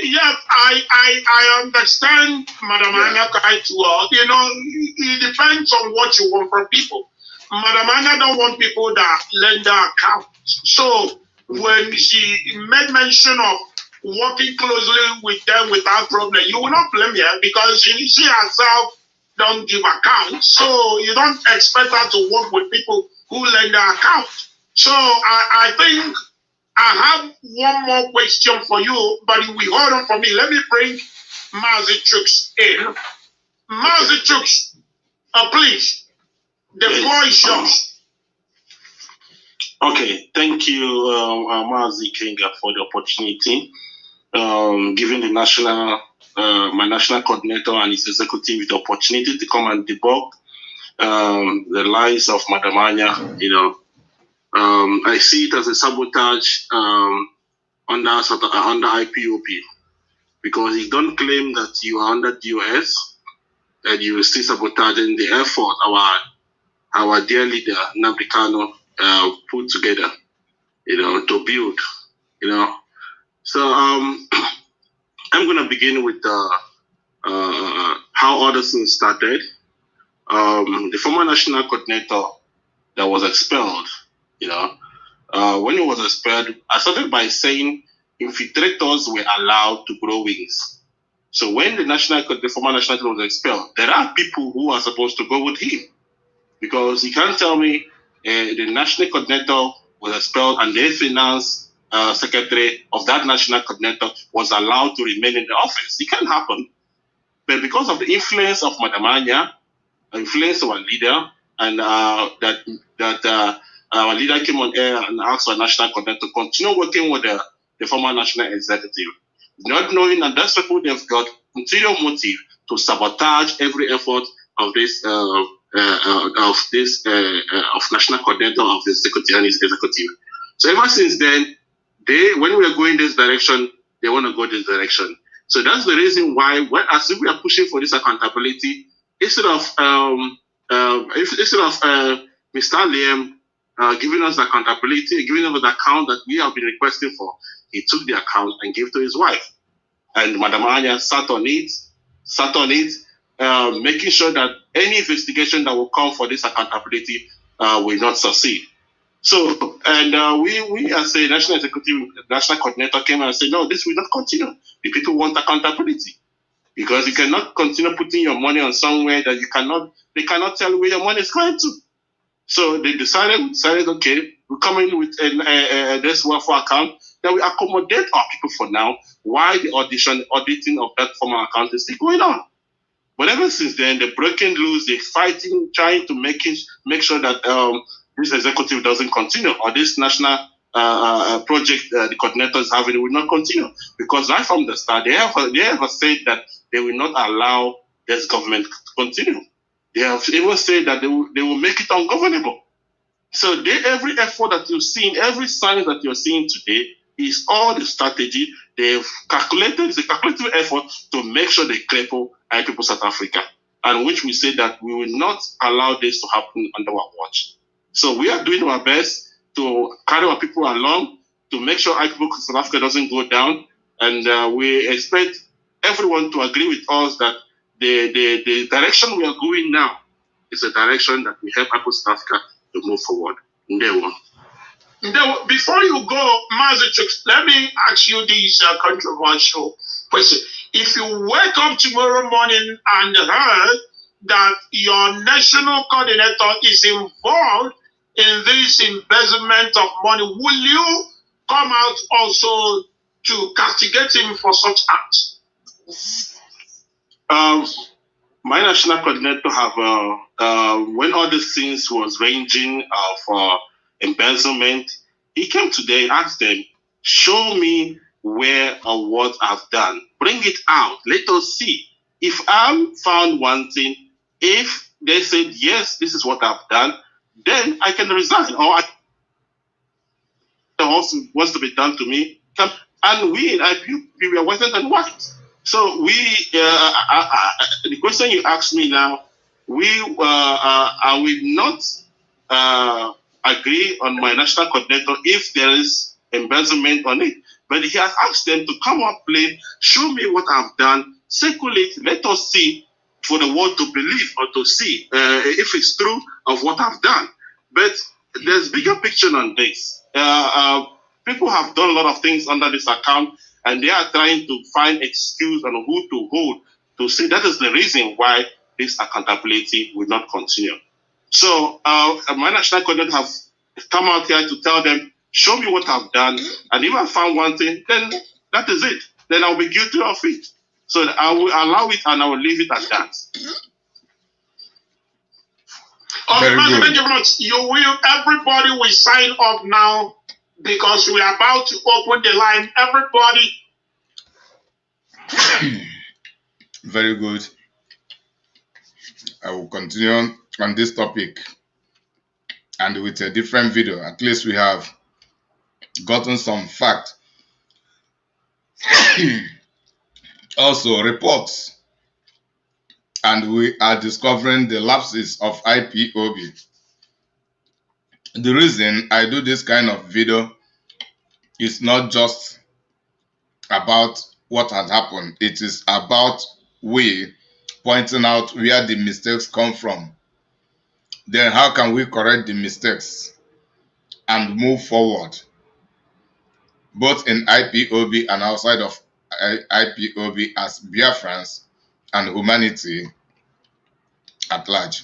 Yes, I understand, Madam Anya, quite well. It depends on what you want from people. Madam Anya don't want people that lend their account. So when she made mention of working closely with them without problem, you will not blame her because she herself don't give account. So you don't expect her to work with people who lend their account. So I think I have one more question for you, but we hold on for me. Let me bring Mazi Chooks in. Mazi Chooks, please, the floor is yours. Okay, thank you, Mazi Kenga, for the opportunity. Giving the my national coordinator and his executive the opportunity to come and debug the lies of Madam Anya, I see it as a sabotage under IPOB, because you don't claim that you are under DOS and you are still sabotaging the effort our dear leader Nnamdi Kanu put together, to build, So I'm going to begin with how all this thing started. The former national coordinator that was expelled, when he was expelled, I started by saying infiltrators were allowed to grow wings. So when the former national coordinator was expelled, there are people who are supposed to go with him, because you can't tell me the national coordinator was expelled and the finance secretary of that national coordinator was allowed to remain in the office. It can happen. But because of the influence of Madam Anya, influence of our leader, and that our leader came on air and asked our national coordinator to continue working with the former national executive, not knowing that those people, they've got ulterior motive to sabotage every effort of this of national coordinator of the executive and his executive. So ever since then, when we are going this direction, they want to go this direction. So that's the reason why, as we are pushing for this accountability, instead of Mr. Liam giving us the accountability, giving us the account that we have been requesting for, he took the account and gave to his wife. And Madam Anya sat on it, making sure that any investigation that will come for this accountability will not succeed. So, and we as a national coordinator came and said, no, this will not continue. The people want accountability. Because you cannot continue putting your money on somewhere that they cannot tell where your money is going to. So they decided, okay, we're coming with this welfare account that we accommodate our people for now, while the auditing of that former account is still going on. But ever since then, they're breaking loose, they're fighting, trying to make sure that this executive doesn't continue, or this national project the coordinators have, it will not continue. Because right from the start, they have said that they will not allow this government to continue. They have even said that they will make it ungovernable. So every effort that you've seen, every sign that you're seeing today is all the strategy. They've calculated, it's a calculated effort to make sure they cripple IPOB South Africa, and which we say that we will not allow this to happen under our watch. So we are doing our best to carry our people along to make sure IPOB South Africa doesn't go down, and we expect everyone to agree with us that the direction we are going now is a direction that will help IPOB South Africa to move forward. Before you go, Mazichuk, let me ask you this controversial question. If you wake up tomorrow morning and heard that your national coordinator is involved in this embezzlement of money, will you come out also to castigate him for such acts? My national coordinator have, when all the things was ranging of embezzlement, he came today, asked them, show me where or what I've done. Bring it out. Let us see. If I'm found one thing, if they said, yes, this is what I've done, then I can resign. Or also wants to be done to me. And we in IPOB, we are white and white. So the question you asked me now, I will not agree on my national coordinator if there is embezzlement on it. But he has asked them to come up plain, show me what I've done, circulate, let us see for the world to believe or to see if it's true of what I've done. But there's bigger picture on this. People have done a lot of things under this account, and they are trying to find excuse on who to hold to say that is the reason why this accountability will not continue. So my national coordinator have come out here to tell them, show me what I've done, and if I found one thing, then that is it. Then I'll be guilty of it. So I will allow it and I will leave it at that. Okay, thank you very much. Everybody will sign up now because we are about to open the line. Everybody. Very good. I will continue on this topic and with a different video. At least we have gotten some facts. Also reports, and we are discovering the lapses of IPOB. The reason I do this kind of video is not just about what had happened. It is about we pointing out where the mistakes come from. Then how can we correct the mistakes and move forward, both in IPOB and outside of IPOB as Biafrans and humanity at large.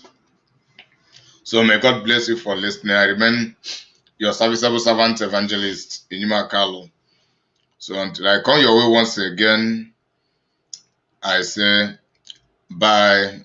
So may God bless you for listening. I remain your serviceable servant evangelist, Nnennaya Kalu. So until I come your way once again, I say bye